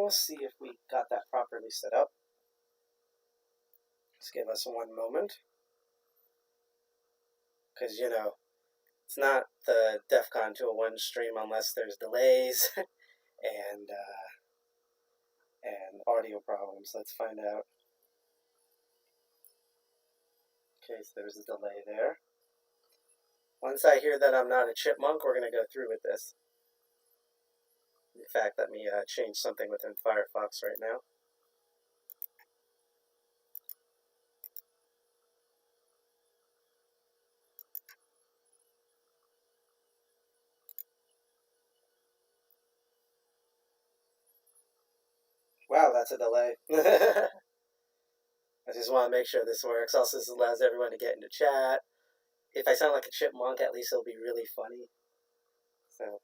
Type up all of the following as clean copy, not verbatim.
now. See if we got that properly set up. Just give us one moment. Because, you know, it's not the DEFCON 201 stream unless there's delays and audio problems. Let's find out. Okay, so there's a delay there. Once I hear that I'm not a chipmunk, we're going to go through with this. In fact, let me change something within Firefox right now. Wow, that's a delay. I just want to make sure this works. Also, this allows everyone to get into chat. If I sound like a chipmunk, at least it'll be really funny. So,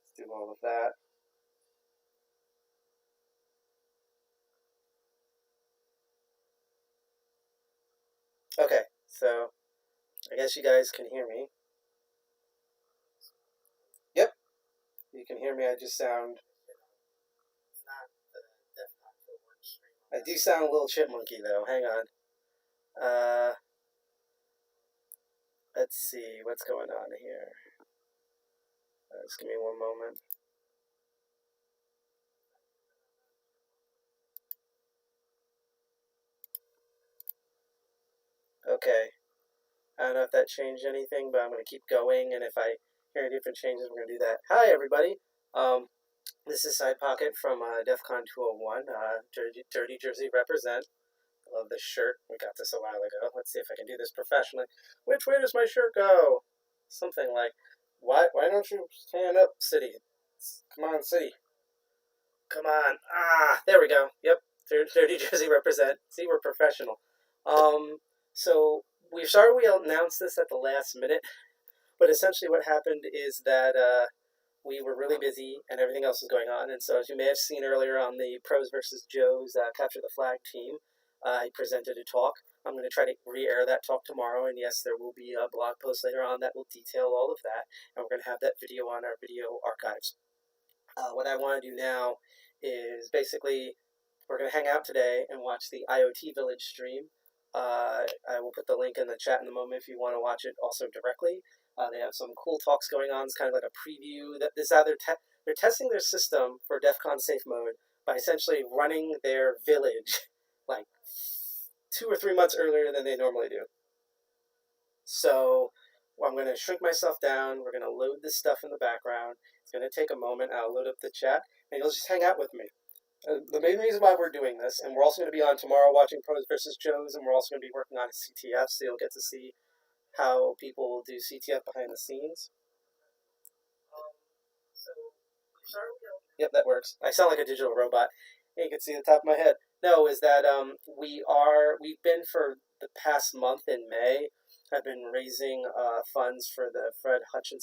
let's do all of that. Okay, so I guess you guys can hear me. Yep, you can hear me. I just sound... I do sound a little chipmunky, though. Hang on. Let's see what's going on here. Just give me one moment. Okay. I don't know if that changed anything, but I'm going to keep going, and if I hear any different changes, we're going to do that. Hi, everybody. This is Side Pocket from DEFCON 201. Dirty Jersey represent. I love this shirt. We got this a while ago. Let's see if I can do this professionally. Which way does my shirt go? Something like, why don't you stand up, City? Come on, City. Come on. There we go. Yep. Dirty Jersey represent. See, we're professional. So we announced this at the last minute, but essentially what happened is that we were really busy and everything else was going on. And so as you may have seen earlier on the Pros versus Joes Capture the Flag team, I presented a talk. I'm going to try to re-air that talk tomorrow. And yes, there will be a blog post later on that will detail all of that. And we're going to have that video on our video archives. What I want to do now is basically we're going to hang out today and watch the IoT Village stream. I will put the link in the chat in a moment if you want to watch it also directly. They have some cool talks going on. It's kind of like a preview. They're testing their system for DEFCON safe mode by essentially running their village like 2 or 3 months earlier than they normally do. So I'm going to shrink myself down. We're going to load this stuff in the background. It's going to take a moment. I'll load up the chat, and you'll just hang out with me. The main reason why we're doing this, and we're also going to be on tomorrow watching Pros versus Joes, and we're also going to be working on a CTF, so you'll get to see how people do CTF behind the scenes. Yep, that works. I sound like a digital robot. Hey, you can see the top of my head. No, is that we've been for the past month in May, I've been raising funds for the Fred Hutch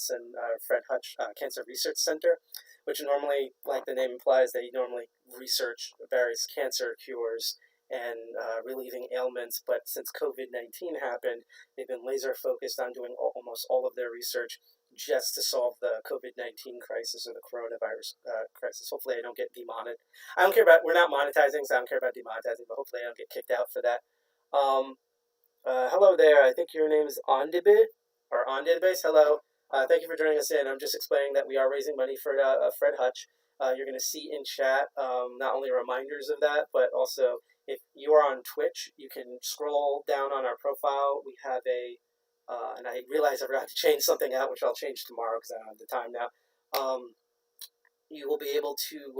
Cancer Research Center, which normally, like the name implies, they normally research various cancer cures and relieving ailments. But since COVID-19 happened, they've been laser focused on doing almost all of their research just to solve the COVID-19 crisis or the coronavirus crisis. Hopefully I don't get demonetized. I don't care about, we're not monetizing, so I don't care about demonetizing, but hopefully I don't get kicked out for that. Hello there, I think your name is Ondibe, or Ondibase, hello. Thank you for joining us in. I'm just explaining that we are raising money for Fred Hutch. You're going to see in chat not only reminders of that, but also if you are on Twitch, you can scroll down on our profile. We have and I realize I forgot to change something out, which I'll change tomorrow because I don't have the time now. You will be able to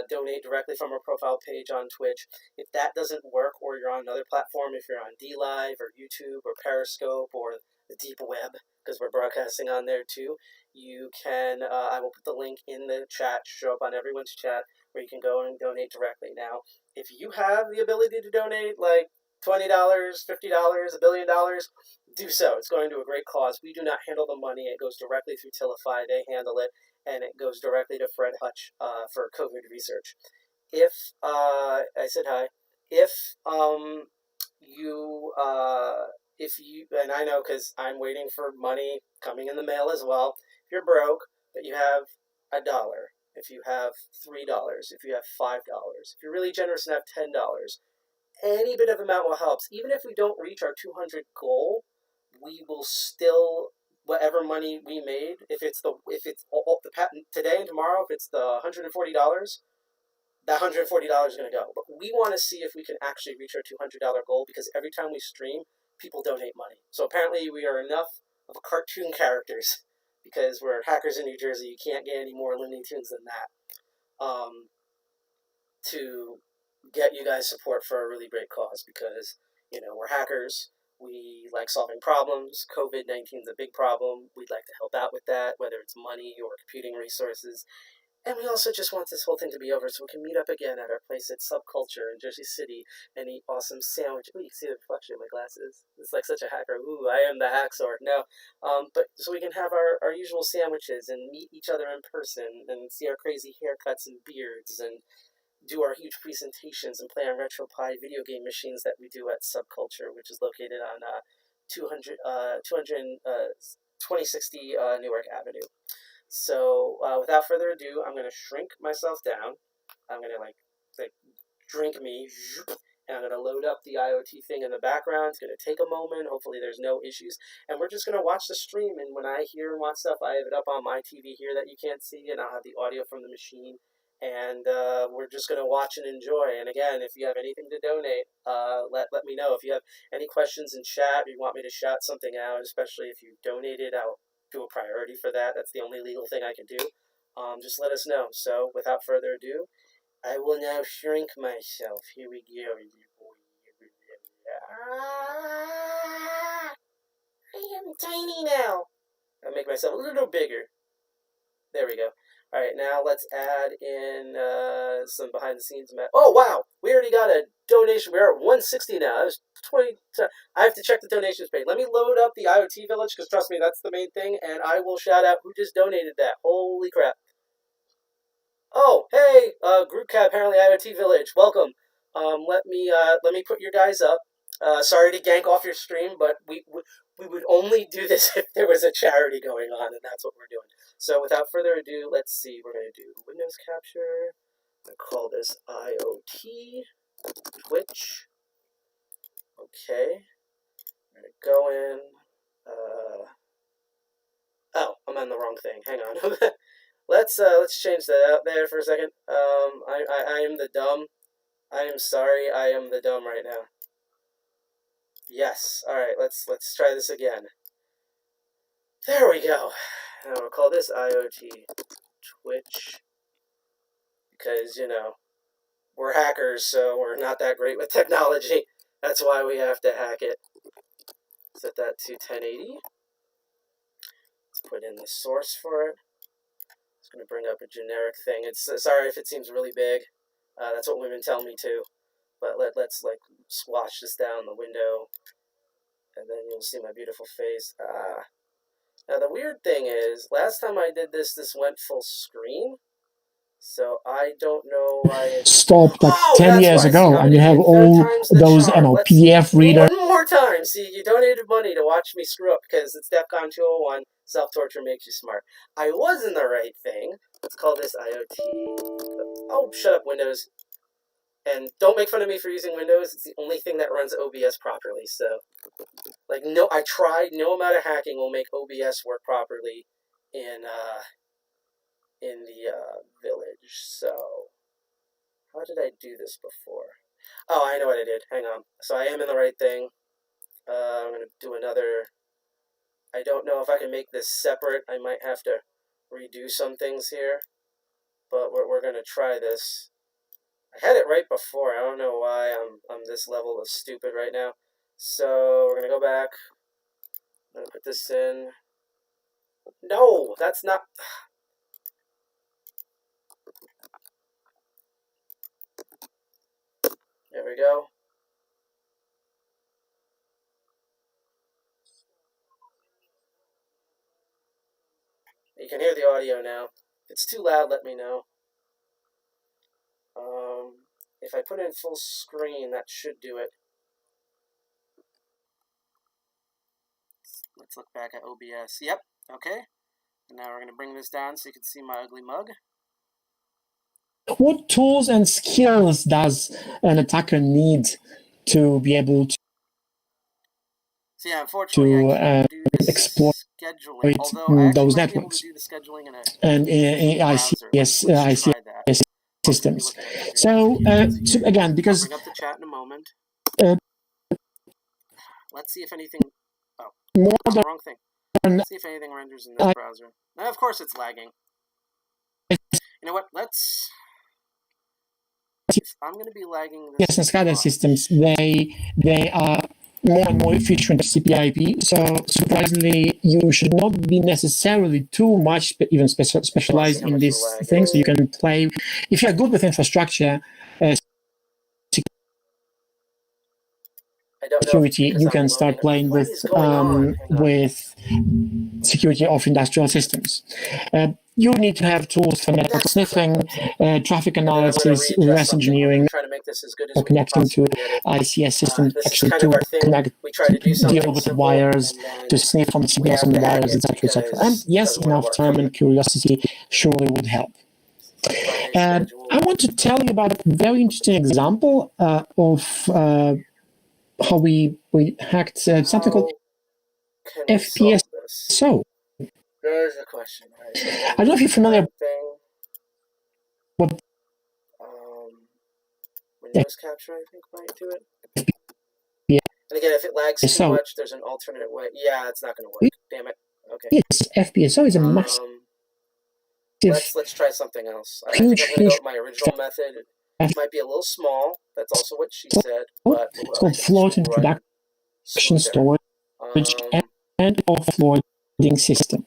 donate directly from our profile page on Twitch. If that doesn't work, or you're on another platform, if you're on DLive or YouTube or Periscope or the deep web, because we're broadcasting on there too, you can, I will put the link in the chat, show up on everyone's chat, where you can go and donate directly. Now, if you have the ability to donate like $20, $50, $1 billion, do so. It's going to a great cause. We do not handle the money. It goes directly through Tilify. They handle it, and it goes directly to Fred Hutch for COVID research. If I said hi, if you, and I know because I'm waiting for money coming in the mail as well. If you're broke, but you have $1, if you have $3, if you have $5, if you're really generous and have $10, any bit of amount will help. Even if we don't reach our 200 goal, we will still, whatever money we made, if it's all the patent today and tomorrow, if it's the $140, that $140 is going to go. But we want to see if we can actually reach our $200 goal, because every time we stream, people donate money. So apparently we are enough of a cartoon characters, because we're hackers in New Jersey. You can't get any more Looney Tunes than that, to get you guys support for a really great cause, because, we're hackers. We like solving problems. COVID-19 is a big problem. We'd like to help out with that, whether it's money or computing resources. And we also just want this whole thing to be over so we can meet up again at our place at Subculture in Jersey City and eat awesome sandwich. Ooh, you can see the reflection in my glasses. It's like such a hacker. Ooh, I am the hack sword. No. But so we can have our usual sandwiches and meet each other in person and see our crazy haircuts and beards and do our huge presentations and play on RetroPie video game machines that we do at Subculture, which is located on 2060 Newark Avenue. So without further ado, I'm going to shrink myself down. I'm going to like drink me, and I'm going to load up the IoT thing in the background. It's going to take a moment. Hopefully there's no issues. And we're just going to watch the stream. And when I hear and watch stuff, I have it up on my TV here that you can't see, and I'll have the audio from the machine. And we're just going to watch and enjoy. And again, if you have anything to donate, let me know. If you have any questions in chat, or you want me to shout something out, especially if you donated, I'll do a priority for that. That's the only legal thing I can do. Just let us know. So without further ado, I will now shrink myself. Here we go. I am tiny now. I'll make myself a little bigger. There we go. All right, now let's add in some behind the scenes. Oh wow, we already got a donation. We're at 160 now. That was 20. I have to check the donations page. Let me load up the IoT Village, because trust me, that's the main thing. And I will shout out who just donated that. Holy crap! Oh hey, group cat. Apparently IoT Village. Welcome. Let me put your guys up. Sorry to gank off your stream, but we would only do this if there was a charity going on, and that's what we're doing. So without further ado, let's see. We're going to do Windows capture. I'm going to call this IoT Twitch. Okay. I'm going to go in. Oh, I'm on the wrong thing. Hang on. Let's change that out there for a second. I am the dumb. I am sorry. I am the dumb right now. Yes. All right. Let's try this again. There we go. Now we'll call this IoT Twitch, because we're hackers, so we're not that great with technology. That's why we have to hack it. Set that to 1080. Let's put in the source for it. It's going to bring up a generic thing. It's sorry if it seems really big. That's what women tell me too. But let's like squash this down the window, and then you'll see my beautiful face. Now the weird thing is, last time I did this went full screen. So I don't know why it stopped like 10 years ago, and you have all those PDF readers. One more time. See, you donated money to watch me screw up, because it's DEFCON 201. Self-torture makes you smart. I was in the right thing. Let's call this IoT. Oh, shut up, Windows. And don't make fun of me for using Windows. It's the only thing that runs OBS properly. So, like, no, I tried. No amount of hacking will make OBS work properly in the village. So, how did I do this before? Oh, I know what I did. Hang on. So I am in the right thing. I'm going to do another. I don't know if I can make this separate. I might have to redo some things here. But we're going to try this. I had it right before. I don't know why I'm this level of stupid right now. So we're going to go back. I'm going to put this in. No, that's not. There we go. You can hear the audio now. If it's too loud, let me know. If I put it in full screen, that should do it. Let's look back at OBS. Yep, okay. And now we're going to bring this down so you can see my ugly mug. what tools and skills does an attacker need to be able to So yeah, unfortunately, I can't do the exploit scheduling. Although I actually those might be able to networks do the scheduling in a and browser. Let's try that. systems? So again, I'll because bring up the chat in a moment. uh, Let's see if anything. Oh, more the wrong thing. than Let's see if anything renders in this browser. Now, of course, it's lagging. You know what? Let's. I'm going to be lagging this. yes, and SCADA systems, they are more and more efficient CPIP. So surprisingly, you should not be necessarily too much even specialized in this thing. So you can play, if you're good with infrastructure security, you can start playing with security of industrial systems. You need to have tools for network sniffing, traffic analysis, reverse engineering, or connecting to ICS systems actually to connect, deal with wires, to sniff on signals on the wires, etc., etc. And yes, enough time and curiosity surely would help. I want to tell you about a very interesting example of how we hacked something called FPSO. There's a question. I don't know if you're familiar with Windows capture, I think, might do it. Yeah. And again, if it lags too much, there's an alternate way. Yeah, it's not going to work. Damn it. Okay. Yes, FPSO is a massive. Let's try something else. I think I'm going to go with my original method. It might be a little small. That's also what she said. But it's called floating production storage and offloading system.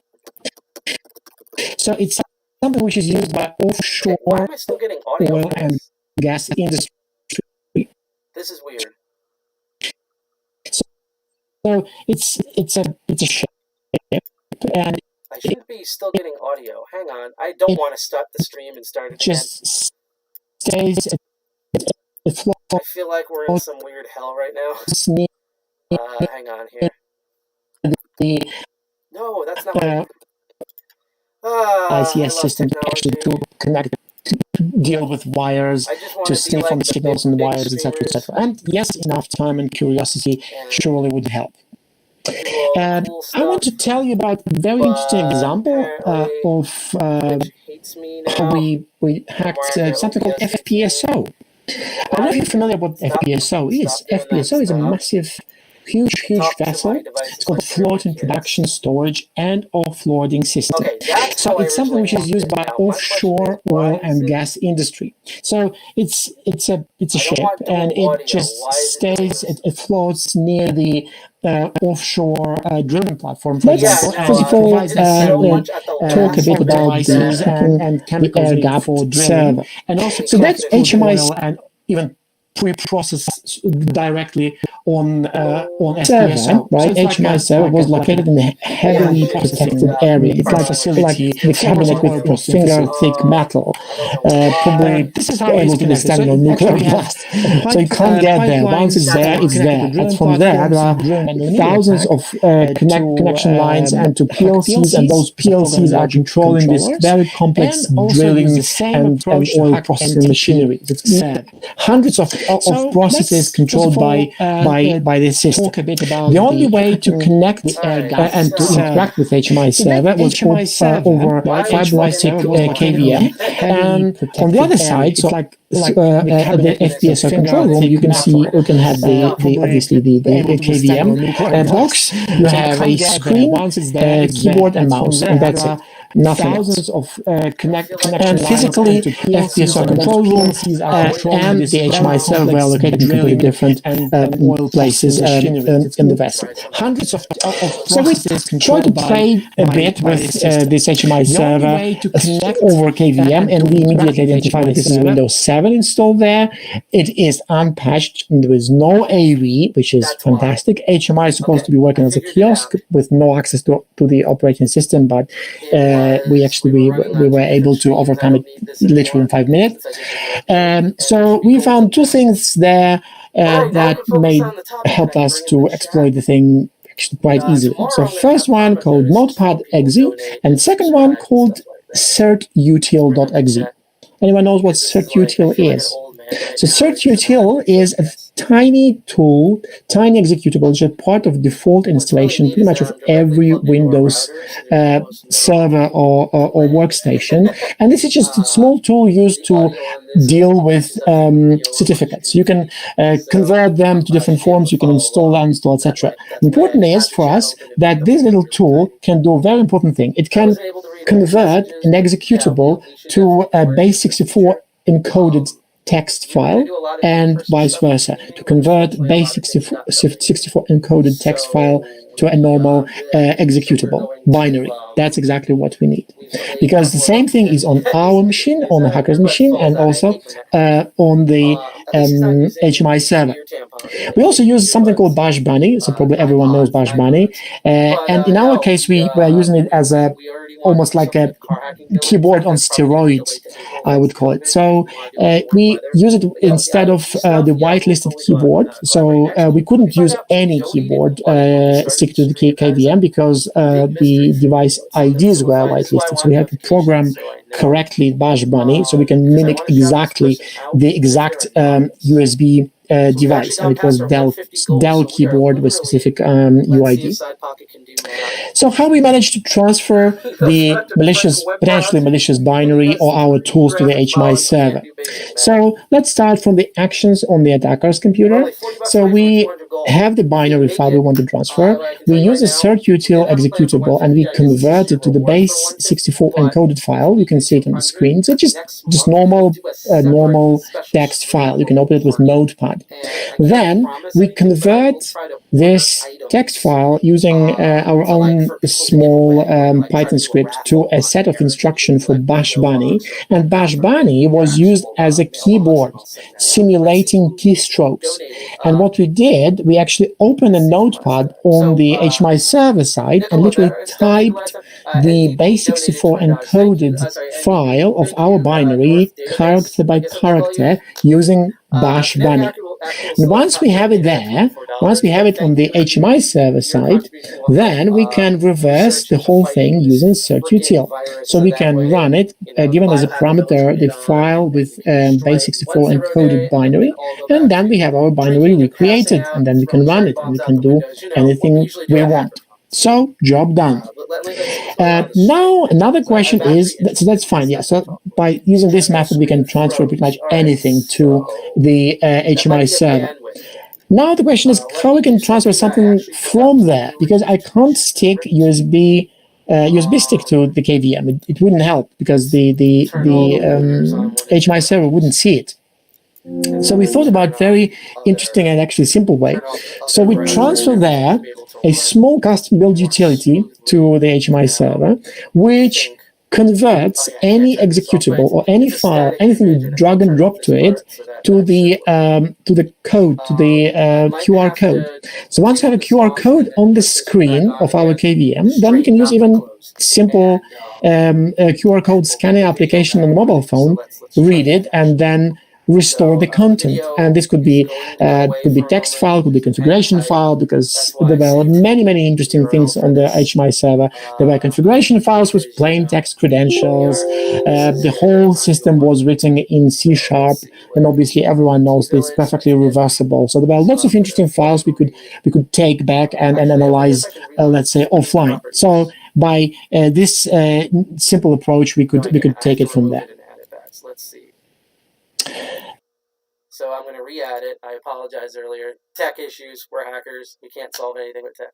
So it's something which is used by offshore oil and gas industry. This is weird. So it's a ship, and I should be still getting audio. Hang on, I don't want to stop the stream and start it again. Just stays. I feel like we're in some weird hell right now. Hang on here. No, that's not what ICS system actually to connect, to deal with wires, to sniff on the signals on the wires, etc., etc. And yes, enough time and curiosity surely would help. I want to tell you about a very interesting example of how we hacked something called FPSO. I don't know if you're familiar with what FPSO is. FPSO is a massive, huge vessel. It's called floating production storage and offloading system. So it's something which is used by offshore oil and gas industry. So it's a ship, and it just stays. It floats near the offshore drilling platform, for example. First of all, talk a bit about and chemical air gap server, and also so that's HMI and even pre-processed directly on FPSO, right? So HMI server was located in a heavily protected area. It's like the cabinet with finger-thick metal, probably this is how able to withstand your nuclear blast. So you can't get there. Once it's there, it's there. But from there, there are thousands of connection lines and to PLCs, and those PLCs are controlling this very complex drilling and oil processing machinery. It's hundreds of processes controlled by this system. The only way to connect and to interact with HMI server was over fiber optic KVM. And on the other side, so like the FPSO control room, you can have the obviously the KVM box. You have a screen, keyboard, and mouse, and that's it. Nothing else. And physically, FPSO control room and the HMI server were located in completely different places in the vessel. Hundreds of so we tried to play a bit with this HMI server over KVM, and we immediately identified that this is Windows 7 installed there. It is unpatched, and there is no AV, which is fantastic. HMI is supposed to be working as a kiosk with no access to the operating system, but we were able to overcome it literally in 5 minutes. So we found two things there that helped us to exploit the thing quite easily. So first one called notepad.exe, and second one called certutil.exe. Anyone knows what certutil is? So certutil is a tiny tool, tiny executable, which is part of default installation pretty much of every Windows server or workstation. And this is just a small tool used to deal with certificates. You can convert them to different forms, you can install, uninstall, etc. Important is for us that this little tool can do a very important thing. It can convert an executable to a base64 encoded text file and vice versa, to convert base64 encoded text file to a normal executable binary. That's exactly what we need. Because the same thing is on our machine, on the hacker's machine, and also on the HMI server. We also use something called Bash Bunny, so probably everyone knows Bash Bunny. And in our case, we were using it as almost like a keyboard on steroids, I would call it. So we use it instead of the whitelisted keyboard. So we couldn't use any keyboard stick to the KVM because the device IDs were whitelisted. So we had to program correctly Bash Bunny so we can mimic exactly the exact USB device, and it was Dell keyboard with specific UID. So how we managed to transfer the potentially malicious binary or our tools to the HMI server? So let's start from the actions on the attacker's computer. So we have the binary file we want to transfer. We use a certutil executable and we convert it to the base64 encoded file. You can see it on the screen. So just normal text file. You can open it with Notepad. Then we convert this text file using our own small Python script to a set of instructions for Bash Bunny. And Bash Bunny was used as a keyboard, simulating keystrokes. And what we did, we actually opened a notepad on the HMI server side and literally typed the base64 encoded file of our binary character by character using Bash Bunny. And once we have it there, once we have it on the HMI server side, then we can reverse the whole thing using certutil. So we can run it, given as a parameter, the file with base64 encoded binary, and then we have our binary recreated, and then we can run it, and we can do anything we want. So, job done. Now, another question is, so that's fine, yeah. So, by using this method, we can transfer pretty much anything to the HMI server. Now, the question is how we can transfer something from there, because I can't stick USB stick to the KVM. It wouldn't help because the HMI server wouldn't see it. So we thought about very interesting and actually simple way. So we transfer there a small custom build utility to the HMI server, which converts any executable or any file, anything you drag and drop to it, to the code, to the QR code. So once we have a QR code on the screen of our KVM, then we can use even simple QR code scanning application on the mobile phone, read it, and then restore the content. And this could be text file, could be configuration file, because there were many interesting things on the HMI server. There were configuration files with plain text credentials. The whole system was written in C#, and obviously everyone knows that it's perfectly reversible. So there were lots of interesting files we could take back and analyze, let's say, offline. So by this simple approach, we could take it from there. Let's see. So I'm going to re-add it. I apologize earlier. Tech issues. We're hackers. We can't solve anything with tech.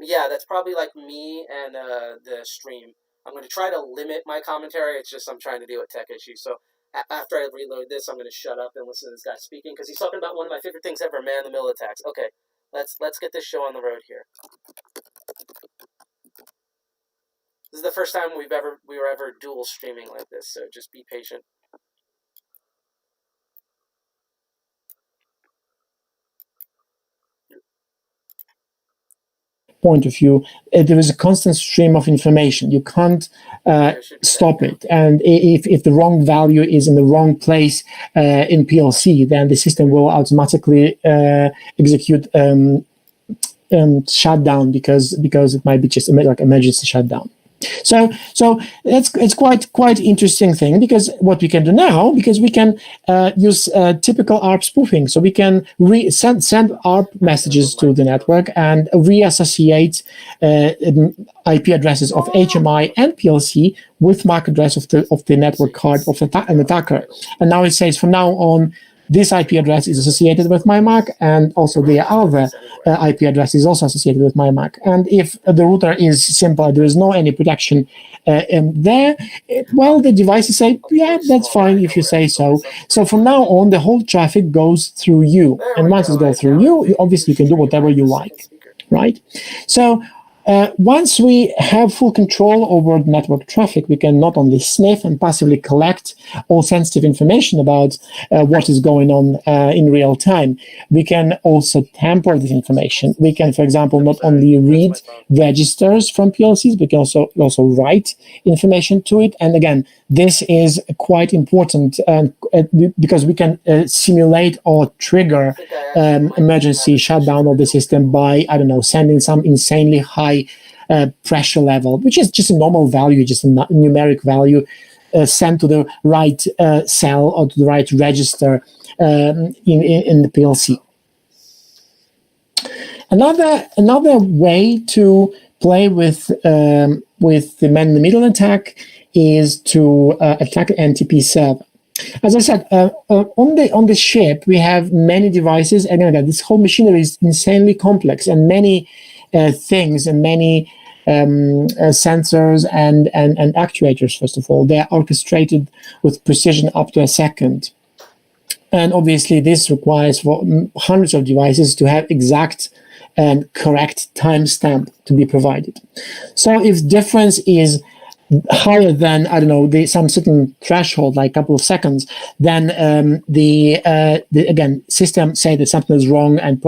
Yeah, that's probably like me and the stream. I'm going to try to limit my commentary. It's just I'm trying to deal with tech issues. So after I reload this, I'm going to shut up and listen to this guy speaking because he's talking about one of my favorite things ever, man-in-the-middle attacks. Okay, let's get this show on the road here. This is the first time we were ever dual streaming like this, so just be patient. Point of view, there is a constant stream of information. You can't stop it. And if the wrong value is in the wrong place in PLC, then the system will automatically execute shutdown because it might be just like emergency shutdown. So it's quite interesting thing, because what we can do now, because we can use typical ARP spoofing, so we can send ARP messages to the network and reassociate IP addresses of HMI and PLC with MAC address of the network card of an attacker. And now it says from now on, this IP address is associated with my MAC, and also the other IP address is also associated with my MAC. And if the router is simple, there is no any protection there, well, the devices say, yeah, that's fine if you say so. So from now on, the whole traffic goes through you. And once it goes through you, obviously you can do whatever you like, right? So once we have full control over the network traffic, we can not only sniff and passively collect all sensitive information about what is going on in real time, we can also tamper this information. We can, for example, not only read registers from PLCs, we can also write information to it. And again, this is quite important because we can simulate or trigger emergency shutdown of the system by, I don't know, sending some insanely high pressure level, which is just a normal value, just a numeric value, sent to the right cell or to the right register in the PLC. Another way to play with the man-in-the-middle attack is to attack an NTP server. As I said, on the ship we have many devices, and again, this whole machinery is insanely complex, and many things and many sensors and actuators. First of all, they are orchestrated with precision up to a second, and obviously this requires for hundreds of devices to have exact and correct timestamp to be provided. So if difference is higher than, I don't know, some certain threshold, like a couple of seconds, then the again, system say that something is wrong, and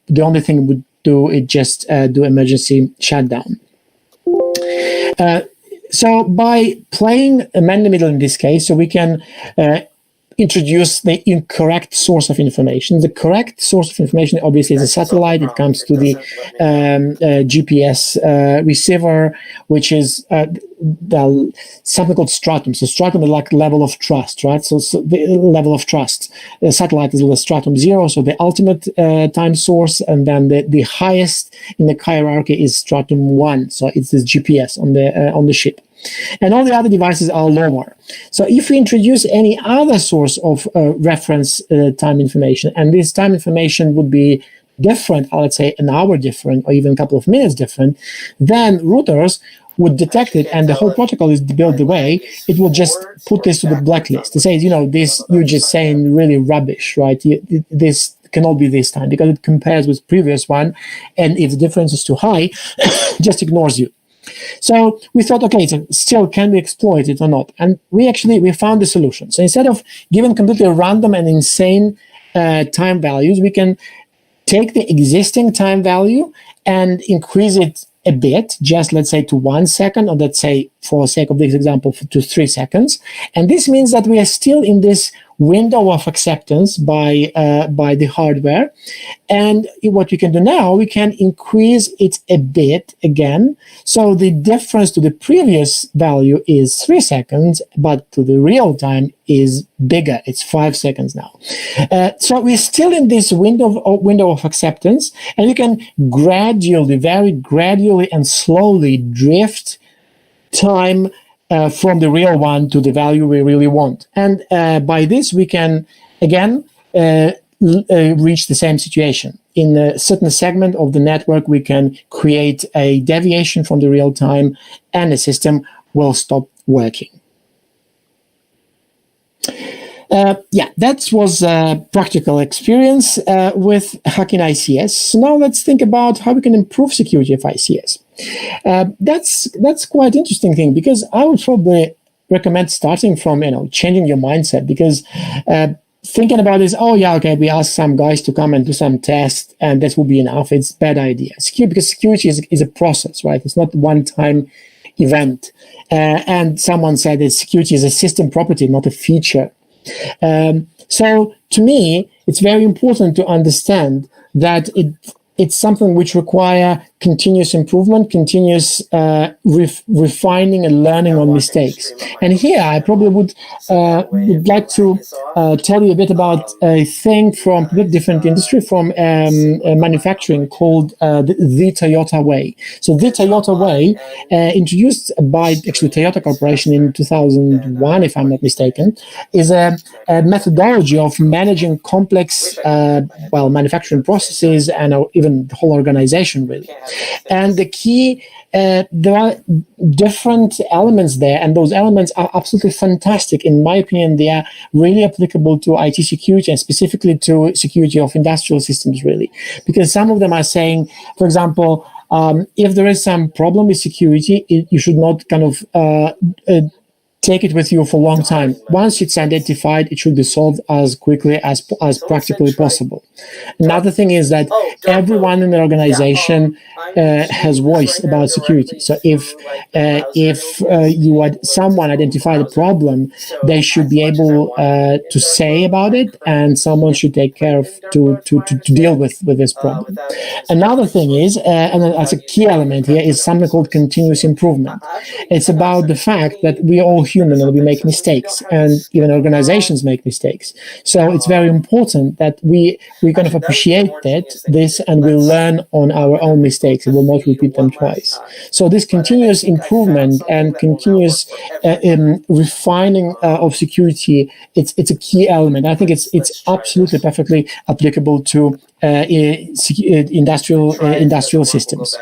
the only thing it would do is just do emergency shutdown. So by playing a man-in-the-middle in this case, so we can introduce the incorrect source of information. The correct source of information obviously is a satellite. It comes to the GPS receiver, which is something called stratum. So stratum is like level of trust, right? So the level of trust. The satellite is the stratum 0, so the ultimate time source, and then the highest in the hierarchy is stratum 1. So it's this GPS on the ship. And all the other devices are lower. So if we introduce any other source of reference time information, and this time information would be different, let's say an hour different, or even a couple of minutes different, then routers would detect it, and the whole protocol is built the way it will just put this to the blacklist. It says, this you're just saying really rubbish, right? This cannot be this time, because it compares with previous one, and if the difference is too high, just ignores you. So we thought, okay, so still, can we exploit it or not? And we found the solution. So instead of giving completely random and insane time values, we can take the existing time value and increase it a bit, just let's say to 1 second, or let's say, for the sake of this example, to 3 seconds. And this means that we are still in this window of acceptance by the hardware. And what we can do now, we can increase it a bit again. So the difference to the previous value is 3 seconds, but to the real time is bigger. It's 5 seconds now. So we're still in this window of acceptance, and you can very gradually and slowly drift time from the real one to the value we really want. And by this, we can, again, reach the same situation. In a certain segment of the network, we can create a deviation from the real time, and the system will stop working. That was a practical experience with hacking ICS. So now let's think about how we can improve security of ICS. That's quite interesting thing, because I would probably recommend starting from changing your mindset, because thinking about this, we ask some guys to come and do some tests and that will be enough. It's a bad idea. Because security is a process, right? It's not one-time event. And someone said that security is a system property, not a feature. So to me, it's very important to understand that it's something which require continuous improvement, continuous refining and learning on mistakes. And here I probably would like to tell you a bit about a thing from a different industry, from manufacturing, called the Toyota Way. So the Toyota Way, introduced by actually Toyota Corporation in 2001, if I'm not mistaken, is a methodology of managing complex manufacturing processes and even the whole organization, really. And the key, there are different elements there, and those elements are absolutely fantastic. In my opinion, they are really applicable to IT security, and specifically to security of industrial systems, really. Because some of them are saying, for example, if there is some problem with security, you should not kind of take it with you for a long time. Once it's identified, it should be solved as quickly as practically possible. Another thing is that everyone in the organization has voice about security. So if someone identified a problem, they should be able to say about it, and someone should take care of to deal with this problem. Another thing is, and that's a key element here, is something called continuous improvement. It's about the fact that we are all human and we make mistakes, and even organizations make mistakes. So it's very important that we kind of appreciate this and we learn on our own mistakes and will not repeat them twice. So this continuous improvement and continuous refining of security, it's a key element. I think it's absolutely perfectly applicable to industrial systems.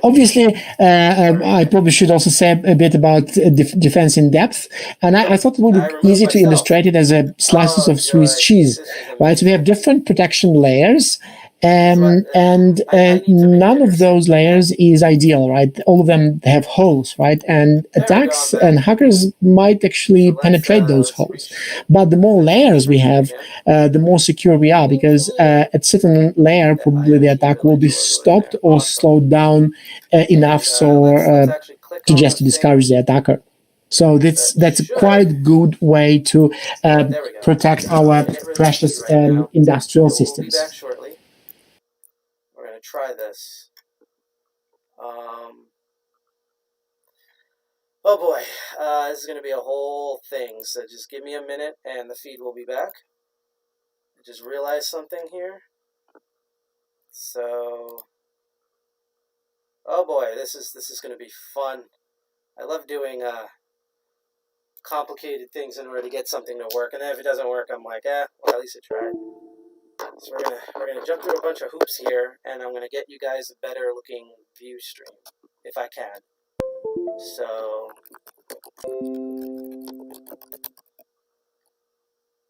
Obviously, I probably should also say a bit about defense in depth, and I thought it would be easy to illustrate it as a slices of Swiss cheese, right? So we have different protection layers, and none of those layers is ideal, right? All of them have holes, right? And attacks and hackers might actually penetrate those holes. But the more layers we have, the more secure we are, because at certain layer, probably the attack will be stopped or slowed down enough to just discourage the attacker. So that's a quite good way to protect our precious industrial systems. We're going to try this. Oh boy, this is going to be a whole thing, so just give me a minute and the feed will be back. I just realized something here. So, oh boy, this is going to be fun. I love doing complicated things in order to get something to work, and then if it doesn't work, I'm like, well, at least I tried. So we're gonna jump through a bunch of hoops here, and I'm gonna get you guys a better looking view stream if I can. So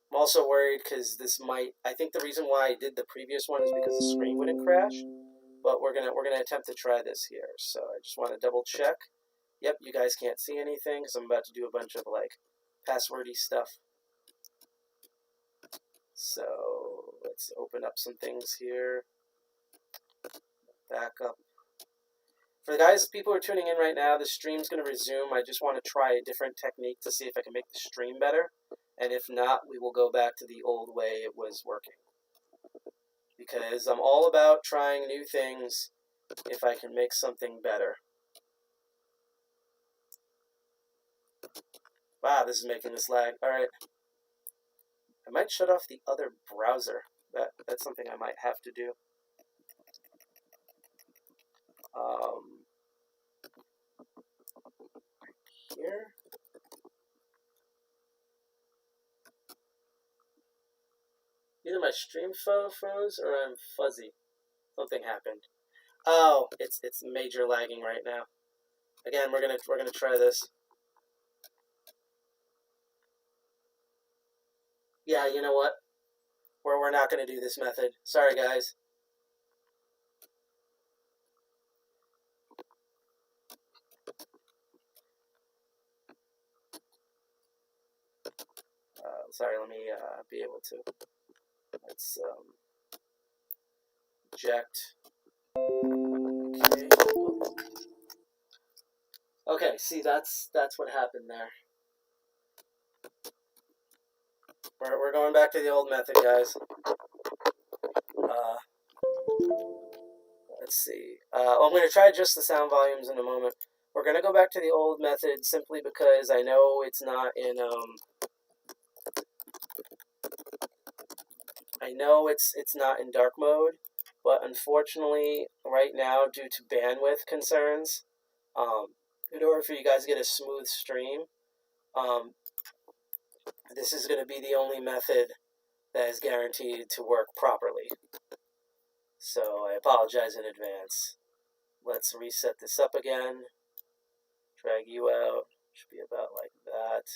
I'm also worried because I think the reason why I did the previous one is because the screen wouldn't crash. But we're gonna attempt to try this here. So I just want to double check. Yep, you guys can't see anything because I'm about to do a bunch of like passwordy stuff. So let's open up some things here. Back up. For the guys, people who are tuning in right now, the stream's going to resume. I just want to try a different technique to see if I can make the stream better. And if not, we will go back to the old way it was working. Because I'm all about trying new things if I can make something better. Wow, this is making this lag. Alright. I might shut off the other browser. That's something I might have to do. Here. Either my stream froze or I'm fuzzy. Something happened. Oh, it's major lagging right now. Again, we're gonna try this. Yeah, you know what? We're not gonna do this method. Sorry, guys. Sorry, let me be able to. Let's eject. Okay. Okay, see, that's what happened there. We're going back to the old method, guys. let's see. I'm going to try just the sound volumes in a moment. We're going to go back to the old method simply because I know it's not in it's not in dark mode, but unfortunately right now due to bandwidth concerns, in order for you guys to get a smooth stream, this is going to be the only method that is guaranteed to work properly. So I apologize in advance. Let's reset this up again. Drag you out. Should be about like that.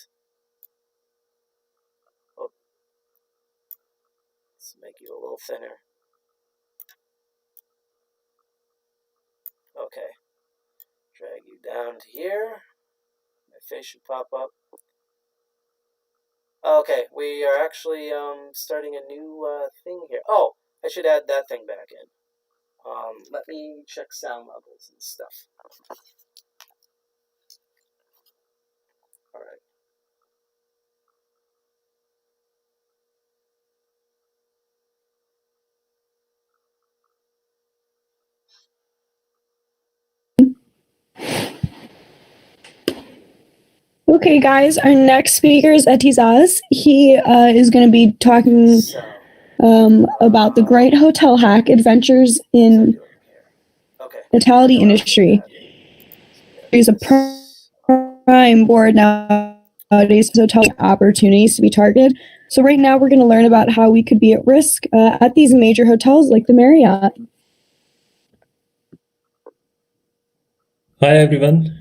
Oh. Let's make you a little thinner. Okay. Drag you down to here. My face should pop up. Okay, we are actually starting a new thing here. Oh, I should add that thing back in. Let me check sound levels and stuff. All right. Okay, guys, our next speaker is Etizaz. He is going to be talking about the great hotel hack adventures in hospitality industry. He's a prime board nowadays, hotel opportunities to be targeted. So right now we're going to learn about how we could be at risk at these major hotels like the Marriott. Hi everyone.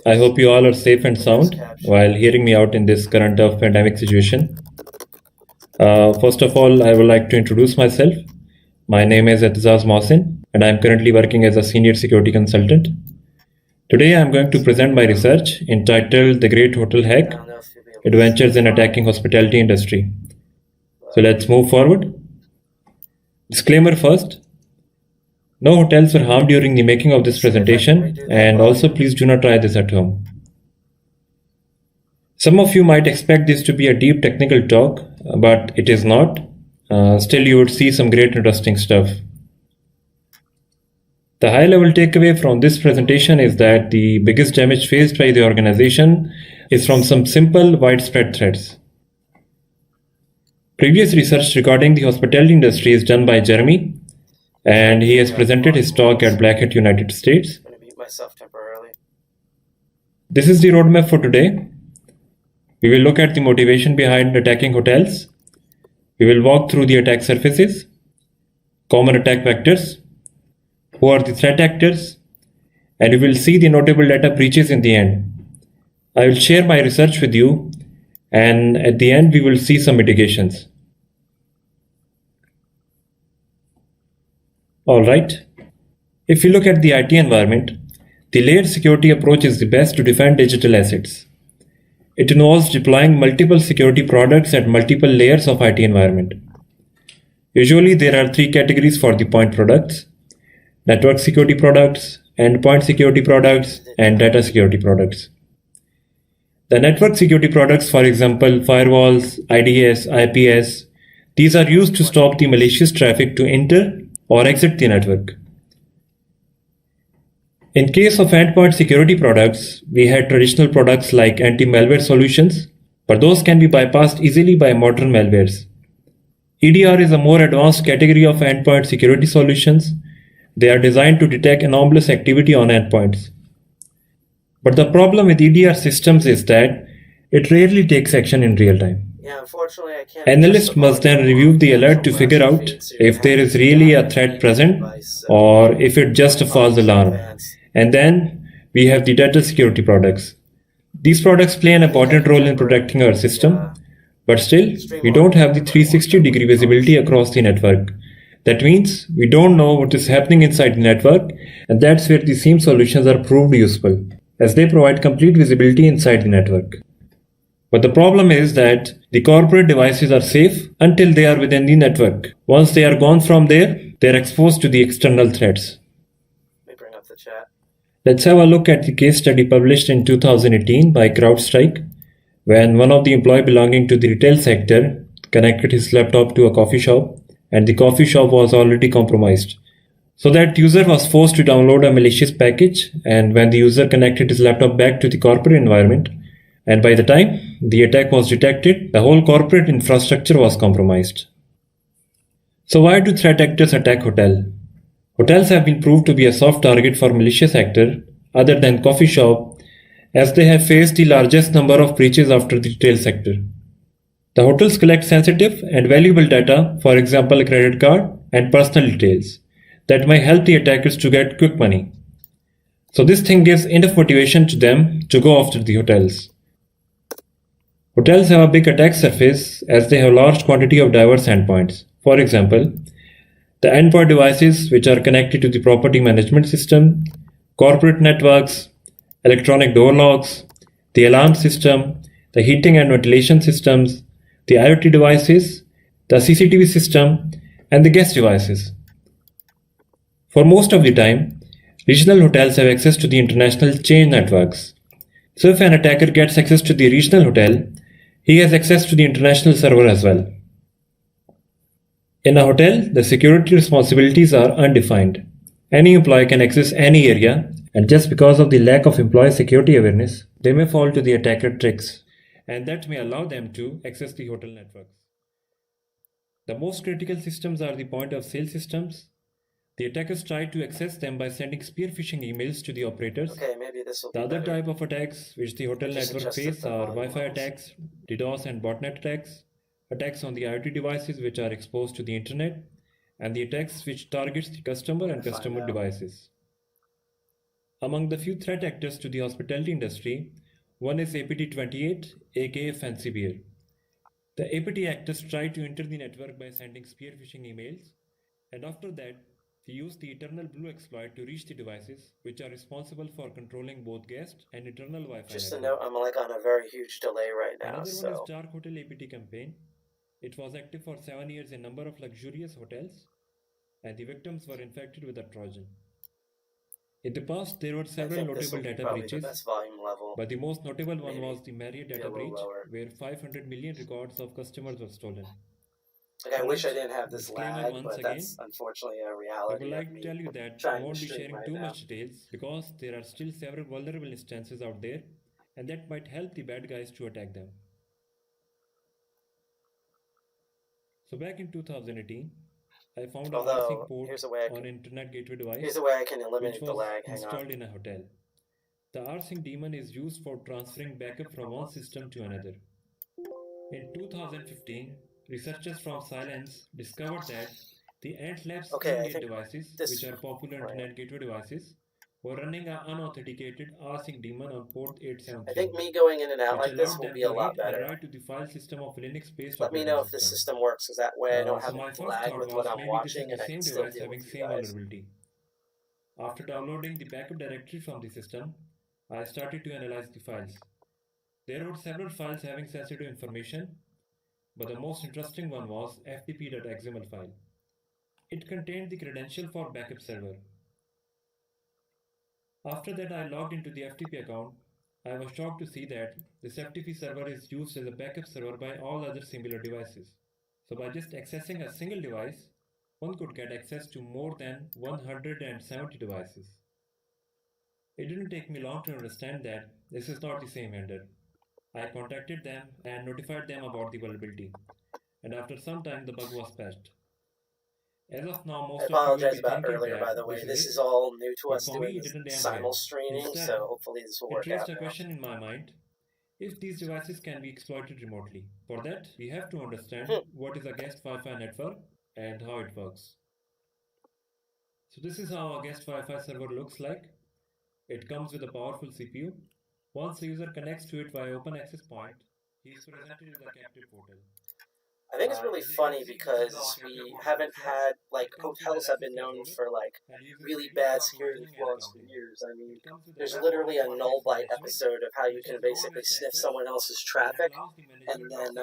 I hope you all are safe and sound while hearing me out in this current of pandemic situation. First of all, I would like to introduce myself. My name is Etizaz Mohsin and I am currently working as a senior security consultant. Today I am going to present my research entitled The Great Hotel Hack: Adventures in Attacking Hospitality Industry. So let's move forward. Disclaimer first. No hotels were harmed during the making of this presentation, and also please do not try this at home. Some of you might expect this to be a deep technical talk, but it is not. Still, you would see some great interesting stuff. The high-level takeaway from this presentation is that the biggest damage faced by the organization is from some simple, widespread threats. Previous research regarding the hospitality industry is done by Jeremy, and he has presented his talk at Black Hat United States. I'm going to mute myself temporarily. This is the roadmap for today. We will look at the motivation behind attacking hotels. We will walk through the attack surfaces, common attack vectors, who are the threat actors, and we will see the notable data breaches in the end. I will share my research with you, and at the end we will see some mitigations. Alright, if you look at the IT environment, the layered security approach is the best to defend digital assets. It involves deploying multiple security products at multiple layers of IT environment. Usually there are three categories for the point products: network security products, endpoint security products, and data security products. The network security products, for example, firewalls, IDS, IPS, these are used to stop the malicious traffic to enter or exit the network. In case of endpoint security products, we had traditional products like anti-malware solutions, but those can be bypassed easily by modern malwares. EDR is a more advanced category of endpoint security solutions. They are designed to detect anomalous activity on endpoints. But the problem with EDR systems is that it rarely takes action in real time. Unfortunately, I can't. Analysts must then review the alert to figure out if there is really a threat present or if it's just a false alarm. And then we have the data security products. These products play an important role in protecting our system, but still, we don't have the 360-degree visibility across the network. That means we don't know what is happening inside the network, and that's where the SIEM solutions are proved useful, as they provide complete visibility inside the network. But the problem is that the corporate devices are safe until they are within the network. Once they are gone from there, they are exposed to the external threats. Let me bring up the chat. Let's have a look at the case study published in 2018 by CrowdStrike, when one of the employees belonging to the retail sector connected his laptop to a coffee shop, and the coffee shop was already compromised. So that user was forced to download a malicious package, and when the user connected his laptop back to the corporate environment, and by the time the attack was detected, the whole corporate infrastructure was compromised. So why do threat actors attack hotels? Hotels have been proved to be a soft target for malicious actors other than coffee shop, as they have faced the largest number of breaches after the retail sector. The hotels collect sensitive and valuable data, for example, credit card and personal details, that might help the attackers to get quick money. So this thing gives enough motivation to them to go after the hotels. Hotels have a big attack surface as they have large quantity of diverse endpoints. For example, the endpoint devices which are connected to the property management system, corporate networks, electronic door locks, the alarm system, the heating and ventilation systems, the IoT devices, the CCTV system, and the guest devices. For most of the time, regional hotels have access to the international chain networks. So if an attacker gets access to the regional hotel, he has access to the international server as well. In a hotel, the security responsibilities are undefined. Any employee can access any area, and just because of the lack of employee security awareness, they may fall to the attacker tricks, and that may allow them to access the hotel networks. The most critical systems are the point of sale systems. The attackers try to access them by sending spear phishing emails to the operators. Okay, maybe this will The be other better. type of attacks which the hotel network face are Wi-Fi attacks, DDoS and botnet attacks, attacks on the IoT devices which are exposed to the internet, and the attacks which targets the customer and customer devices. Among the few threat actors to the hospitality industry, one is APT28, aka Fancy Beer. The APT actors try to enter the network by sending spear phishing emails, and after that, they use the Eternal Blue exploit to reach the devices which are responsible for controlling both guest and internal Wi-Fi Just network. a note, I'm like on a very huge delay right now. Another one is Dark Hotel APT campaign. It was active for 7 years in a number of luxurious hotels, and the victims were infected with a Trojan. In the past, there were several notable data breaches, but the most notable one was the Marriott data breach, where 500 million records of customers were stolen. Like, I wish I didn't have this Disclaimer lag, once but again, that's unfortunately a I reality would of like to me tell you that I trying to won't be stream sharing right too now. much details because there are still several vulnerable instances out there, and that might help the bad guys to attack them. So back in 2018, I found a rsync port on an internet gateway device Here's a way I can eliminate which the was lag. Hang on. installed in a hotel. The rsync daemon is used for transferring backup from one system to another. In 2015, researchers from Silence discovered that the Ant Labs in-gate devices, which are popular internet gateway devices, were running an unauthenticated rsync daemon on port I 873, think me going in and out which like this allowed will them be to a lot read and better. write to the file system of a Linux-based Let me operating know if this system. system works, because that way I don't So have my any first lag thought with was what I'm maybe this is watching, the and I can same still device deal having with you same guys. vulnerability. After downloading the backup directory from the system, I started to analyze the files. There were several files having sensitive information, but the most interesting one was ftp.xml file. It contained the credential for backup server. After that, I logged into the FTP account. I was shocked to see that this FTP server is used as a backup server by all other similar devices. So by just accessing a single device, one could get access to more than 170 devices. It didn't take me long to understand that this is not the same vendor. I contacted them and notified them about the vulnerability, and after some time the bug was patched. As of now, I most of you will apologize be about thinking earlier, by that the way. this is This is it, all new to but us for me doing it this didn't end here. simul streaming, Instead, so hopefully this will it work raised out a now. question in my mind: if these devices can be exploited remotely. For that, we have to understand what is a guest Wi-Fi network and how it works. So this is how a guest Wi-Fi server looks like. It comes with a powerful CPU. Once a user connects to it via open access point, he is presented with a captive portal. I think it's really funny because we haven't had, like, hotels have been known for, like, really bad security flaws for years. I mean, there's literally a null byte episode of how you can basically sniff someone else's traffic and then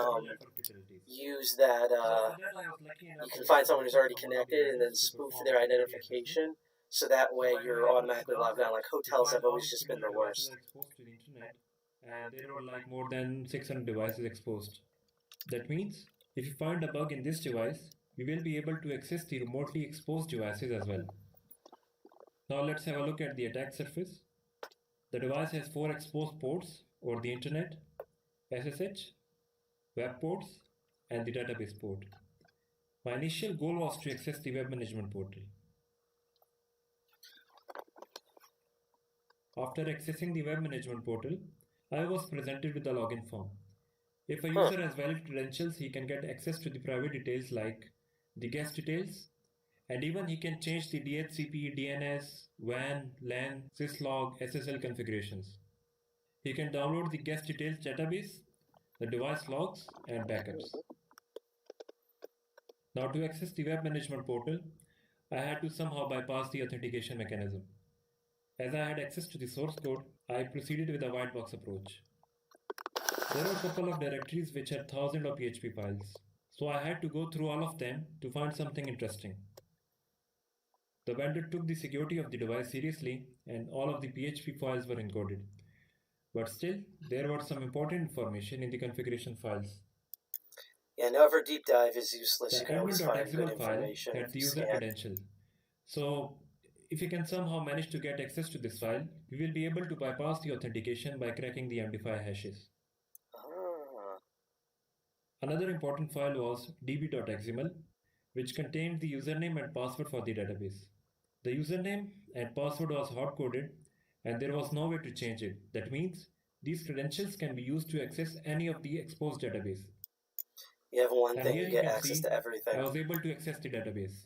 use that, you can find someone who's already connected and then spoof their identification, so that way you're automatically logged on. Like, hotels have always just been the worst. And there were like more than 600 devices exposed. That means if you find a bug in this device, you will be able to access the remotely exposed devices as well. Now let's have a look at the attack surface. The device has 4 exposed ports over the internet, SSH, web ports, and the database port. My initial goal was to access the web management portal. After accessing the web management portal, I was presented with the login form. If a user has valid credentials, he can get access to the private details like the guest details, and even he can change the DHCP, DNS, WAN, LAN, syslog, SSL configurations. He can download the guest details database, the device logs, and backups. Now to access the web management portal, I had to somehow bypass the authentication mechanism. As I had access to the source code, I proceeded with a white box approach. There were a couple of directories which had thousands of PHP files, so I had to go through all of them to find something interesting. The vendor took the security of the device seriously and all of the PHP files were encoded. But still, there was some important information in the configuration files. Yeah, never deep dive is useless. The You can always find good admin.xml file information had if the you user scan. credential. So, if you can somehow manage to get access to this file, you will be able to bypass the authentication by cracking the MD5 hashes. Another important file was db.xml, which contained the username and password for the database. The username and password was hard-coded and there was no way to change it. That means these credentials can be used to access any of the exposed database. You have one And thing, here you get access to everything. I was able to access the database.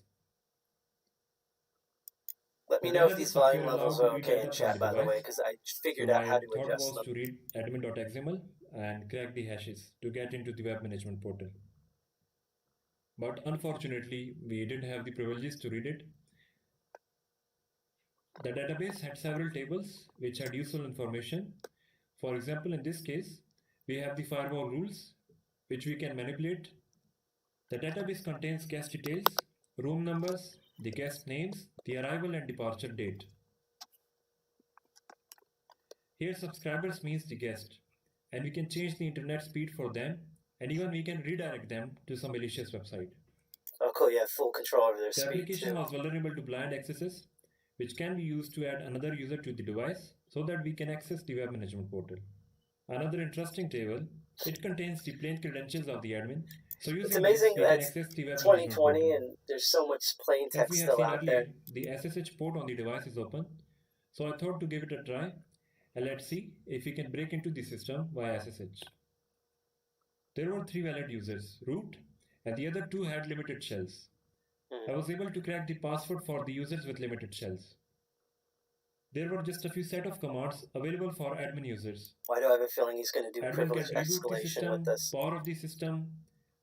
Let me know if these volume levels are okay in chat, by the way, because I figured out how to adjust them. My thought was to read admin.xml and crack the hashes to get into the web management portal. But unfortunately, we didn't have the privileges to read it. The database had several tables which had useful information. For example, in this case, we have the firewall rules, which we can manipulate. The database contains guest details, room numbers, the guest names, the arrival and departure date. Here subscribers means the guest, and we can change the internet speed for them, and even we can redirect them to some malicious website. Oh cool, you have full control over their speed too. The application was vulnerable to blind accesses, which can be used to add another user to the device so that we can access the web management portal. Another interesting table, it contains the plain credentials of the admin. So using amazing this, we can that's access the web 2020 and there's so much plain As we text have still seen out earlier, there. the SSH port on the device is open. So I thought to give it a try and let's see if we can break into the system via SSH. There were 3 valid users, root, and the other 2 had limited shells. I was able to crack the password for the users with limited shells. There were just a few set of commands available for admin users. Why do I have a feeling he's going to do Admin privilege can reboot the escalation system, with this? power of the system,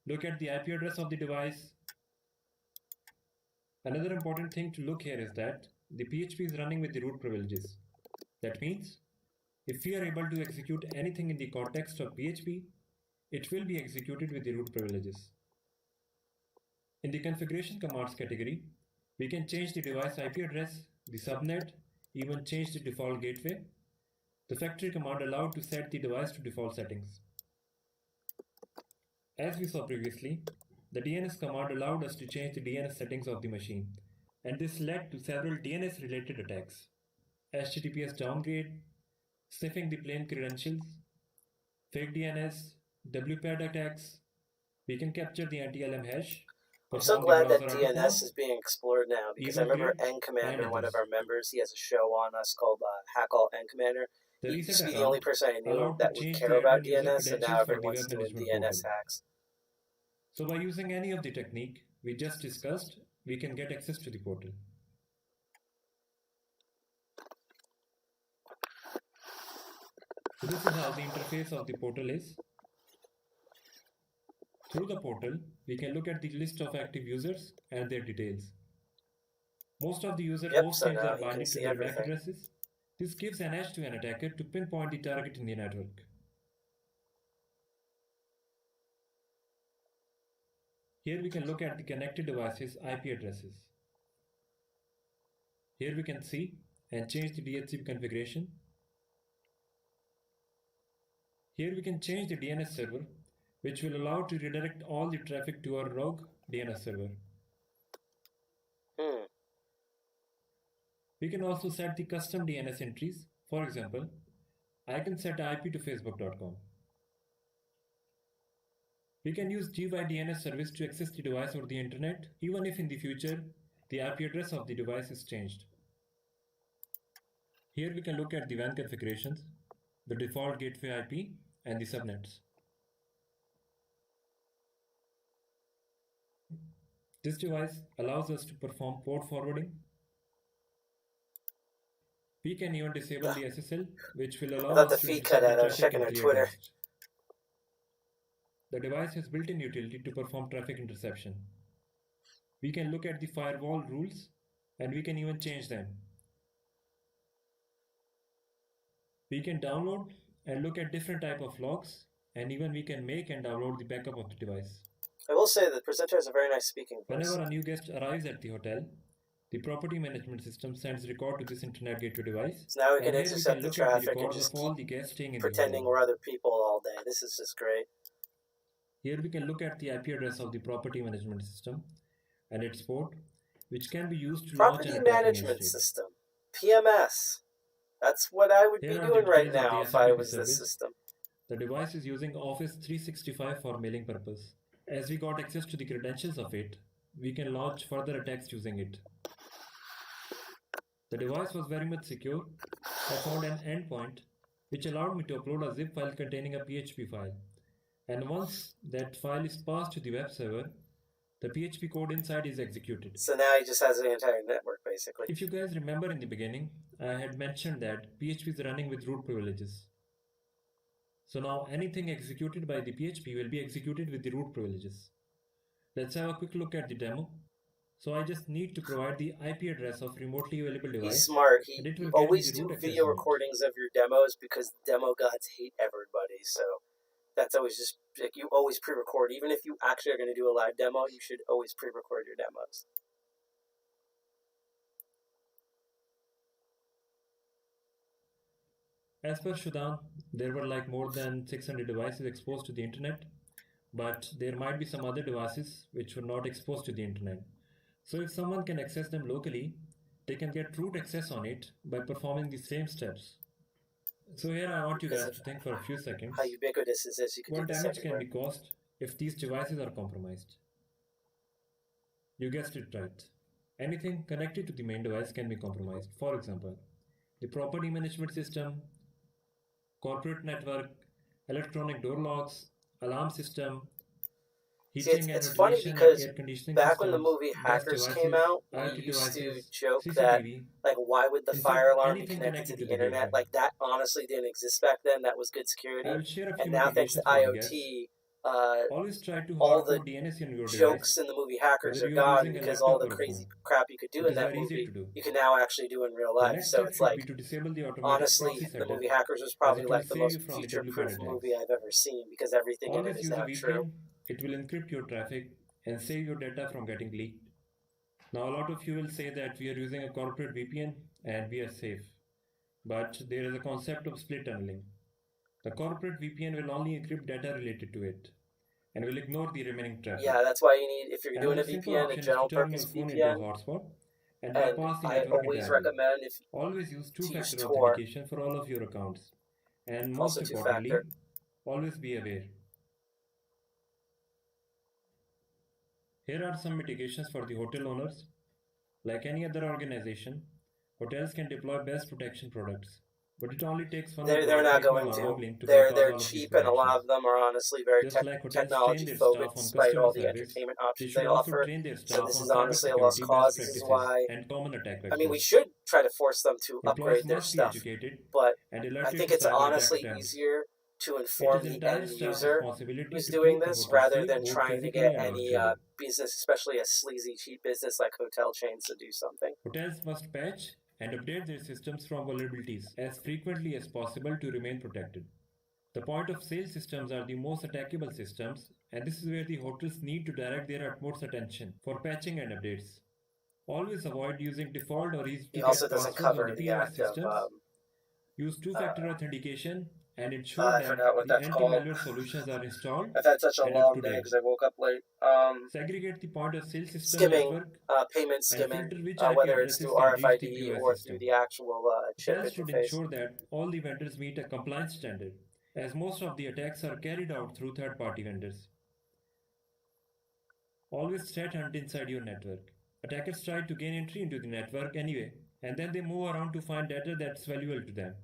look at the IP address of the device. Another important thing to look here is that the PHP is running with the root privileges. That means if we are able to execute anything in the context of PHP, it will be executed with the root privileges. In the configuration commands category, we can change the device IP address, the subnet, even change the default gateway. The factory command allowed to set the device to default settings. As we saw previously, the DNS command allowed us to change the DNS settings of the machine, and this led to several DNS related attacks. HTTPS downgrade, sniffing the plain credentials, fake DNS, WPAD attacks. We can capture the anti-LM hash. I'm so glad that DNS is being explored now, because I remember N Commander, one of our members, he has a show on us called Hack All N Commander. He used to be the only person I knew that would care about DNS, and now everyone's doing DNS hacks. So by using any of the technique we just discussed, we can get access to the portal. So this is how the interface of the portal is. Through the portal, we can look at the list of active users and their details. Most of the user host names are binding to their MAC addresses. This gives an edge to an attacker to pinpoint the target in the network. Here we can look at the connected devices' IP addresses. Here we can see and change the DHCP configuration. Here we can change the DNS server, which will allow to redirect all the traffic to our rogue DNS server. We can also set the custom DNS entries. For example, I can set IP to facebook.com. We can use GYDNS service to access the device over the internet, even if in the future the IP address of the device is changed. Here we can look at the WAN configurations, the default gateway IP, and the subnets. This device allows us to perform port forwarding. We can even disable the SSL, which will allow us to intercept the traffic in clear text. The device has built-in utility to perform traffic interception. We can look at the firewall rules and we can even change them. We can download and look at different type of logs, and even we can make and download the backup of the device. I will say the presenter has a very nice speaking voice. Whenever a new guest arrives at the hotel, the property management system sends record to this internet gateway device. So now we can intercept the traffic and just all the guests staying in pretending we're other people all day. This is just great. Here we can look at the IP address of the property management system and its port, which can be used to launch an attack. Property management system, PMS. That's what I would be doing right now if I was this system. The device is using Office 365 for mailing purpose. As we got access to the credentials of it, we can launch further attacks using it. The device was very much secure. I found an endpoint which allowed me to upload a zip file containing a PHP file. And once that file is passed to the web server, the PHP code inside is executed. So now he just has an entire network, basically. If you guys remember in the beginning, I had mentioned that PHP is running with root privileges. So now anything executed by the PHP will be executed with the root privileges. Let's have a quick look at the demo. So I just need to provide the IP address of remotely available device. He's smart. He always do video recordings of your demos because demo gods hate everybody. So that's always just, like, you always pre-record. Even if you actually are going to do a live demo, you should always pre-record your demos. As per Shudan, there were like more than 600 devices exposed to the internet, but there might be some other devices which were not exposed to the internet. So if someone can access them locally, they can get root access on it by performing the same steps. So here I want you guys to think for a few seconds. How ubiquitous is this? You can what damage can be caused if these devices are compromised? You guessed it right. Anything connected to the main device can be compromised. For example, the property management system, corporate network, electronic door locks, alarm system, heating it's funny because back when the movie Hackers came out, we used to joke that, like, why would the fire alarm be connected to the internet? Like, that honestly didn't exist back then. That was good security. And now, thanks to IoT, all the jokes in the movie Hackers are gone because all the crazy crap you could do in that movie, you can now actually do in real life. So it's like, honestly, the movie Hackers was probably like the most future-proof movie I've ever seen because everything in it is now true. It will encrypt your traffic and save your data from getting leaked. Now, a lot of you will say that we are using a corporate VPN and we are safe. But there is a concept of split tunneling. The corporate VPN will only encrypt data related to it and will ignore the remaining traffic. Yeah, that's why you need, if you're doing a VPN, a general purpose VPN, and I always recommend if always use two-factor authentication for all of your accounts. And most importantly, always be aware. Here are some mitigations for the hotel owners. Like any other organization, hotels can deploy best protection products, but it only takes one. They're not going to. They're cheap, and a lot of them are honestly very technology phobic, despite all the entertainment options they offer. So this is honestly a lost cause. This is why. I mean, we should try to force them to upgrade their stuff, but I think it's honestly easier to inform the end user who's doing this rather than trying to get any business, especially a sleazy, cheap business like hotel chains, to do something. Hotels must patch and update their systems from vulnerabilities as frequently as possible to remain protected. The point of sale systems are the most attackable systems, and this is where the hotels need to direct their utmost attention for patching and updates. Always avoid using default or easy to get passwords on the POS systems. Use two-factor authentication and ensure I that forgot what the that's called. anti-malware solutions are installed I've had such a and up long to day date. because I woke up late. Segregate the point of sale system Skimming, network payment and skimming, filter which IP whether it's addresses through can reach the RFID POS or through system. the actual chip Test should interface. ensure that all the vendors meet a compliance standard, as most of the attacks are carried out through third-party vendors. Always threat hunt inside your network. Attackers try to gain entry into the network anyway, and then they move around to find data that's valuable to them.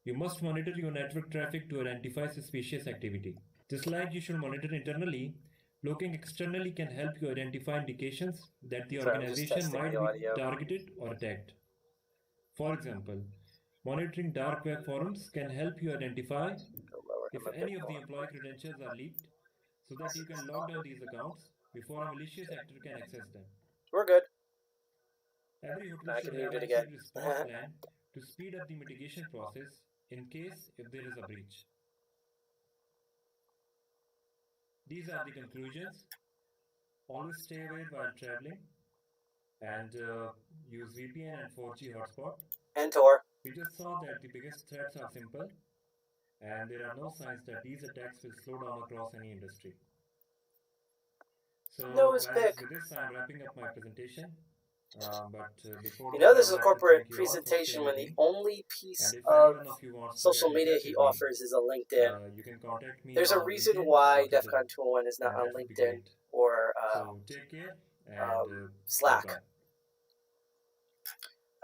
You must monitor your network traffic to identify suspicious activity. Just like you should monitor internally, looking externally can help you identify indications that the organization might be targeted or attacked. For example, monitoring dark web forums can help you identify if any of the employee credentials are leaked so that you can lock down these accounts before a malicious actor can access them. We're good. Every hotel should have an incident response plan to speed up the mitigation process in case if there is a breach. These are the conclusions. Always stay away while traveling and use VPN and 4G hotspot. And Tor. We just saw that the biggest threats are simple, and there are no signs that these attacks will slow down across any industry. So, guys, with this, I'm wrapping up my presentation. This is a corporate presentation when the only piece of social media he offers is a LinkedIn. You can contact me. There's a reason why DEFCON 201 is not on LinkedIn or so take care and, Slack.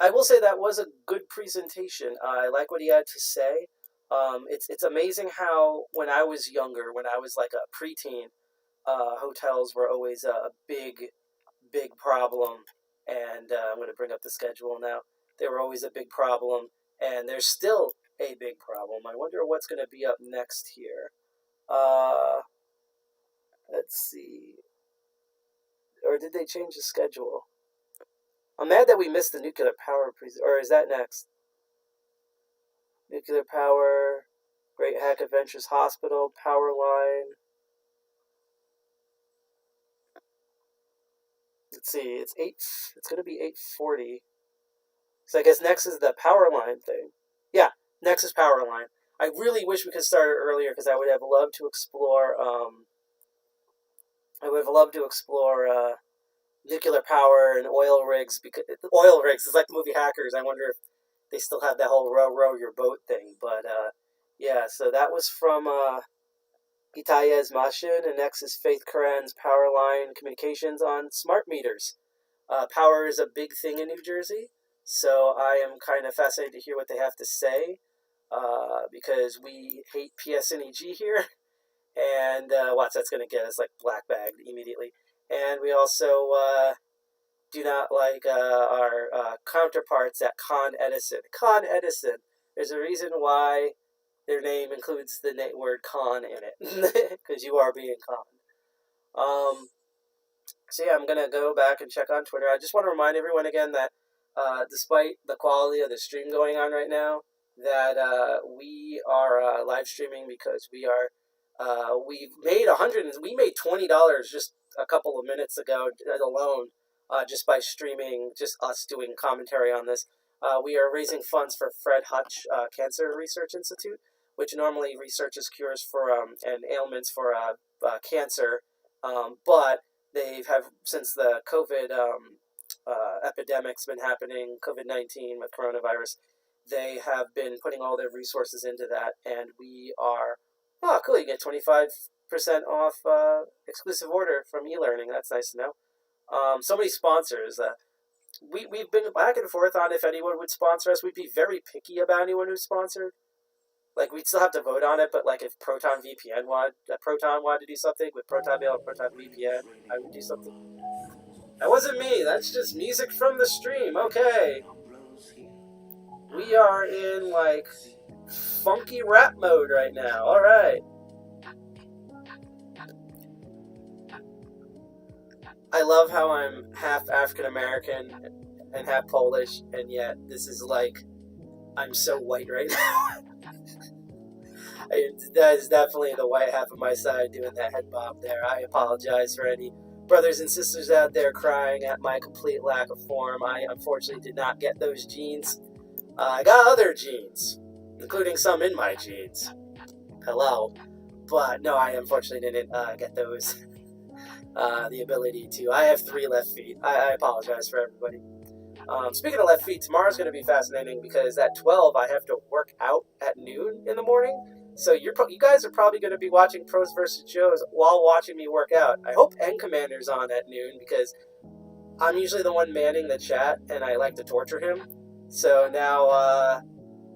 I will say that was a good presentation. I like what he had to say. It's amazing how when I was younger, when I was like a preteen, hotels were always a big problem. And I'm going to bring up the schedule now. They were always a big problem, and there's still a big problem. I wonder what's going to be up next here. Let's see. Or did they change the schedule? I'm mad that we missed the nuclear power or is that next? Nuclear power, Great Hack Adventures Hospital, power line. Let's see, it's going to be 8:40. So I guess next is the power line thing. Yeah, next is power line. I really wish we could start it earlier because I would have loved to explore nuclear power and oil rigs, because oil rigs is like the movie Hackers. I wonder if they still have that whole row your boat thing. But yeah, so that was from Itayez Mashin, and next is Faith Karan's power line communications on smart meters. Power is a big thing in New Jersey, so I am kind of fascinated to hear what they have to say, because we hate PSNEG here, and watch, that's going to get us like black bagged immediately. And we also do not like our counterparts at Con Edison. Con Edison, there's a reason why their name includes the word con in it, because you are being conned. So yeah, I'm going to go back and check on Twitter. I just want to remind everyone again that despite the quality of the stream going on right now, that we are live streaming because we made $20 just a couple of minutes ago alone, just by streaming, just us doing commentary on this. We are raising funds for Fred Hutch Cancer Research Institute, which normally researches cures for and ailments for cancer, but since the COVID epidemic's been happening, COVID-19 with coronavirus, they have been putting all their resources into that, and we are cool. You get 25% off exclusive order from e-learning. That's nice to know. So many sponsors. We've been back and forth on if anyone would sponsor us. We'd be very picky about anyone who's sponsored. Like, we'd still have to vote on it, but like if Proton wanted to do something with Proton Mail or Proton VPN, I would do something. That wasn't me. That's just music from the stream. Okay. We are in like funky rap mode right now. All right. I love how I'm half African American and half Polish, and yet this is like, I'm so white right now. That is definitely the white half of my side doing that head bob there. I apologize for any brothers and sisters out there crying at my complete lack of form. I unfortunately did not get those genes. I got other genes, including some in my genes. hello. But no, I unfortunately didn't get those. The ability to. I have 3 left feet. I apologize for everybody. Speaking of left feet, tomorrow's going to be fascinating because at 12 I have to work out at noon in the morning. So you guys are probably going to be watching Pros vs. Joes while watching me work out. I hope N Commander's on at noon because I'm usually the one manning the chat and I like to torture him. So now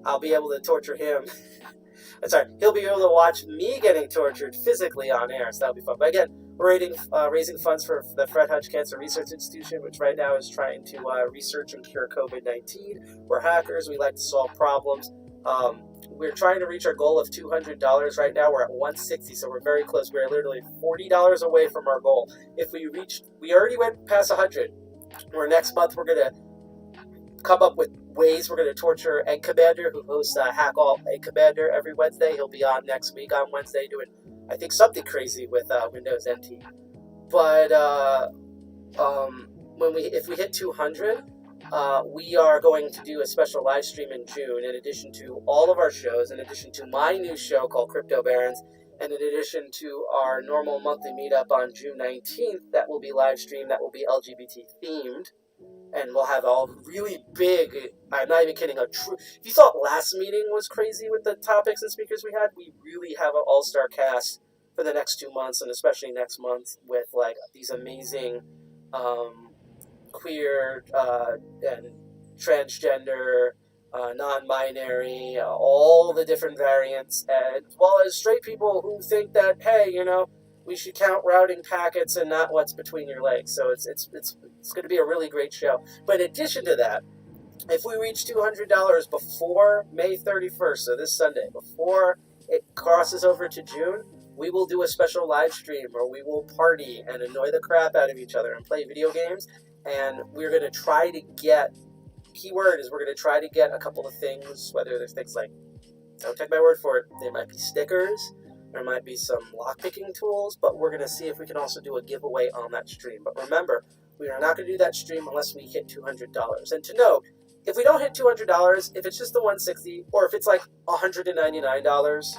I'll be able to torture him. Sorry, he'll be able to watch me getting tortured physically on air, so that'll be fun. But again, we're raising funds for the Fred Hutch Cancer Research Institution, which right now is trying to research and cure COVID-19. We're hackers. We like to solve problems. We're trying to reach our goal of $200 right now. We're at $160, so we're very close. We're literally $40 away from our goal. If we already went past 100. Where next month we're going to come up with ways we're going to torture Egg Commander, who hosts Hack All Egg Commander every Wednesday. He'll be on next week on Wednesday doing, I think, something crazy with Windows NT. But if we hit 200, we are going to do a special live stream in June, in addition to all of our shows, in addition to my new show called Crypto Barons, and in addition to our normal monthly meetup on June 19th that will be live streamed, that will be LGBT themed. And we'll have all really big, I'm not even kidding, if you thought last meeting was crazy with the topics and speakers we had, we really have an all-star cast for the next 2 months, and especially next month with like these amazing queer and transgender, non-binary, all the different variants, as well as straight people who think that, hey, we should count routing packets and not what's between your legs. So it's going to be a really great show. But in addition to that, if we reach $200 before May 31st, so this Sunday, before it crosses over to June, we will do a special live stream where we will party and annoy the crap out of each other and play video games. And we're going to try to get, keyword is we're going to try to get a couple of things, whether there's things like, don't take my word for it, there might be stickers, there might be some lockpicking tools, but we're going to see if we can also do a giveaway on that stream. But remember, we are not going to do that stream unless we hit $200. And to note, if we don't hit $200, if it's just the $160, or if it's like $199,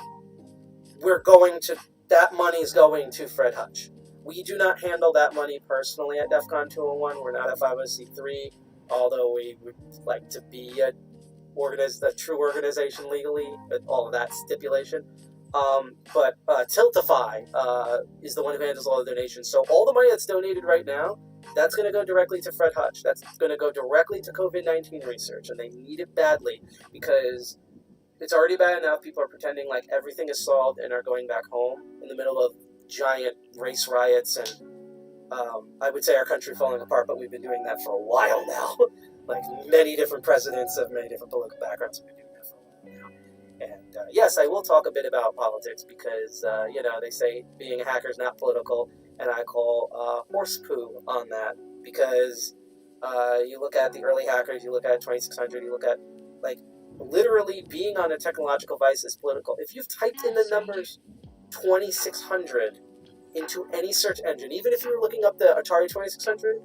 that money is going to Fred Hutch. We do not handle that money personally at DEFCON 201. We're not a 501c3, although we would like to be a true organization legally, with all of that stipulation. But Tiltify is the one who handles all the donations. So all the money that's donated right now, that's going to go directly to Fred Hutch. That's going to go directly to COVID-19 research, and they need it badly because it's already bad enough. People are pretending like everything is solved and are going back home in the middle of giant race riots and I would say our country falling apart, but we've been doing that for a while now. Like many different presidents of many different political backgrounds have been doing that for a while now. And yes, I will talk a bit about politics because, they say being a hacker is not political, and I call horse poo on that because you look at the early hackers, you look at 2600, you look at, like, literally being on a technological device is political. If you've typed in the numbers 2600 into any search engine, even if you were looking up the Atari 2600,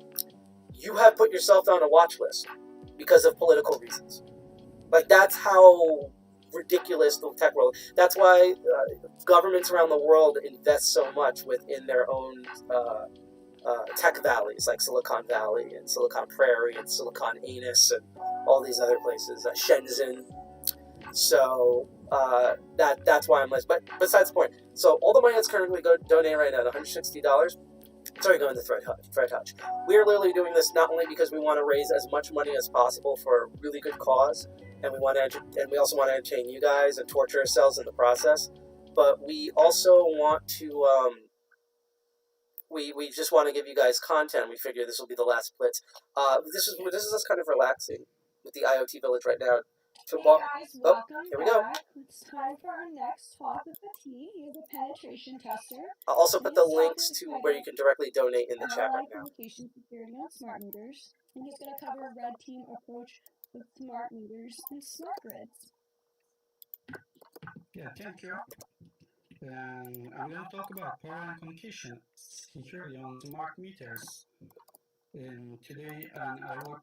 you have put yourself on a watch list because of political reasons. Like, that's how ridiculous the tech world. That's why governments around the world invest so much within their own tech valleys, like Silicon Valley and Silicon Prairie and Silicon Anus and all these other places, Shenzhen. So that's why I'm less. But besides the point, so all the money that's currently donated right now, $160, it's already going to Fred Hutch. We are literally doing this not only because we want to raise as much money as possible for a really good cause, and we also want to entertain you guys and torture ourselves in the process, but we also want to we just want to give you guys content. We figure this will be the last blitz. This is us kind of relaxing with the IoT village right now. Hey guys, welcome here we go. back. It's time for our next talk with the T. He's a penetration tester. I'll also put the links to where you can directly donate in the chat right now. Location security on smart meters, and he's going to cover a red team approach with smart meters and smart grids. Yeah, thank you. I'm going to talk about power and communication security on smart meters. Today, I will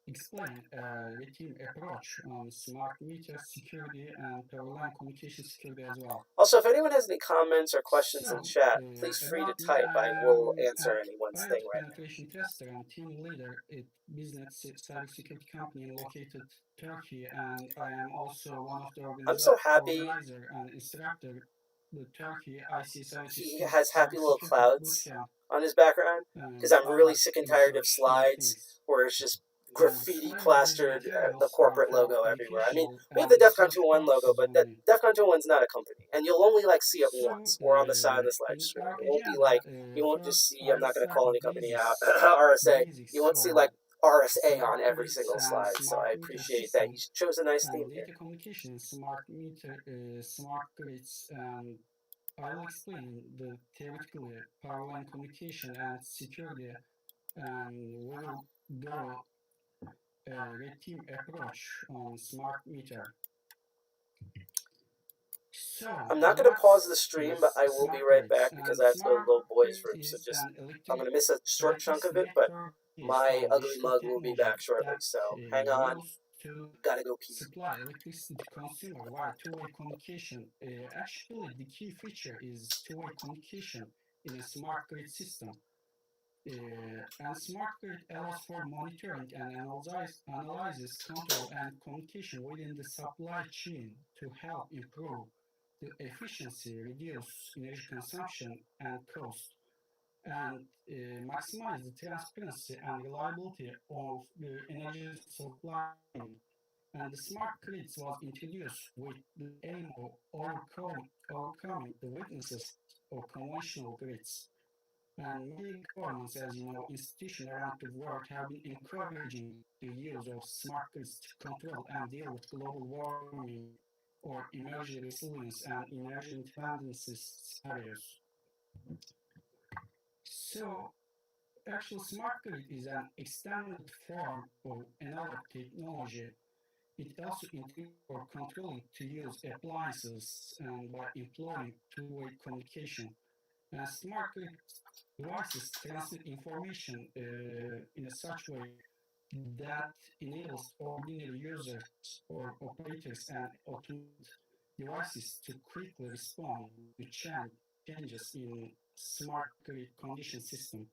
explain a team approach on smart meter security and power line communication security as well. Also, if anyone has any comments or questions in So, chat, please free to about me, type. I will answer an anyone's thing IoT right now. penetration tester and team leader at business cybersecurity company located Turkey, and I am also one of the I'm so happy organizer and instructor the Turkey ICS IoT he skills has happy little cybersecurity clouds bootcamp, on his background, because and I'm I really like sick and tired of research new slides things. where it's just And graffiti selecting these plastered the materials corporate for logo everywhere. I mean, educational we have the and DEFCON research 201 logo, purposes but that only. DEFCON 201 is not a company, and you'll only see it So, once or on the side of this live in stream. our It won't be agenda, you won't just first see. I'm I'll not going to start call with any company out. the RSA. You basics won't see or RSA on smart every grids single and slide, so smart I meter appreciate that system he chose a nice and theme here. data communication in smart meter, smart grids, and I'll explain the theoretically power line communication and security, and we'll go a red team approach on smart meter. So, I'm not going to pause the stream, but I will be smart right grids? back because And I have to go to smart little boy's grid room. So is just an I'm going to miss a short chunk electricity of it, but network based my on ugly digital mug will be back technology shortly. that So hang on. used to Gotta go pee. supply electricity to consumer via two-way communication. Actually, the key feature is two-way communication in a smart grid system. And smart grid allows for monitoring and analyzes control and communication within the supply chain to help improve the efficiency, reduce energy consumption and cost, and maximize the transparency and reliability of the energy supply. And the smart grids was introduced with the aim of overcoming the weaknesses of conventional grids. And many governments, as you know, institutions around the world have been encouraging the use of smart grids to control and deal with global warming or energy resilience and energy independence scenarios. So, actual smart grid is an extended form of analog technology. It also includes for controlling to use appliances and by employing two-way communication. And smart grid devices transmit information in a such way that enables ordinary users or operators and automated devices to quickly respond to changes in smart grid condition system.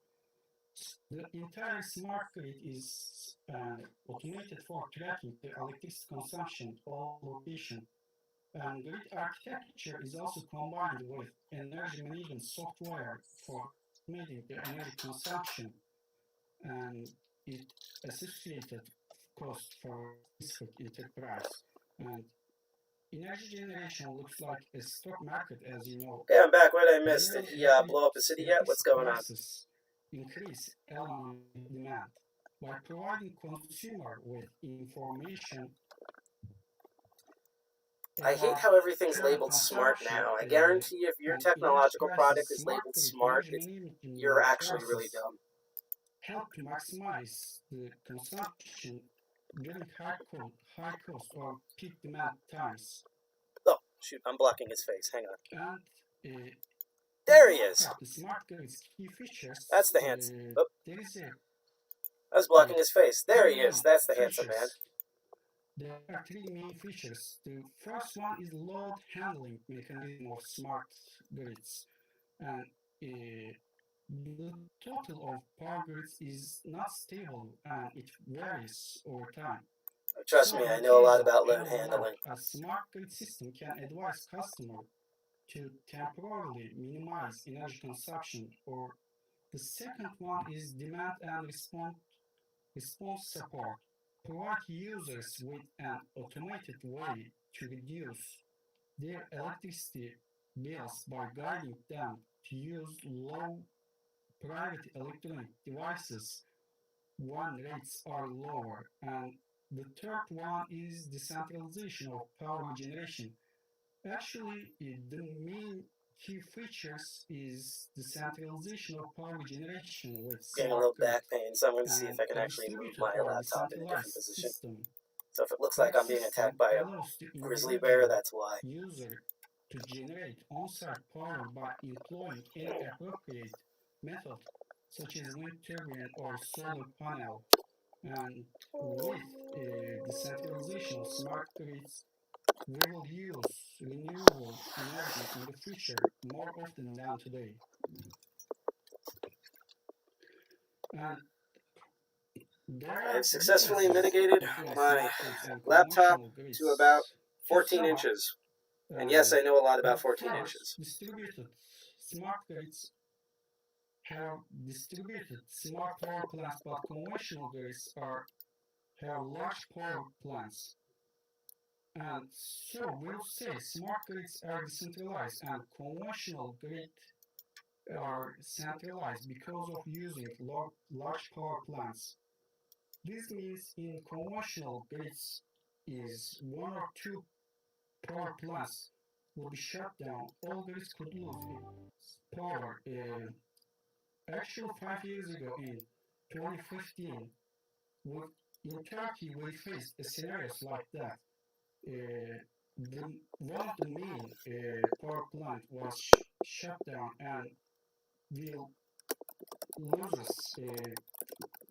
The entire smart grid is automated for tracking the electricity consumption all location. And grid architecture is also combined with energy management software for estimating the energy consumption and it associated cost for specific enterprise. And energy generation looks like a stock market, as you know. Okay, I'm back. What did I miss? Did Generally, he blow up the city yet? What's electricity going on? prices increase along with demand. By providing consumer with information I hate about how everything's current labeled smart consumption now. I guarantee if your and energy technological product prices, is smart labeled grid smart, energy management you're actually really process dumb. help to maximize the consumption during high cost, or peak demand times. Oh, shoot, I'm blocking his face. Hang on. And there he is. the smart grid's key features. That's the handsome. Oh, There is a I was blocking his face. There he is. That's the handsome man. There are three main features. The first one is load handling mechanism of smart grids. And the total of power grids is not stable and it varies over time. Trust So me, I in know a case lot of about load high load, handling. a smart grid system can advise customer to temporarily minimize energy consumption. Or the second one is demand and response support. Provide users with an automated way to reduce their electricity bills by guiding them to use low private electronic devices when rates are lower. And the third one is decentralization of power generation. Actually, the main key features is decentralization of power generation with Getting a smart little grid back pain, so I'm going to see if and I can a actually move distributed my or laptop in a different decentralized position. system. So if it looks like That I'm being system attacked by a allows the grizzly bear, individual that's why. user to generate on-site power by employing any appropriate method, such as wind turbine or solar panel. And with decentralization of smart grids, we will use renewable energy in the future more often than today. And there I have are successfully differences mitigated between my smart grids and laptop conventional to about grids. To 14 sum up, inches. And yes, I know a lot about 14 first, inches. distributed smart grids have distributed smart power plants, but conventional grids have large power plants. And so we'll say smart grids are decentralized and conventional grids are centralized because of using large power plants. This means in conventional grids is one or two power plants will be shut down. All grids could lose its power. Actually, 5 years ago in 2015, in Turkey we faced scenarios like that. One of the main power plant was shut down and will loses.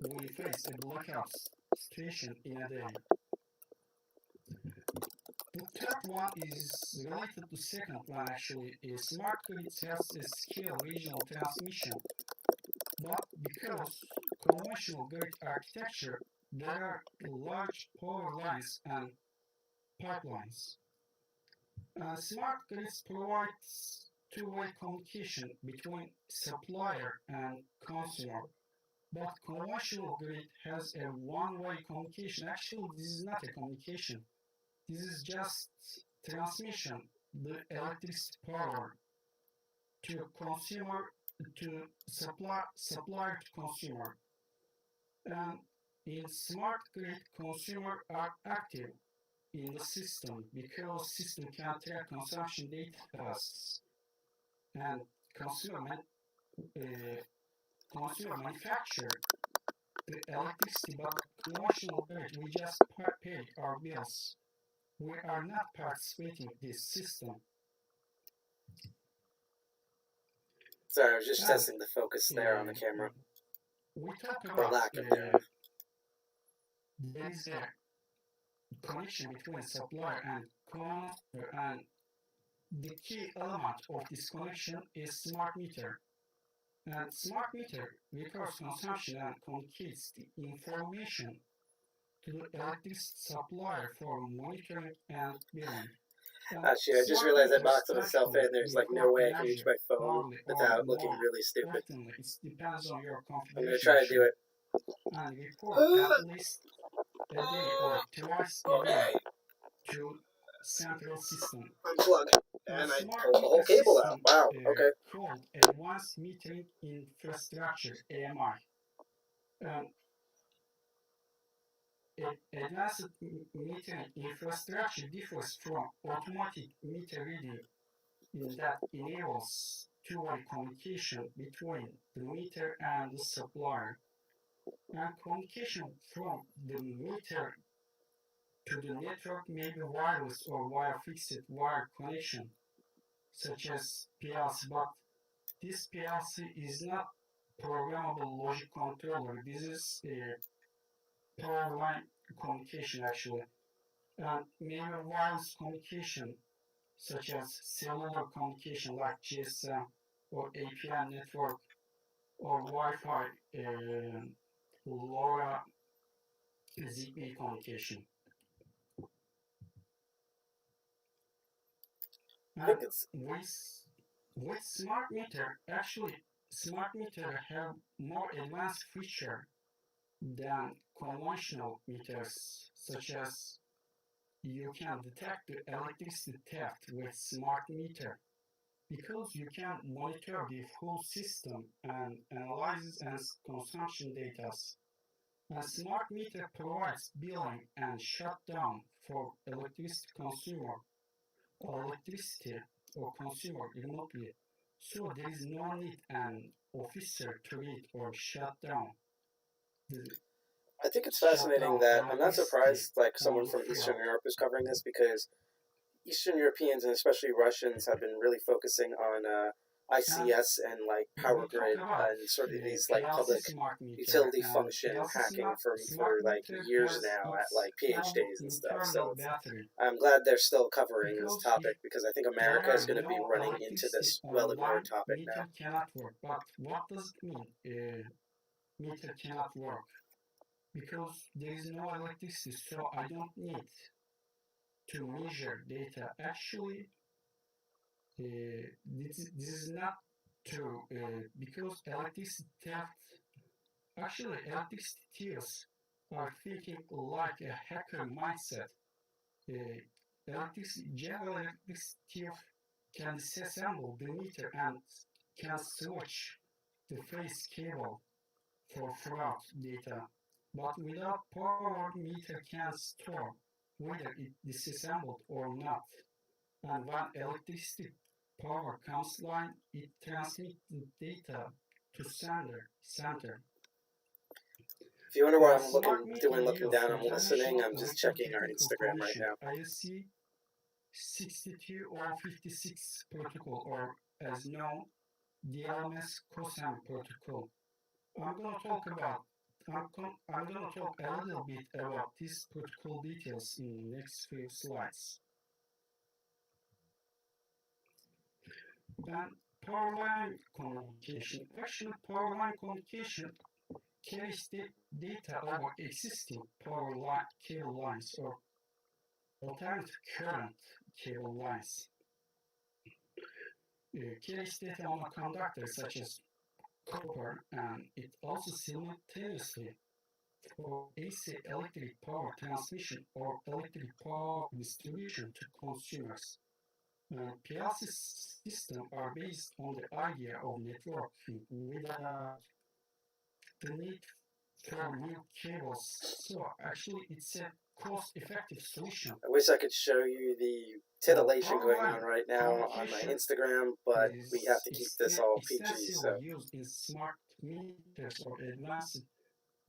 We face a blackout situation in a day. The third one is related to second one actually. Smart grids has a scale regional transmission, but because conventional grid architecture, there are large power lines and pipelines. Smart grids provides two-way communication between supplier and consumer. But conventional grid has a one-way communication. Actually, this is not a communication. This is just transmission, the electricity power to consumer, to supplier to consumer. And in smart grid, consumer are active in the system because system can track consumption data and consumer manufacture the electricity, but conventional grid, we just pay our bills. We are not participating in this system. Sorry, I was just testing the focus there on the camera. We talk Or about lack of thereof. there is a connection between supplier and consumer, and the key element of this connection is smart meter. And smart meter records consumption and communicates the information to the electricity supplier for monitoring and billing. Actually, I just realized I boxed myself in. There's like no way I can reach my phone without looking really stupid. It depends on your configuration. I'm going to try to do it. And report at least a day or twice a day to central system. Unplug. And I pulled the whole cable out. Wow, okay. Called Advanced Metering Infrastructure, AMI. Advanced metering infrastructure differs from automatic meter reading in that enables two-way communication between the meter and the supplier. And communication from the meter to the network may be wireless or via fixed wire connection, such as PLC, but this PLC is not programmable logic controller. This is a power line communication actually. And maybe wireless communication, such as cellular communication like GSM or APN network or Wi-Fi, LoRa, ZigBee communication. And with smart meter, actually, smart meter have more advanced feature than conventional meters, such as you can detect the electricity theft with smart meter because you can monitor the full system and analyze and consumption data. A smart meter provides billing and shutdown for electricity or consumer remotely, so there is no need an officer to read or shut down. I think it's fascinating that I'm not surprised like someone from Eastern Europe is covering this because Eastern Europeans and especially Russians have been really focusing ICS and like power grid and sort of these like public utility function hacking for like years now at like PhDs and stuff. So I'm glad they're still covering this topic because I think America is going to be running into this well-ignored topic now. Meter cannot work, but what does it mean? Meter cannot work because there is no electricity, so I don't need to measure data. Actually, this is not true because electricity theft. Actually, electricity thieves are thinking like a hacker mindset. General electricity thief can disassemble the meter and can switch the phase cable for fraud data. But without power, meter can store whether it disassembled or not. And when electricity power comes line, it transmits the data to center. If you wonder why I'm looking down, I'm listening, I'm just checking our Instagram right now. ISC 62 or 56 protocol, or as known, DLMS COSAM protocol. I'm going to talk a little bit about these protocol details in the next few slides. Then power line communication. Actually, power line communication carries data over existing power line cable lines or alternative current cable lines. Carries data on a conductor such as copper, and it also simultaneously for AC electric power transmission or electric power distribution to consumers. PLC systems are based on the idea of networking without the need for new cables. So actually, it's a cost-effective solution. I wish I could show you the titillation going on right now on my Instagram, but we have to keep this all PG. So used in smart meters or advanced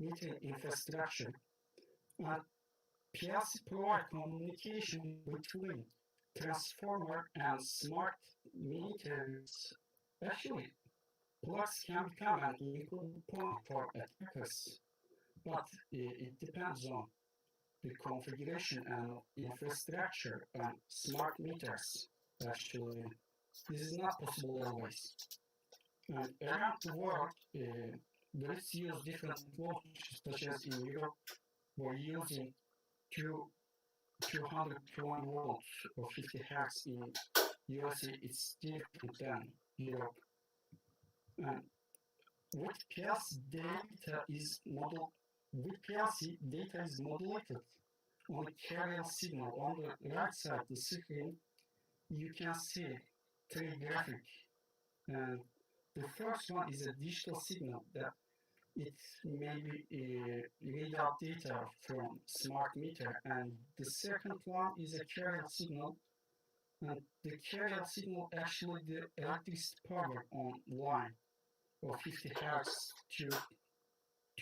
metering infrastructure. PLC provide communication between transformer and smart meters. Actually, plugs can become an important point for attackers, but it depends on the configuration and infrastructure and smart meters. Actually, this is not possible always. And around the world, grids use different voltages, such as in Europe, we're using 220 volts or 50 hertz. In USA, it's different than Europe. And with PLC, data is modulated on a carrier signal. On the right side of the screen, you can see three graphics. And the first one is a digital signal that it may be read out data from smart meter, and the second one is a carrier signal, and the carrier signal actually the electricity power on line of 50 hertz to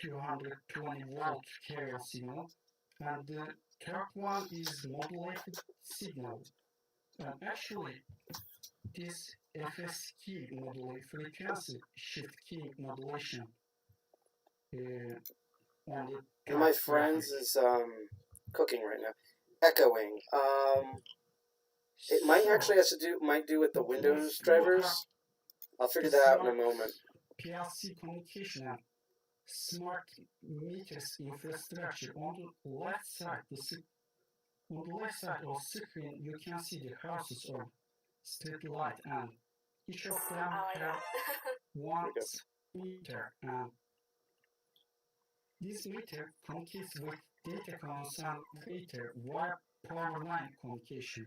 220 volt carrier signal, and the third one is modulated signal, and actually this FS key modulation, frequency shift key modulation. My friends is cooking right now, echoing. It might actually might do with the Windows drivers. I'll figure that out in a moment. PLC communication and smart meters infrastructure. On the left side, of the screen, you can see the houses or street light, and each of them have one meter, and this meter communicates with data concentrator via power line communication.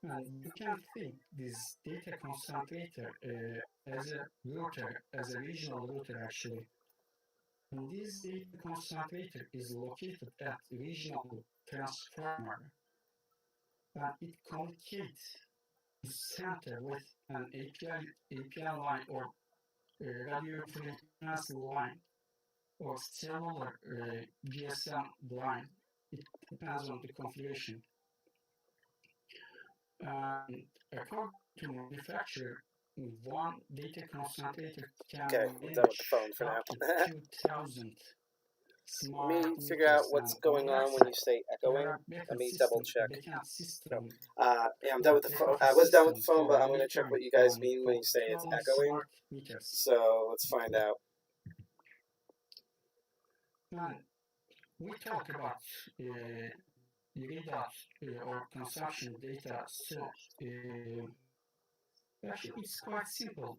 And you can think this data concentrator as a router, as a regional router actually. And this data concentrator is located at regional transformer. And it communicates to center with an API line or radio frequency line or cellular GSM line. It depends on the configuration. According to manufacturer, one data concentrator can Okay, I'm done with the phone manage for now. up to 2,000 Let smart me figure out meters, what's and on going their on when you side, say there echoing. are Let backup me double system, check. backend So, system, yeah, I'm done or with the back phone. I office was done with the systems phone, for but I'm going to check what monitoring you guys and mean when you say it's controlling echoing. smart meters. So let's find out. And we talk about readout or consumption data. So actually, it's quite simple.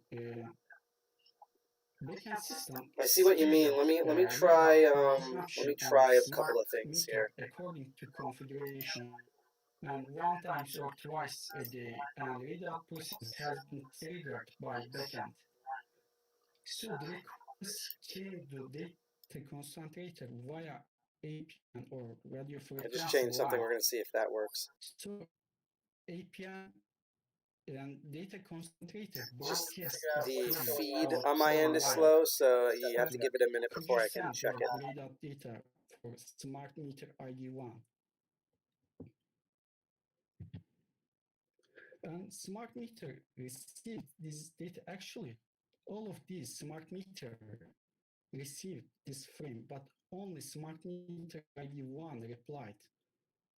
Backend system I see what you mean. schedule Let me readout try consumption on a couple smart of things meter here. according to configuration, and one times or twice a day, and readout process has been triggered by backend. So the request came to data concentrator via APN or radio I just frequency changed something. line. We're going to see if that works. So APN and data concentrator Just broadcast a the frame feed on on my power end is line. slow, so you have to And give it a minute could you before I can send check your it. readout data for smart meter ID1? And smart meter received this data. Actually, all of these smart meter received this frame, but only smart meter ID1 replied.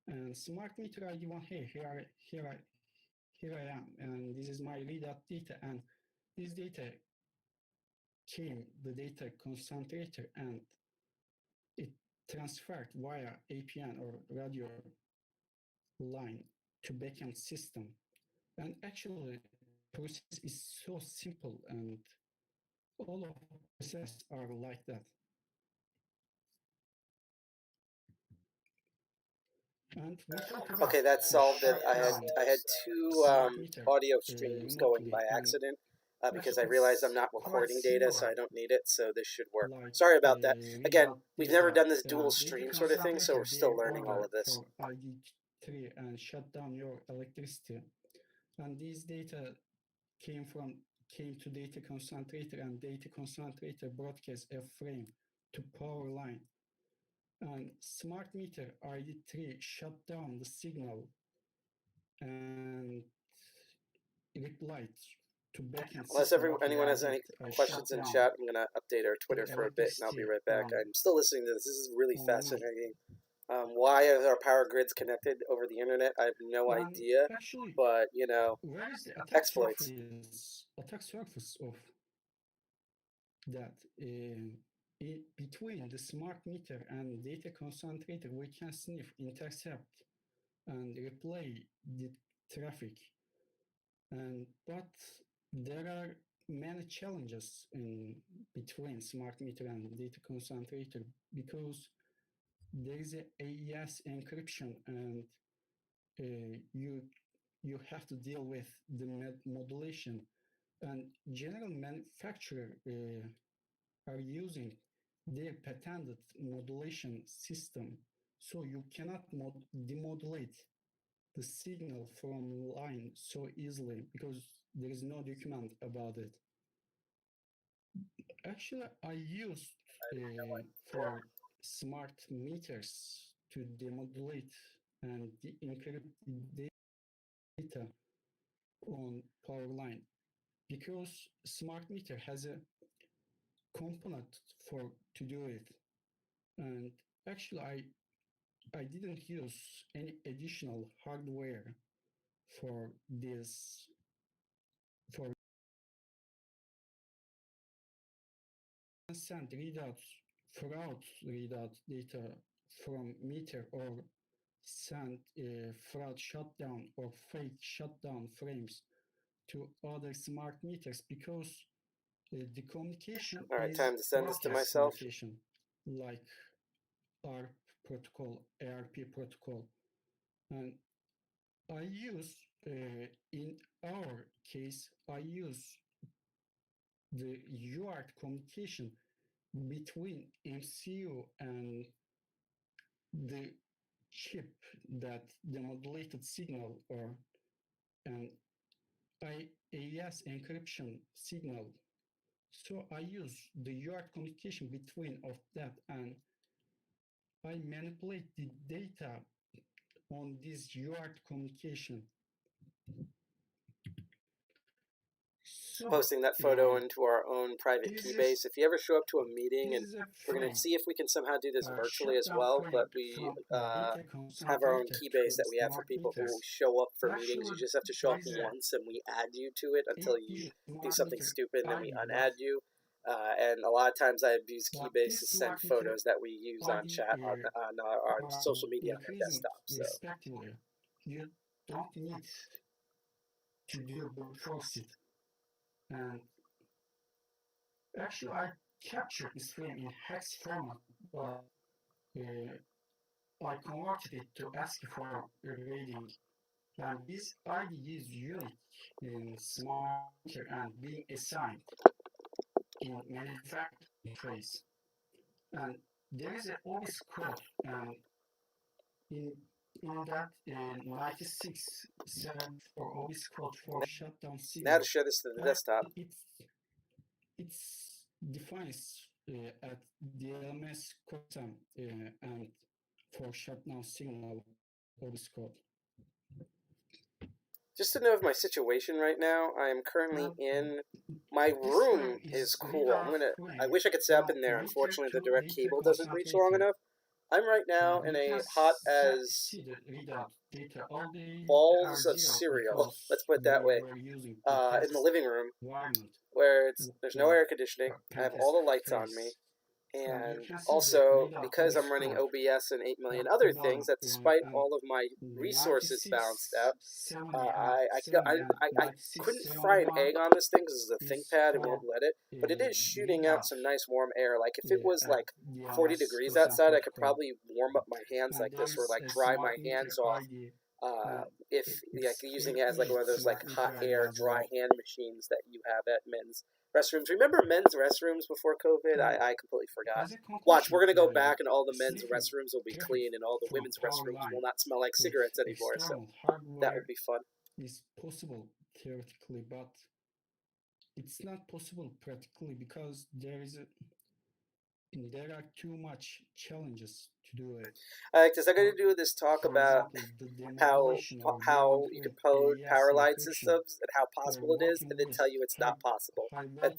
And smart meter ID1, hey, here I am, and this is my readout data, and this data came the data concentrator, and it transferred via APN or radio line to backend system. And actually, process is so simple, and all of processes are like that. And we talk about Okay, that the solved it. shutdown I had two smart meter audio streams going by remotely, and accident because I actually realized I'm it's not quite recording data, so I similar don't need it. So this should work. like Sorry about that. Again, readout we've never data. done this dual Data stream sort of thing, so concentrator we're still gave learning all order of this. for ID3 and shut down your electricity. And these data came to data concentrator, and data concentrator broadcast a frame to power line. And smart meter ID3 shut down the signal and replied to backend Unless system. Okay, anyone has any I shut questions in down chat, I'm going to update our the Twitter for a bit, and I'll be electricity right back. on I'm still listening to this. This is really me. fascinating. Why are our power grids connected over the internet? I have no And idea, actually, but, you know, where is the exploits. attack surface of that? Between the smart meter and data concentrator, we can sniff, intercept, and replay the traffic. And but there are many challenges in between smart meter and data concentrator, because there is a AES encryption, and you have to deal with the modulation, and general manufacturer are using their patented modulation system, so you cannot demodulate the signal from line so easily because there is no document about it. Actually, I used for smart meters to demodulate and encrypt data on power line, because smart meter has a component for to do it. And actually, I didn't use any additional hardware for this, for send readouts, fraud readout data from meter, or send fraud shutdown or fake shutdown frames to other smart meters, because the communication All right, is time to send this to broadcast myself. communication like ARP protocol, ARP protocol. And I use, in our case, I use the UART communication between MCU and the chip that the modulated signal, or an AES encryption signal. So I use the UART communication between of that, and I manipulate the data on this UART communication. posting that photo into our own private Keybase. If you ever show up to a meeting, and we're going to see if we can somehow do this virtually as well, but we have our own Keybase that we have for people who show up for meetings. You just have to show up once, and we add you to it until you do something stupid, and then we unadd you. And a lot of times I abuse Keybase to send photos that we use on chat on our social media on our desktop. So you don't need to do brute force it. And actually, I captured this frame in hex format, but I converted it to ASCII for reading. And this ID is unique in smart meter and being assigned in manufacturing trace. And there is an OBIS code, and in that 9674 OBIS code for shutdown signal. Now to share this to the desktop. It defines at DLMS code and for shutdown signal OBIS code. Just to know of my situation right now, I am currently in my room. Is cool. I wish I could set up in there. Unfortunately, the direct cable doesn't reach long enough. I'm right now in a hot as balls of cereal. Let's put it that way. In the living room, where there's no air conditioning. I have all the lights on me. And also, because I'm running OBS and 8 million other things, that despite all of my resources balanced out, I couldn't fry an egg on this thing because it's a ThinkPad, it won't let it, but it is shooting out some nice warm air. Like, if it was like 40 degrees outside, I could probably warm up my hands like this, or like dry my hands off. If like using it as like one of those like hot air dry hand machines that you have at men's restrooms. Remember men's restrooms before COVID? I completely forgot. Watch, we're gonna go back and all the men's restrooms will be clean and all the women's restrooms will not smell like cigarettes anymore. So that would be fun. Is possible theoretically, but it's not possible practically because there are too much challenges to do it. Because I'm going to do this talk about how you can code power line systems and how possible it is, and then tell you it's not possible.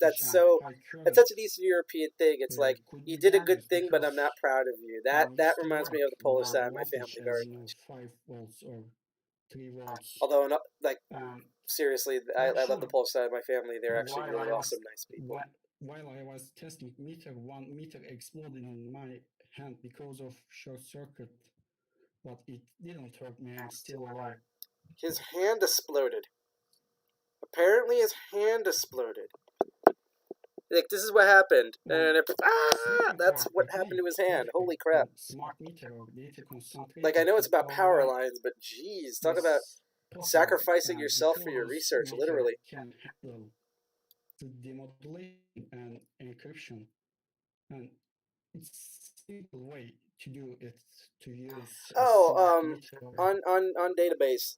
That's such an Eastern European thing. It's like, you did a good thing, but I'm not proud of you. That reminds me of the Polish side of my family very much. 5 volts or 3 volts. Although, like, seriously, I love the Polish side of my family. They're actually really awesome, nice people. While I was testing meter, 1 meter exploded in my hand because of short circuit, but it didn't hurt me. I'm still alive. His hand exploded. Apparently, his hand exploded. Like, this is what happened, and that's what happened to his hand. Holy crap! Like, I know it's about power lines, but geez, talk about sacrificing yourself for your research, literally. Demodulation and encryption, and it's a simple way to do it, to use on database.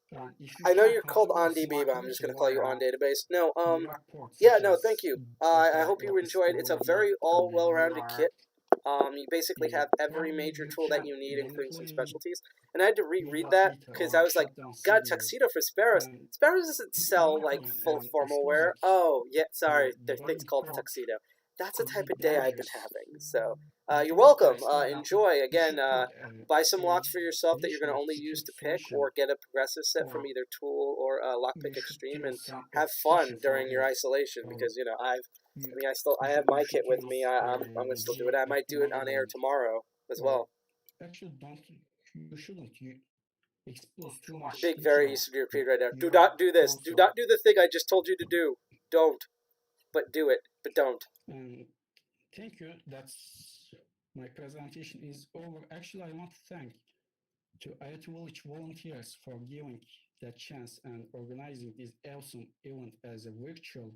I know you're called OnDB, but I'm just gonna call you on database. No, yeah, no, thank you. I hope you enjoyed. It's a very well-rounded kit. You basically have every major tool that you need, including some specialties. And I had to reread that because I was like, God, tuxedo for Sparrows. Sparrows doesn't sell like full formal wear. Oh, yeah, sorry, there's things called tuxedo. That's the type of day I've been having. So you're welcome. Enjoy. Again, buy some locks for yourself that you're going to only use to pick, or get a progressive set from either Tool or Lockpick Extreme, and have fun during your isolation. Because I have my kit with me. I'm going to still do it. I might do it on air tomorrow as well. Actually, you shouldn't expose too much. Big, very Eastern European right now. Do not do this. Do not do the thing I just told you to do. Don't. But do it. But don't. Thank you. That's my presentation is over. Actually, I want to thank to IoT Village volunteers for giving that chance and organizing this awesome event as a virtual.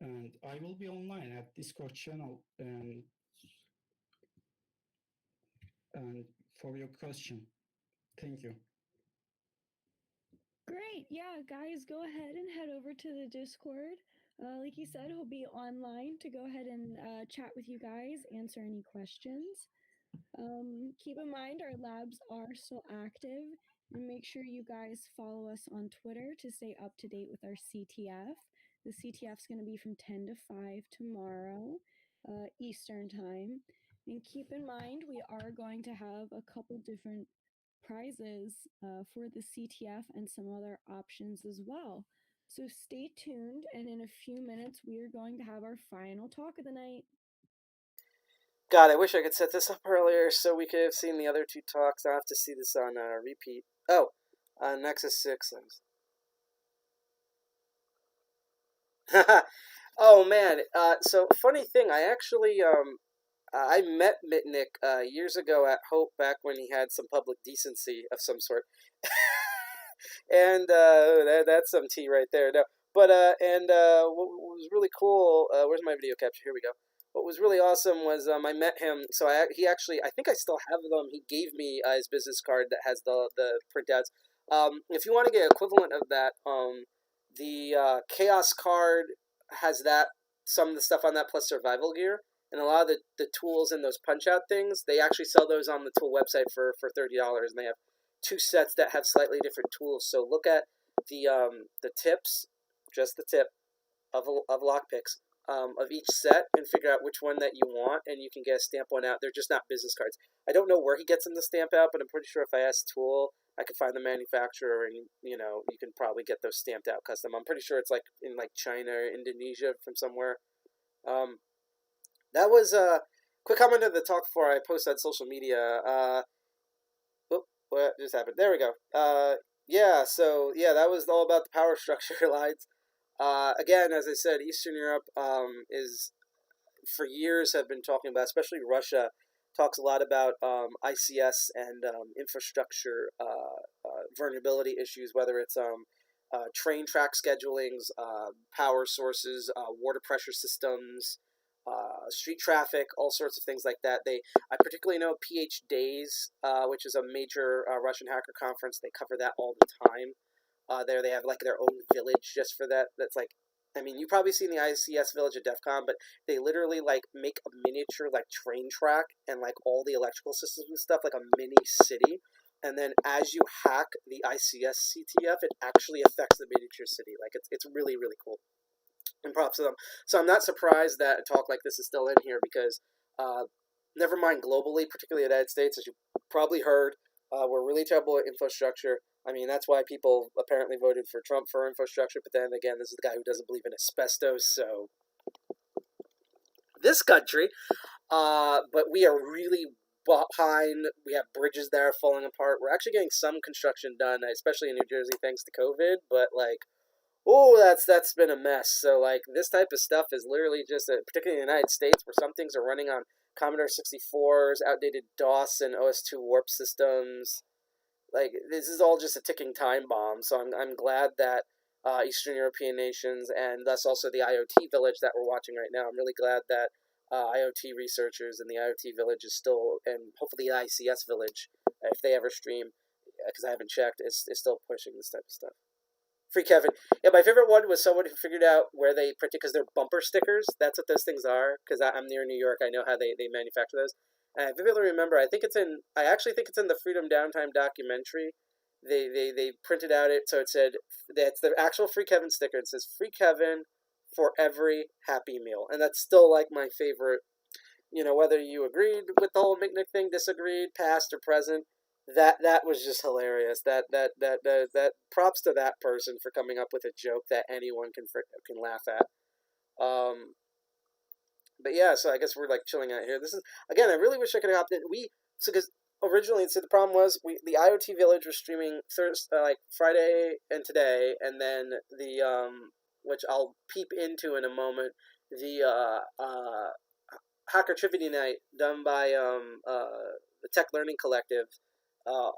And I will be online at Discord channel and for your question. Thank you. Great. Yeah, guys, go ahead and head over to the Discord. Like he said, he'll be online to go ahead and chat with you guys, answer any questions. Keep in mind our labs are still active, and make sure you guys follow us on Twitter to stay up to date with our CTF. The CTF is going to be from 10 to 5 tomorrow, Eastern time. And keep in mind, we are going to have a couple different prizes for the CTF and some other options as well. So stay tuned, and in a few minutes, we are going to have our final talk of the night. God, I wish I could set this up earlier so we could have seen the other two talks. I'll have to see this on repeat. Oh, Nexus 6. Oh, man. So, funny thing, I actually, I met Mitnick years ago at Hope back when he had some public decency of some sort. And that's some tea right there. No, but what was really cool? Where's my video capture? Here we go. What was really awesome was I met him. So he actually, I think I still have them. He gave me his business card that has the printouts. If you want to get equivalent of that, the Chaos card has that, some of the stuff on that plus survival gear, and a lot of the tools and those punch out things. They actually sell those on the tool website for $30, and they have 2 sets that have slightly different tools. So look at the tips, just the tip of lockpicks of each set, and figure out which one that you want, and you can get a stamp one out. They're just not business cards. I don't know where he gets them to stamp out, but I'm pretty sure if I ask Tool, I could find the manufacturer, and you can probably get those stamped out custom. I'm pretty sure it's like in like China or Indonesia from somewhere. That was a quick comment of the talk before I post on social media. What just happened? There we go. Yeah, so yeah, that was all about the power structure lines. Again, as I said, Eastern Europe is for years have been talking about, especially Russia, talks a lot about ICS and infrastructure vulnerability issues, whether it's train track schedulings, power sources, water pressure systems, street traffic, all sorts of things like that. I particularly know PH Days, which is a major Russian hacker conference. They cover that all the time. There they have like their own village just for that. That's like, I mean, you've probably seen the ICS village at DEFCON, but they literally like make a miniature like train track and like all the electrical systems and stuff, like a mini city. And then as you hack the ICS CTF, it actually affects the miniature city. Like it's really, really cool. And props to them. So I'm not surprised that a talk like this is still in here because, never mind globally, particularly the United States, as you probably heard, we're really terrible at infrastructure. I mean, that's why people apparently voted for Trump for infrastructure. But then again, this is the guy who doesn't believe in asbestos. So this country, but we are really behind. We have bridges that are falling apart. We're actually getting some construction done, especially in New Jersey, thanks to COVID. But like, oh, that's been a mess. So like this type of stuff is literally just, particularly in the United States, where some things are running on Commodore 64s, outdated DOS and OS2 warp systems. Like this is all just a ticking time bomb. So I'm glad that Eastern European nations, and thus also the IoT village that we're watching right now. I'm really glad that IoT researchers and the IoT village is still, and hopefully the ICS village, if they ever stream, because I haven't checked, is still pushing this type of stuff. Free Kevin. Yeah, my favorite one was someone who figured out where they print it, because they're bumper stickers. That's what those things are, because I'm near New York. I know how they manufacture those. And I vividly remember, I actually think it's in the Freedom Downtime documentary. They printed out it, so it said, that's the actual Free Kevin sticker. It says, Free Kevin for every Happy Meal. And that's still like my favorite, whether you agreed with the whole McNick thing, disagreed, past or present. That was just hilarious. That props to that person for coming up with a joke that anyone can laugh at. But yeah, so I guess we're like chilling out here. This is, again, I really wish I could have opted. Because originally, so the problem was the IoT Village was streaming Thursday, like Friday and today, and then the which I'll peep into in a moment, the Hacker Trivia Night done by the Tech Learning Collective.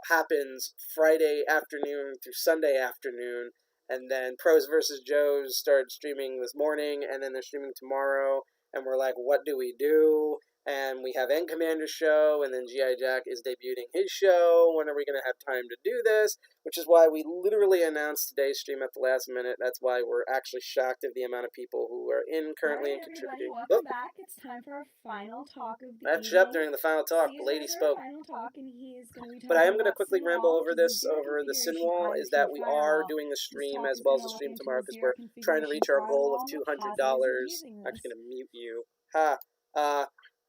Happens Friday afternoon through Sunday afternoon, and then Pros vs. Joes started streaming this morning, and then they're streaming tomorrow, and we're like, what do we do? And we have N Commander's show, and then G.I. Jack is debuting his show. When are we going to have time to do this? Which is why we literally announced today's stream at the last minute. That's why we're actually shocked at the amount of people who are in currently and contributing. Welcome back. It's time for our final talk of the Matched evening. up during the final talk. The lady spoke. Final talk, and he is going to be talking but I am going to about quickly ramble Cinewall, over this, over the Cinewall, is that we are doing the stream as well as the stream tomorrow because we're trying to reach our goal of $200. I'm actually going to mute you.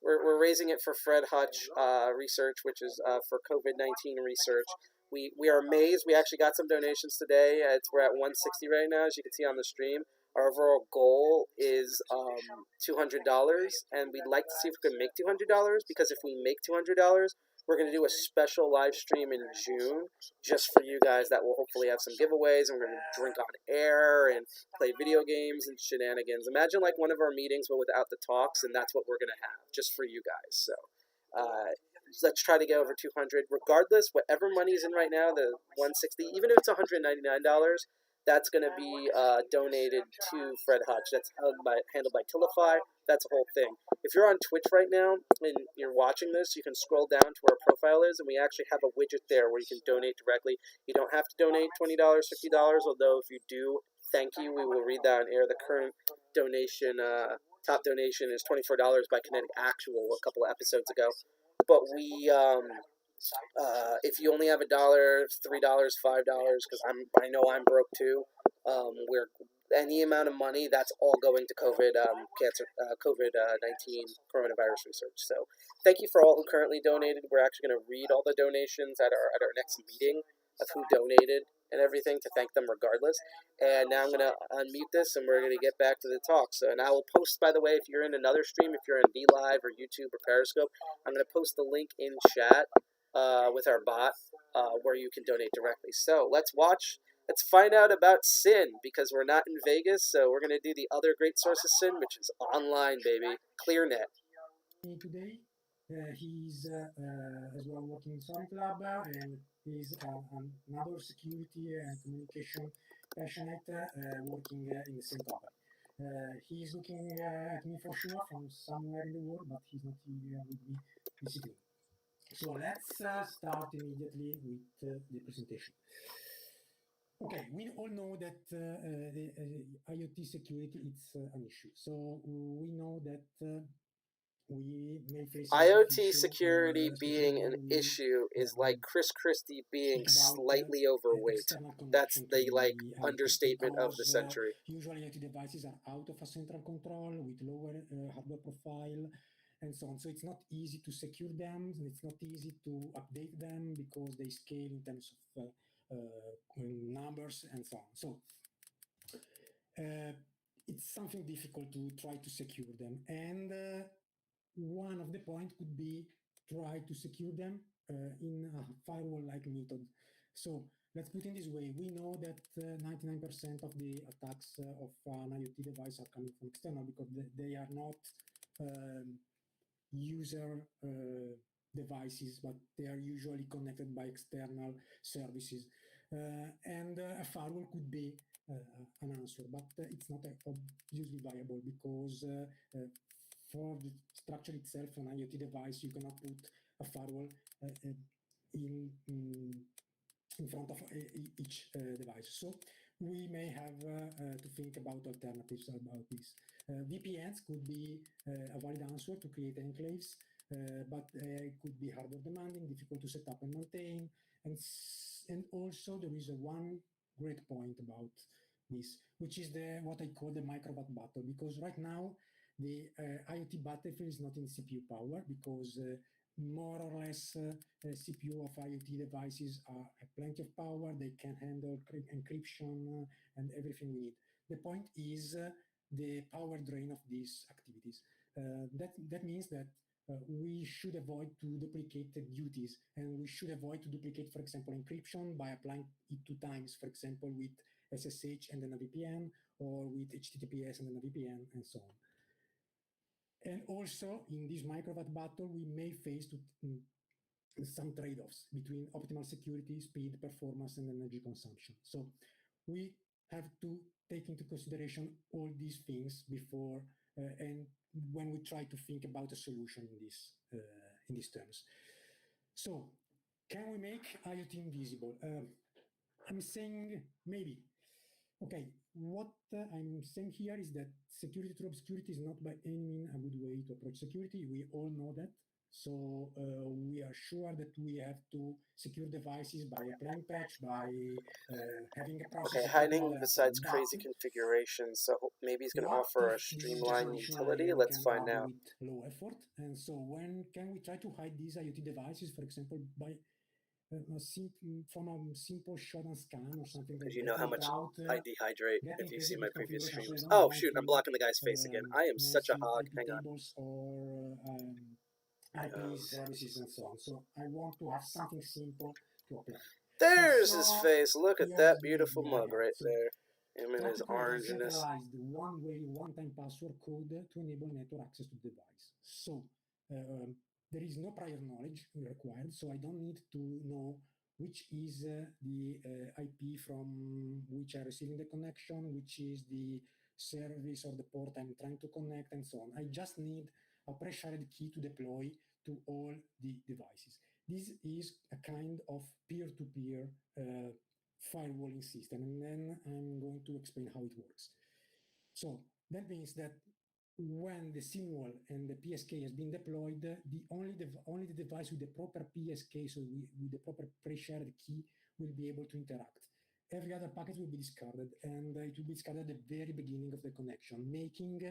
We're raising it for Fred Hutch research, which is for COVID-19 research. We are amazed. We actually got some donations today. We're at 160 right now, as you can see on the stream. Our overall goal is $200, and we'd like to see if we can make $200, because if we make $200, we're going to do a special live stream in June just for you guys that will hopefully have some giveaways, and we're going to drink on air and play video games and shenanigans. Imagine like one of our meetings but without the talks, and that's what we're going to have just for you guys. So let's try to get over 200. Regardless, whatever money's in right now, the 160, even if it's $199, that's going to be donated to Fred Hutch. That's handled by Tilify. That's a whole thing. If you're on Twitch right now and you're watching this, you can scroll down to where our profile is, and we actually have a widget there where you can donate directly. You don't have to donate $20, $50, although if you do, thank you. We will read that on air. The current donation, top donation, is $24 by Kinetic Actual a couple of episodes ago. But we... if you only have $1, $3, $5, because I know I'm broke too. We're any amount of money, that's all going to COVID COVID-19 coronavirus research. So thank you for all who currently donated. We're actually going to read all the donations at our next meeting of who donated and everything to thank them regardless. And now I'm going to unmute this, and we're going to get back to the talk. So, and I will post, by the way, if you're in another stream, if you're in DLive or YouTube or Periscope, I'm going to post the link in chat with our bot where you can donate directly. So let's find out about Sin, because we're not in Vegas, so we're going to do the other great source of Sin, which is online, baby. ClearNet. Today, he's as well working in Sonic Lab, and he's another security and communication passionate working in the same company. He's looking at me for sure from somewhere in the world, but he's not here with me visiting. So let's start immediately with the presentation. Okay, we all know that the IoT security is an issue. So we know that we may face IoT security being an issue is like Chris Christie being slightly overweight. That's the understatement of the century. Usually IoT devices are out of a central control with lower hardware profile and so on. So it's not easy to secure them, and it's not easy to update them because they scale in terms of numbers and so on. So it's something difficult to try to secure them. And one of the points could be try to secure them in a firewall-like method. So let's put it this way. We know that 99% of the attacks of an IoT device are coming from external because they are not user devices, but they are usually connected by external services. And a firewall could be an answer, but it's not obviously viable because for the structure itself, an IoT device, you cannot put a firewall in front of each device. So we may have to think about alternatives about this. VPNs could be a valid answer to create enclaves, but it could be hardware demanding, difficult to set up and maintain. And also there is one great point about this, which is what I call the microwatt battle, because right now the IoT battlefield is not in CPU power, because more or less CPU of IoT devices have plenty of power. They can handle encryption and everything we need. The point is the power drain of these activities. That means that we should avoid to duplicate the duties, and we should avoid to duplicate, for example, encryption by applying it 2 times, for example, with SSH and then a VPN, or with HTTPS and then a VPN, and so on. And also, in this microwatt battle, we may face some trade-offs between optimal security, speed, performance, and energy consumption. So we have to take into consideration all these things before and when we try to think about a solution in these terms. So, can we make IoT invisible? I'm saying maybe. Okay, what I'm saying here is that security through obscurity is not by any means a good way to approach security. We all know that. So we are sure that we have to secure devices by applying patch, by having a process. Okay, hiding besides crazy configurations. So maybe he's going to offer a streamlined utility. Let's find out. With low effort. And so when can we try to hide these IoT devices, for example, by from a simple shot and scan or something like that? You know how much I dehydrate if you see my previous streams. Oh shoot, I'm blocking the guy's face again. I am such a hog. Hang on. Or IP services and so on. So I want to have something simple to apply. There's his face. Look at that beautiful mug right there. Him and his orangeness. One-way, one-time password code to enable network access to the device. So there is no prior knowledge required, so I don't need to know which is the IP from which I'm receiving the connection, which is the service or the port I'm trying to connect, and so on. I just need a pre-shared key to deploy to all the devices. This is a kind of peer-to-peer firewalling system, and then I'm going to explain how it works. So that means that when the SYNWAL and the PSK has been deployed, only the device with the proper PSK, so with the proper pre-shared key, will be able to interact. Every other packet will be discarded, and it will be discarded at the very beginning of the connection, making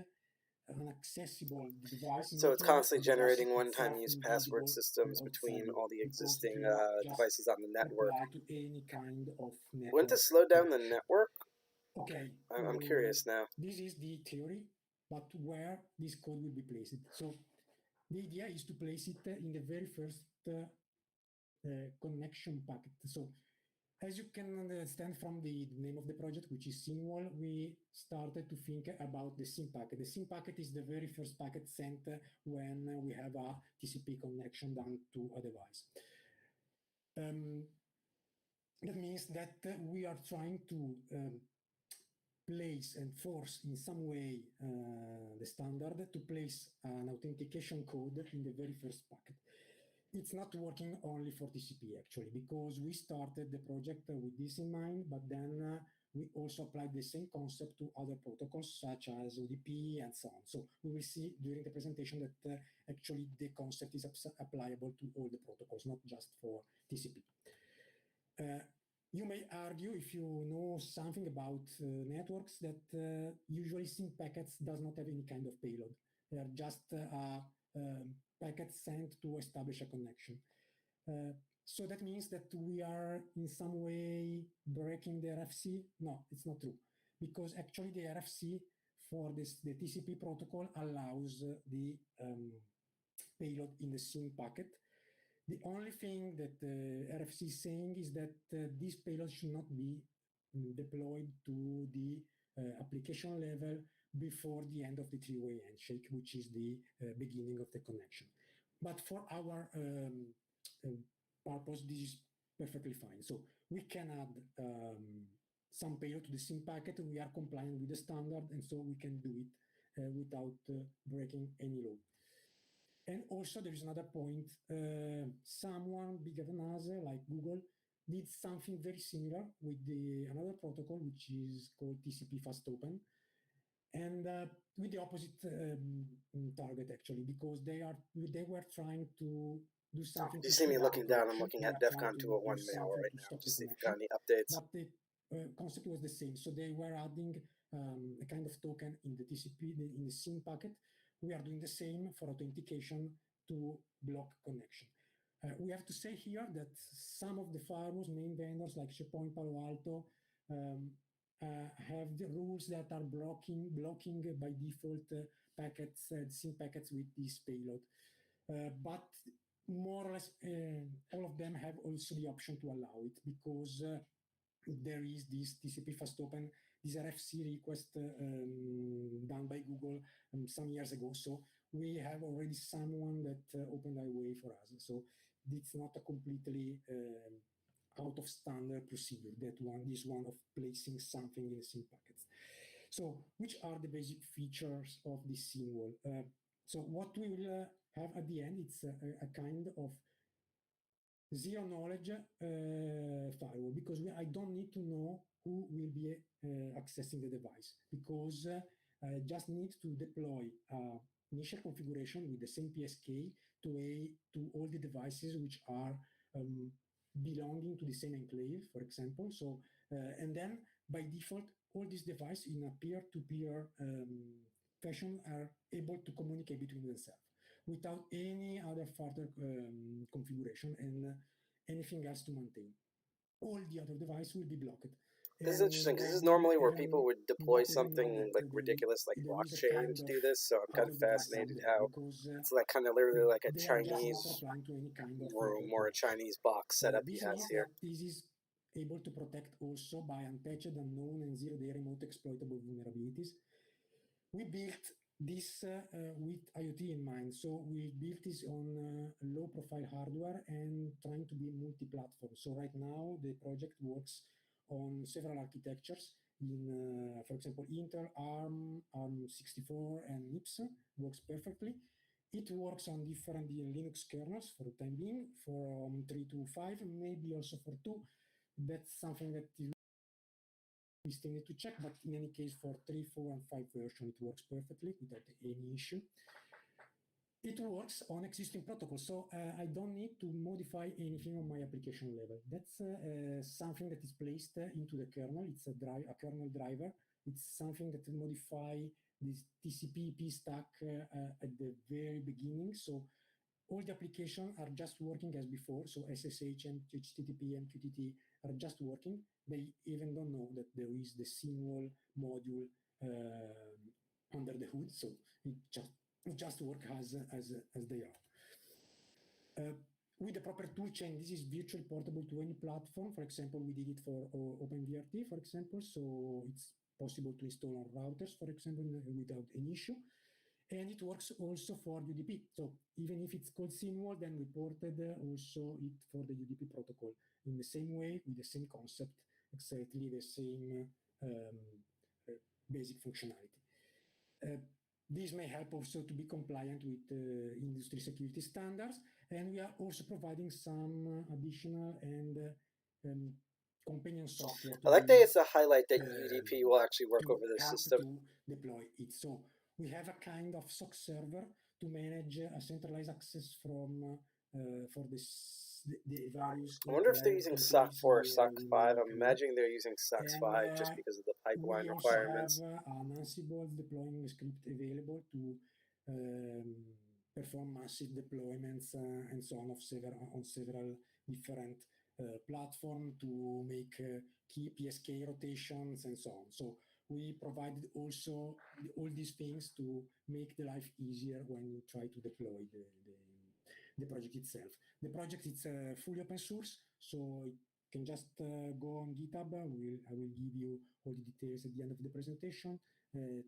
an accessible device. So it's constantly generating one-time use password systems between all the existing devices on the network. To any kind of network. Wouldn't this slow down the network? Okay. I'm curious now. This is the theory, but where this code will be placed. So the idea is to place it in the very first connection packet. So as you can understand from the name of the project, which is SYNWAL, we started to think about the SYN packet. The SYN packet is the very first packet sent when we have a TCP connection done to a device. That means that we are trying to place and force in some way the standard to place an authentication code in the very first packet. It's not working only for TCP actually, because we started the project with this in mind, but then we also applied the same concept to other protocols such as UDP and so on. So we will see during the presentation that actually the concept is applicable to all the protocols, not just for TCP. You may argue, if you know something about networks, that usually SYN packets does not have any kind of payload. They are just packets sent to establish a connection. So that means that we are in some way breaking the RFC. No, it's not true, because actually the RFC for the TCP protocol allows the payload in the SYN packet. The only thing that the RFC is saying is that this payload should not be deployed to the application level before the end of the three-way handshake, which is the beginning of the connection. But for our purpose, this is perfectly fine. So we can add some payload to the SYN packet. We are compliant with the standard, and so we can do it without breaking any law. And also there is another point, someone bigger than us, like Google, did something very similar with another protocol, which is called TCP Fast Open, and with the opposite target actually, because they were trying to do something. You see me looking down, I'm looking at DEFCON 201 mail right now, just see if you've got any updates. But the concept was the same, so they were adding a kind of token in the TCP, in the SYN packet. We are doing the same for authentication to block connection. We have to say here that some of the firewalls, main vendors like Checkpoint, Palo Alto, have the rules that are blocking by default packets, SYN packets with this payload. But more or less all of them have also the option to allow it, because there is this TCP Fast Open, this RFC request done by Google some years ago. So we have already someone that opened a way for us. So it's not a completely out of standard procedure, this one of placing something in SYN packets. So which are the basic features of this scene wall? So what we will have at the end, it's a kind of zero knowledge firewall, because I don't need to know who will be accessing the device, because I just need to deploy initial configuration with the same PSK to all the devices which are belonging to the same enclave, for example. So and then by default, all these devices in a peer-to-peer fashion are able to communicate between themselves without any other further configuration and anything else to maintain. All the other devices will be blocked. This is interesting because this is normally where people would deploy something like ridiculous, like blockchain, to do this. So I'm kind of fascinated how it's like kind of literally like a Chinese room or a Chinese box setup he has here. This is able to protect also by unpatched, unknown, and zero-day remote exploitable vulnerabilities. We built this with IoT in mind. So we built this on low-profile hardware and trying to be multi-platform. So right now the project works on several architectures. In, for example, Intel, ARM, ARM64, and MIPS works perfectly. It works on different Linux kernels for the time being, from 3 to 5, maybe also for 2. That's something that we still need to check, but in any case, for 3, 4, and 5 version, it works perfectly without any issue. It works on existing protocols, so I don't need to modify anything on my application level. That's something that is placed into the kernel. It's a kernel driver. It's something that modify this TCP/IP stack at the very beginning. So all the applications are just working as before. So SSH and HTTP and MQTT are just working. They even don't know that there is the SYNWAL module under the hood. So it just work as they are. With the proper toolchain, this is virtually portable to any platform. For example, we did it for OpenVRT, for example. So it's possible to install on routers, for example, without any issue. And it works also for UDP. So even if it's called SYNWAL, then we ported also it for the UDP protocol in the same way, with the same concept, exactly the same basic functionality. This may help also to be compliant with industry security standards, and we are also providing some additional and companion software. I like that it's a highlight that UDP will actually work over this system. To deploy it. So we have a kind of SOC server to manage a centralized access from for the various. I wonder if they're using SOC 4 or SOC 5. I'm imagining they're using SOC 5 just because of the pipeline requirements. We also have an Ansible deploying script available to perform massive deployments and so on on several different platforms to make key PSK rotations and so on. So we provided also all these things to make the life easier when you try to deploy the project itself. The project is fully open source, so you can just go on GitHub. I will give you all the details at the end of the presentation.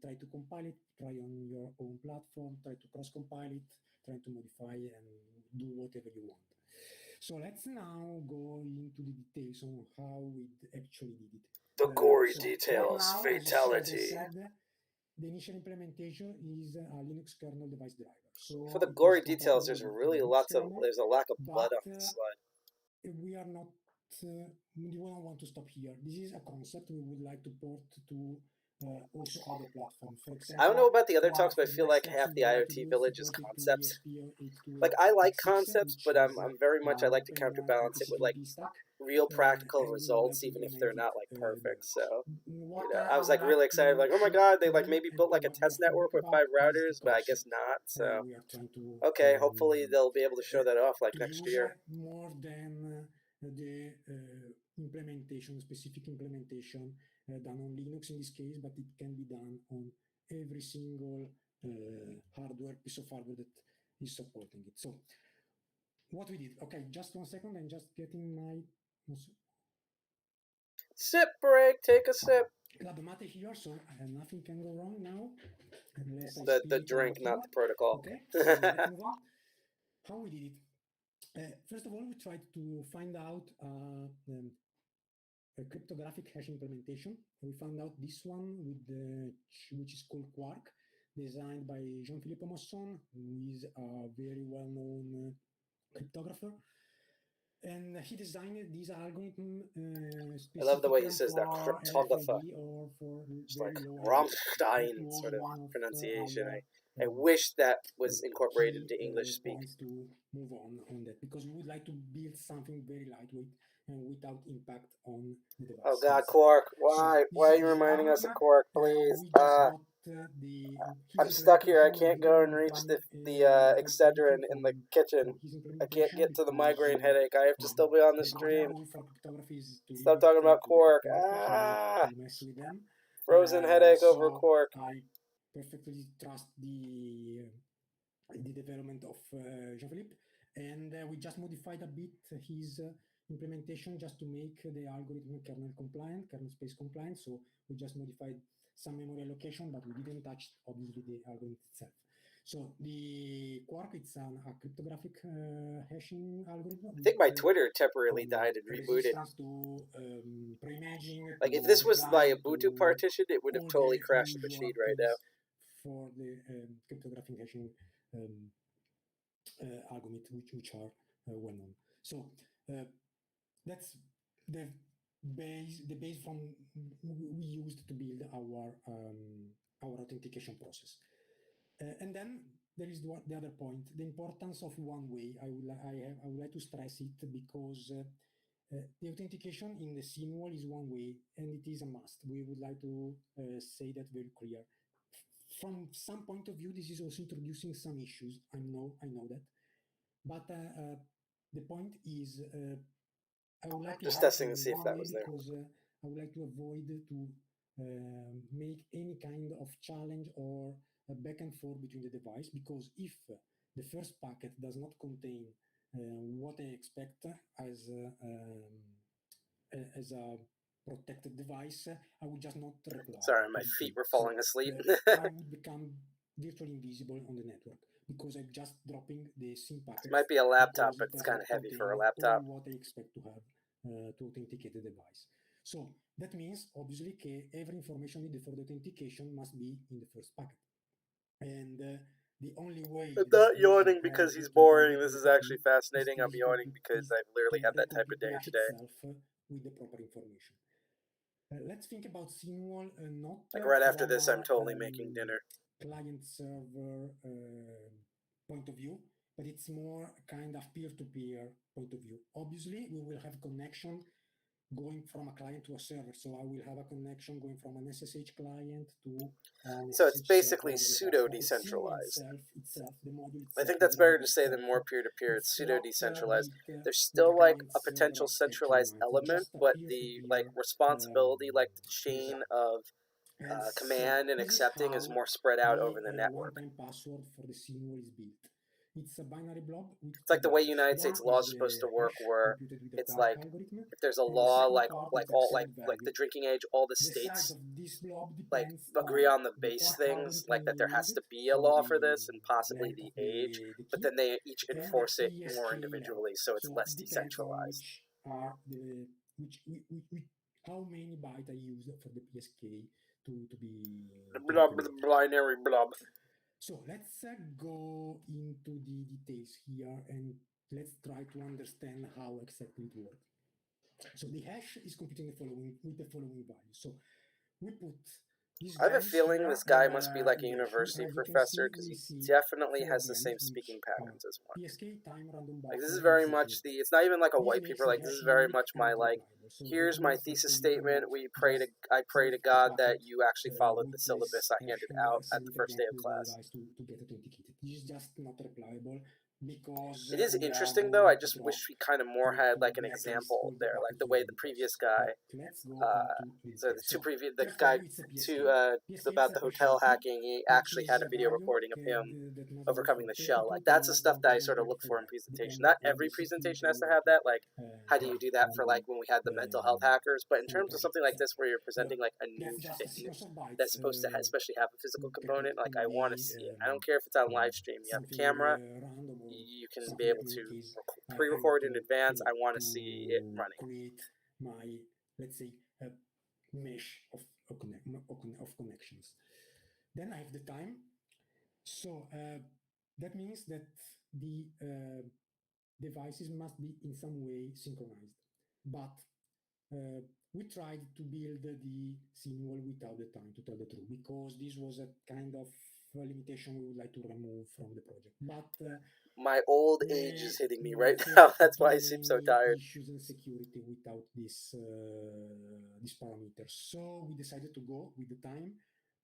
Try to compile it, try on your own platform, try to cross-compile it, try to modify and do whatever you want. So let's now go into the details on how we actually did it. The gory details, now, fatality. The initial implementation is a Linux kernel device driver. So for the gory details, there's a lack of blood on this slide. We are not. We don't want to stop here. This is a concept we would like to port to also other platforms. For example, I don't know about the other talks, but I feel like half the IoT village is concepts. Like, I like concepts, but I'm very much, I like to counterbalance it with like real practical results, even if they're not like perfect. So, I was like really excited, like, oh my god, they like maybe built like a test network with 5 routers, but I guess not. So, okay, hopefully they'll be able to show that off like next year. More than the implementation, specific implementation done on Linux in this case, but it can be done on every single piece of hardware that is supporting it. So what we did, okay, just 1 second, I'm just getting my sip break, take a sip. Club mate here, so nothing can go wrong now. The drink, not the protocol. Okay, so let's move on. How we did it? First of all, we tried to find out a cryptographic hash implementation. We found out this one with which is called Quark, designed by Jean-Philippe Mosson, who is a very well-known cryptographer. And he designed this algorithm I love the way he specifically says that, for cryptographer. RFID or for Just very like low Rammstein energy. sort of pronunciation. I Our wish that was incorporated key into English speak. points to move on that, because we would like to build something very lightweight and without impact on the device. Oh God, Quark! Why? Why are you reminding us of Quark, please? I'm stuck here. I can't go and reach the Excedrin in the kitchen. I can't get to the migraine headache. I have to still be on the stream. Stop talking about Quark. Ah! Frozen headache over Quark. I perfectly trust the development of Jean-Philippe, and we just modified a bit his implementation just to make the algorithm kernel compliant, kernel space compliant. So we just modified some memory allocation, but we didn't touch obviously the algorithm itself. So the Quark, it's a cryptographic hashing algorithm. I think my Twitter temporarily died and rebooted. Like if this was my Ubuntu partition, it would have totally crashed the machine right now. For the cryptographic hashing algorithm, which are well known. So that's the base from we used to build our authentication process. And then there is the other point, the importance of one way. I would like to stress it because the authentication in the scene wall is one way, and it is a must. We would like to say that very clear. From some point of view, this is also introducing some issues. I know that, but the point is, I would like to just testing to see if that was there. Because I would like to avoid to make any kind of challenge or a back and forth between the device, because if the first packet does not contain what I expect as a protected device, I would just not reply. Sorry, my feet were falling asleep. I would become virtually invisible on the network because I'm just dropping the SIM packets. It might be a laptop, but it's kind of heavy for a laptop. What I expect to have to authenticate the device. So that means obviously every information needed for the authentication must be in the first packet. And the only way... I'm not yawning because he's boring. This is actually fascinating. I'm yawning because I've literally had that type of day today. With the proper information. Let's think about SceneWall, not like right after this, I'm totally making dinner. Client-server point of view, but it's more kind of peer-to-peer point of view. Obviously, we will have connection going from a client to a server. So I will have a connection going from an SSH client to so it's basically pseudo-decentralized. I think that's better to say than more peer-to-peer. It's pseudo-decentralized. There's still like a potential centralized element, but the like responsibility, like the chain of command and accepting is more spread out over the network. It's a binary blob. It's like the way United States laws are supposed to work, where it's like if there's a law like the drinking age, all the states like agree on the base things, like that there has to be a law for this and possibly the age, but then they each enforce it more individually, so it's less decentralized. How many bytes I use for the PSK to be binary blob. So let's go into the details here and let's try to understand how exactly it works. So the hash is computing with the following value. So we put I have a feeling this guy must be like a university professor because he definitely has the same speaking patterns as one. Like this is very much it's not even like a white paper, like this is very much my like, here's my thesis statement, I pray to God that you actually followed the syllabus I handed out at the first day of class. This is just not replicable. It is interesting though, I just wish we kind of more had like an example there, like the way the previous guy, the guy about the hotel hacking, he actually had a video recording of him overcoming the shell. Like that's the stuff that I sort of look for in presentation. Not every presentation has to have that, like how do you do that for like when we had the mental health hackers, but in terms of something like this where you're presenting like a new thing that's supposed to especially have a physical component, like I want to see it. I don't care if it's on live stream, you have a camera, you can be able to pre-record in advance. I want to see it running. Create my let's say, a mesh of connections. Then I have the time. So that means that the devices must be in some way synchronized. But we tried to build the symbol without the time, to tell the truth, because this was a kind of limitation we would like to remove from the project. But my old age is hitting me right now. That's why I seem so tired. Issues and security without this parameter. So we decided to go with the time,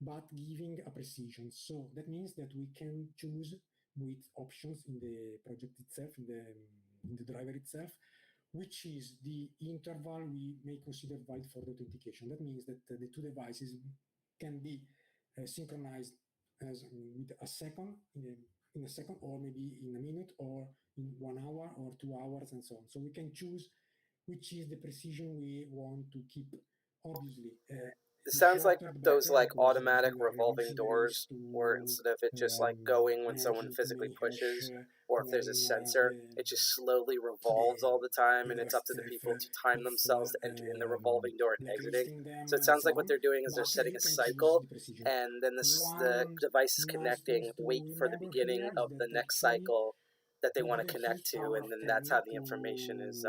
but giving a precision. So that means that we can choose with options in the project itself, in the driver itself, which is the interval we may consider valid for the authentication. That means that the two devices can be synchronized as with a second, in a second, or maybe in a minute, or in 1 hour, or 2 hours, and so on. So we can choose which is the precision we want to keep. Obviously, it sounds like those like automatic revolving doors, where instead of it just like going when someone physically pushes, or if there's a sensor, it just slowly revolves all the time, and it's up to the people to time themselves to enter in the revolving door and exiting. So it sounds like what they're doing is they're setting a cycle, and then the device is connecting, wait for the beginning of the next cycle that they want to connect to, and then that's how the information is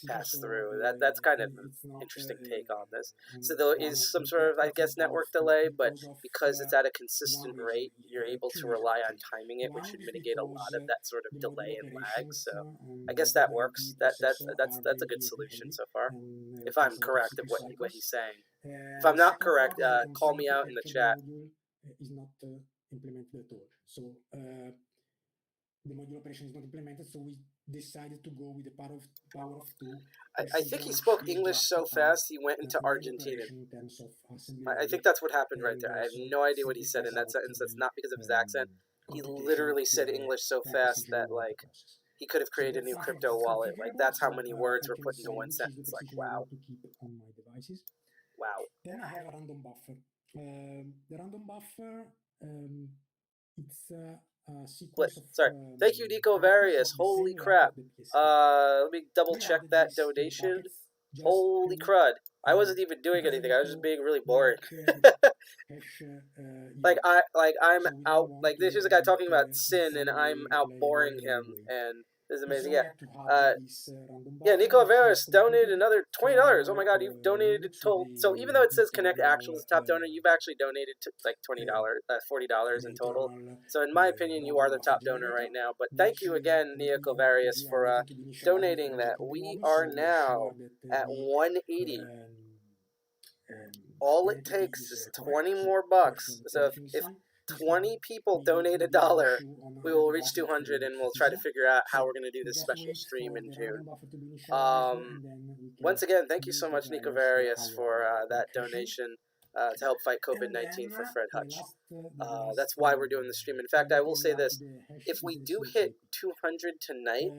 passed through. That's kind of an interesting take on this. So there is some sort of, I guess, network delay, but because it's at a consistent rate, you're able to rely on timing it, which should mitigate a lot of that sort of delay and lag. So I guess that works. That's a good solution so far, if I'm correct of what he's saying. If I'm not correct, call me out in the chat. Is not implemented at all. So the module operation is not implemented, so we decided to go with the power of two. I think he spoke English so fast he went into Argentinian. I think that's what happened right there. I have no idea what he said in that sentence. That's not because of his accent. He literally said English so fast that like he could have created a new crypto wallet. Like that's how many words were put into one sentence. Like wow. Wow. Then I have a random buffer. The random buffer, it's sequence of, sorry. Thank you, Nico Various. Holy crap. Let me double check that donation. Holy crud. I wasn't even doing anything. I was just being really boring. I'm out. Like this is a guy talking about sin, and I'm out boring him, and this is amazing. Yeah, Nico Averis donated another $20. Oh my God, you've donated total. So even though it says Connect Actual as top donor, you've actually donated to like $40 in total. So in my opinion, you are the top donor right now. But thank you again, Nico Various, for donating that. We are now at 180. All it takes is 20 more bucks. So if 20 people donate $1, we will reach 200, and we'll try to figure out how we're going to do this special stream in June. Once again, thank you so much, Nico Various, for that donation to help fight COVID-19 for Fred Hutch. That's why we're doing the stream. In fact, I will say this. If we do hit 200 tonight,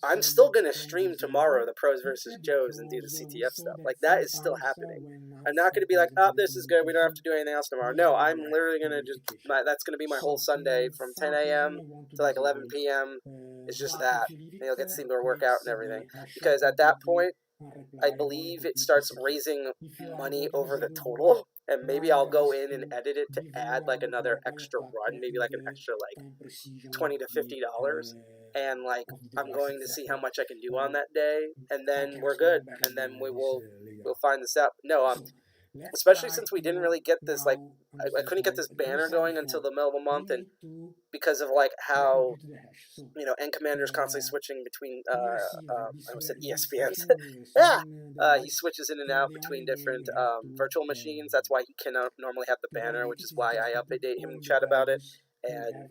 I'm still going to stream tomorrow the Pros versus Joes and do the CTF stuff. Like, that is still happening. I'm not going to be like, oh, this is good, we don't have to do anything else tomorrow. No, I'm literally going to just, that's going to be my whole Sunday from 10 a.m. to like 11 p.m. It's just that. And you'll get to see their workout and everything. Because at that point, I believe it starts raising money over the total, and maybe I'll go in and edit it to add like another extra run, maybe like an extra like $20 to $50, and like I'm going to see how much I can do on that day, and then we're good, and then we'll find this out. No, especially since we didn't really get this, like I couldn't get this banner going until the middle of the month, and because of like how N Commander's constantly switching between I almost said ESPNs. He switches in and out between different virtual machines. That's why he cannot normally have the banner, which is why I update him in chat about it. And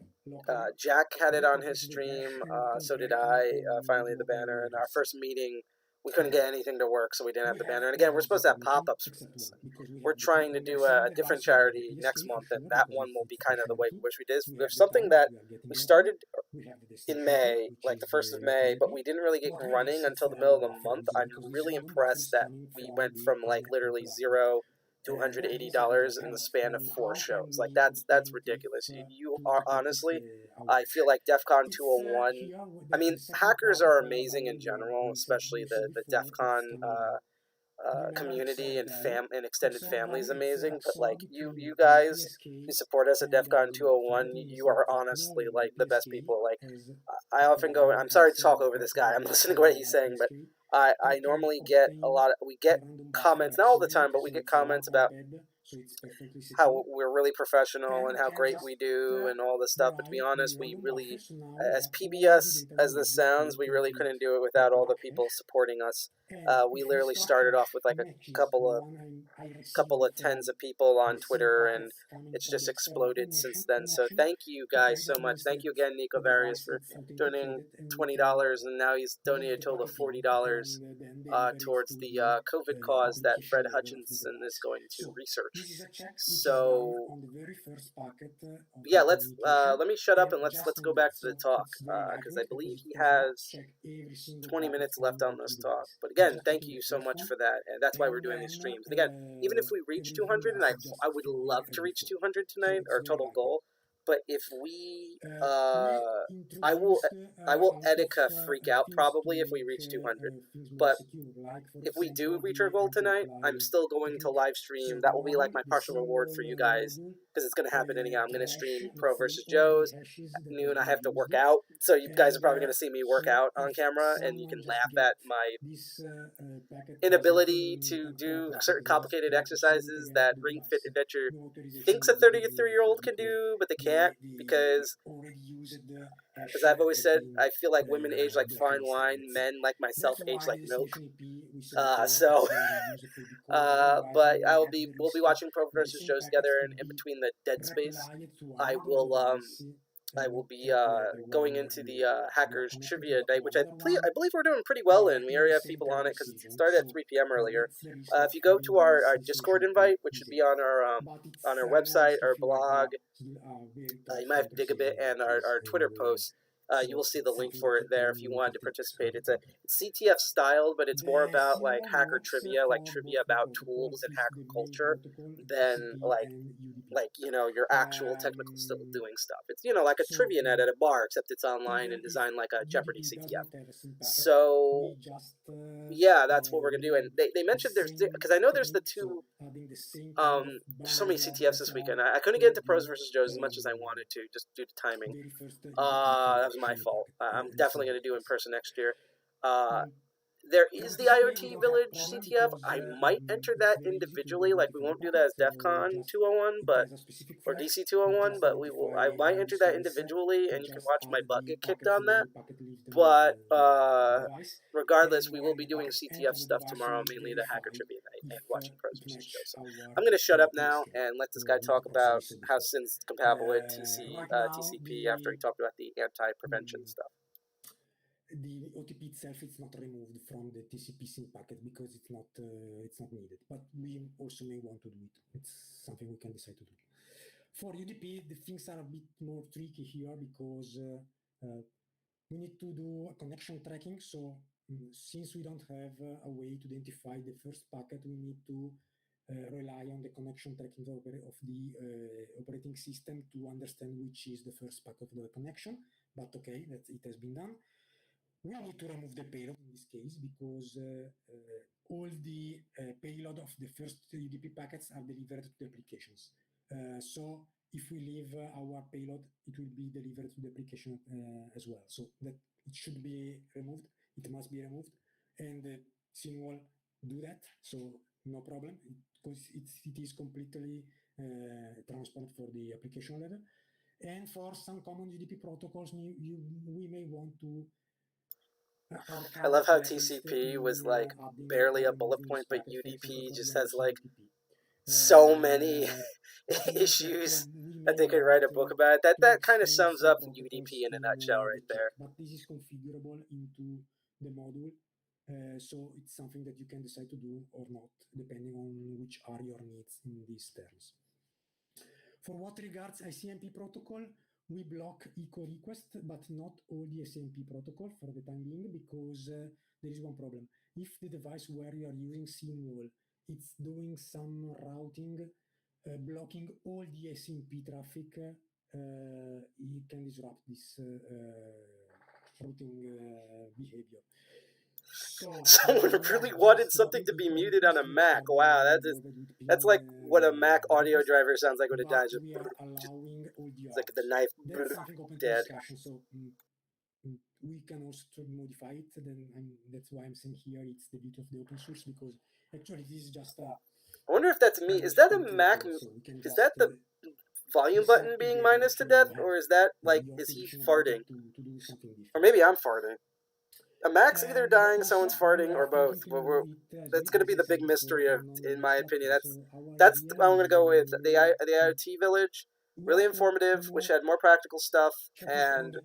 Jack had it on his stream, so did I, finally the banner. And our first meeting, we couldn't get anything to work, so we didn't have the banner. And again, we're supposed to have pop-ups for this. We're trying to do a different charity next month, and that one will be kind of the way we wish we did. There's something that we started in May, like the 1st of May, but we didn't really get running until the middle of the month. I'm really impressed that we went from like literally 0 $280 in the span of 4 shows. Like that's ridiculous. You are honestly, I feel like DEFCON 201. I mean, hackers are amazing in general, especially the DEFCON community and extended family is amazing. But like you guys who support us at DEFCON 201, you are honestly like the best people. Like I often go. I'm sorry to talk over this guy. I'm listening to what he's saying, but I normally get we get comments, not all the time, but we get comments about how we're really professional and how great we do and all this stuff. But to be honest, we really, as PBS as this sounds, we really couldn't do it without all the people supporting us. We literally started off with like a couple of tens of people on Twitter, and it's just exploded since then. So thank you guys so much. Thank you again, Nico Various, for donating $20, and now he's donated a total of $40 towards the COVID cause that Fred Hutchinson is going to research. So yeah, let me shut up and let's go back to the talk because I believe he has 20 minutes left on this talk. But again, thank you so much for that, and that's why we're doing these streams. And again, even if we reach 200, and I would love to reach 200 tonight, our total goal. But if we, I will Etika freak out probably if we reach 200. But if we do reach our goal tonight, I'm still going to live stream. That will be like my partial reward for you guys because it's going to happen anyhow. I'm going to stream Pro versus Joe's at noon. I have to work out, so you guys are probably going to see me work out on camera, and you can laugh at my inability to do certain complicated exercises that Ring Fit Adventure thinks a 33-year-old can do, but they can't because, as I've always said, I feel like women age like fine wine, men like myself age like milk. But we'll be watching Pro versus Joe's together, and in between the dead space, I will be going into the Hackers Trivia Night, which I believe we're doing pretty well in. We already have people on it because it started at 3 p.m. earlier. If you go to our Discord invite, which should be on our website, our blog, you might have to dig a bit, and our Twitter posts, you will see the link for it there if you wanted to participate. It's CTF styled, but it's more about like hacker trivia, like trivia about tools and hacker culture, than like your actual technical still doing stuff. It's like a trivia net at a bar, except it's online and designed like a Jeopardy CTF. So yeah, that's what we're gonna do. And they mentioned because I know there's the two there's so many CTFs this weekend. I couldn't get into Pros versus Joes as much as I wanted to, just due to timing. That was my fault. I'm definitely going to do in person next year. There is the IoT Village CTF. I might enter that individually. Like we won't do that as DEFCON 201, or DC 201, but I might enter that individually, and you can watch my butt get kicked on that. But regardless, we will be doing CTF stuff tomorrow, mainly the Hacker Trivia Night and watching Pros versus Joe. So I'm going to shut up now and let this guy talk about how SYN's compatible with TCP after he talked about the anti-prevention stuff. The OTP itself is not removed from the TCP SYN packet because it's not needed. But we also may want to do it. It's something we can decide to do. For UDP, the things are a bit more tricky here because we need to do a connection tracking. So since we don't have a way to identify the first packet, we need to rely on the connection tracking of the operating system to understand which is the first packet of the connection. But okay, it has been done. We need to remove the payload in this case because all the payload of the first UDP packets are delivered to the applications. So if we leave our payload, it will be delivered to the application as well. So that it should be removed. It must be removed, and SYN will do that. So no problem because it is completely transparent for the application level. And for some common UDP protocols, we may want to. I love how TCP was like barely a bullet point, but UDP just has like so many issues that they could write a book about. That kind of sums up UDP in a nutshell right there. But this is configurable into the module, so it's something that you can decide to do or not, depending on which are your needs in these terms. For what regards ICMP protocol, we block echo request, but not all the SMP protocol for the time being, because there is one problem. If the device where you are using SYN wall it's doing some routing, blocking all the SMP traffic. It can disrupt this routing behavior. Someone really wanted something to be muted on a Mac. Wow, that's like what a Mac audio driver sounds like when it dies. We are allowing all the It's like the knife. That's something open to dead. discussion. So we can also modify it. Then that's why I'm saying here it's the beauty of the open source, because actually this is just a. I wonder if that's me. Is that a Mac? Is that the volume button being minus to death, or is that like, is he farting? Or maybe I'm farting. A Mac's either dying, someone's farting, or both. But that's going to be the big mystery of, in my opinion. That's I'm going to go with the IoT Village. Really informative, which had more practical stuff, and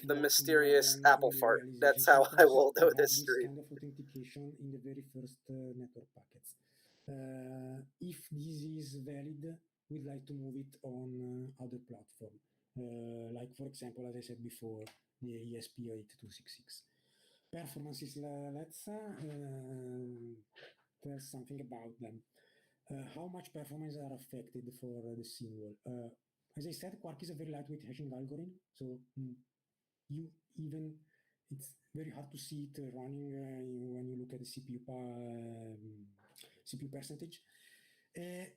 the mysterious Apple fart. That's how I will know this stream. Kind of authentication in the very first network packets. If this is valid, we'd like to move it on other platform, like for example, as I said before, the ESP8266. Performances, let's tell something about them. How much performance are affected for the SYNWAL? As I said, Quark is a very lightweight hashing algorithm, so it's very hard to see it running when you look at the CPU percentage.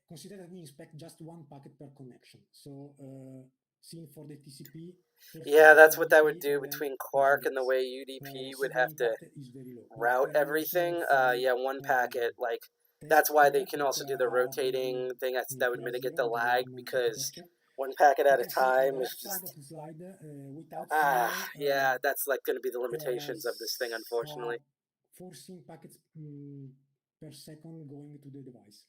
Consider that we inspect just one packet per connection. So seen for the TCP. Yeah, that's what that would do between Quark and the way UDP would have to route everything. Yeah, one packet, like, that's why they can also do the rotating thing. That would mitigate the lag, because one packet at a time is just... yeah, that's like going to be the limitations of this thing, unfortunately. 4 SYN packets per second going to the device.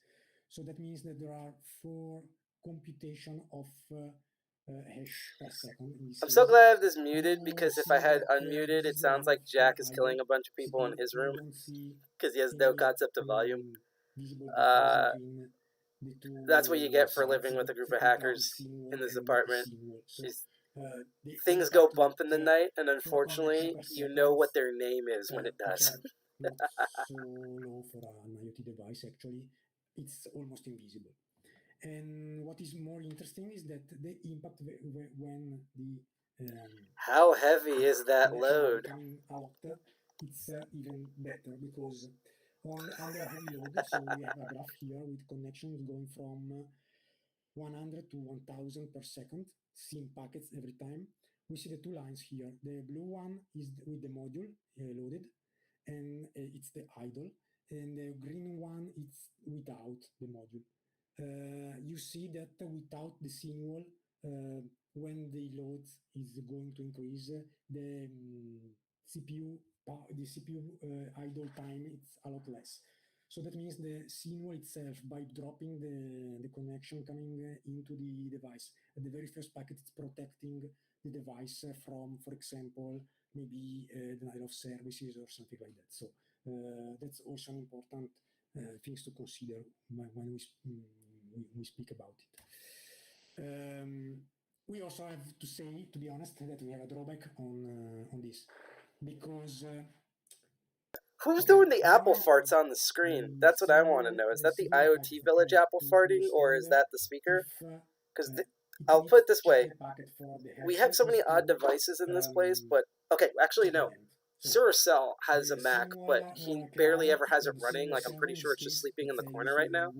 So that means that there are 4 computation of hash per second. I'm so glad I have this muted, because if I had unmuted, it sounds like Jack is killing a bunch of people in his room, because he has no concept of volume. That's what you get for living with a group of hackers in this apartment. Things go bump in the night, and unfortunately, you know what their name is when it does. Not so low for an IoT device, actually. It's almost invisible. And what is more interesting is that the impact when the how heavy is that load? Out, it's even better, because under heavy load, so we have a graph here with connections going from 100 to 1000 per second, SYN packets every time. We see the 2 lines here. The blue one is with the module loaded, and it's the idle, and the green one is without the module. You see that without the SYNWAL, when the load is going to increase, the CPU idle time is a lot less. So that means the SYNWAL itself, by dropping the connection coming into the device, at the very first packet, it's protecting the device from, for example, maybe denial of services or something like that. So that's also an important things to consider when we speak about it. We also have to say, to be honest, that we have a drawback on this, because who's doing the Apple farts on the screen? That's what I want to know. Is that the IoT Village Apple farting, or is that the speaker? Because I'll put it this way. We have so many odd devices in this place, but... okay, actually, no. Suracell has a Mac, but he barely ever has it running. Like, I'm pretty sure it's just sleeping in the corner right now.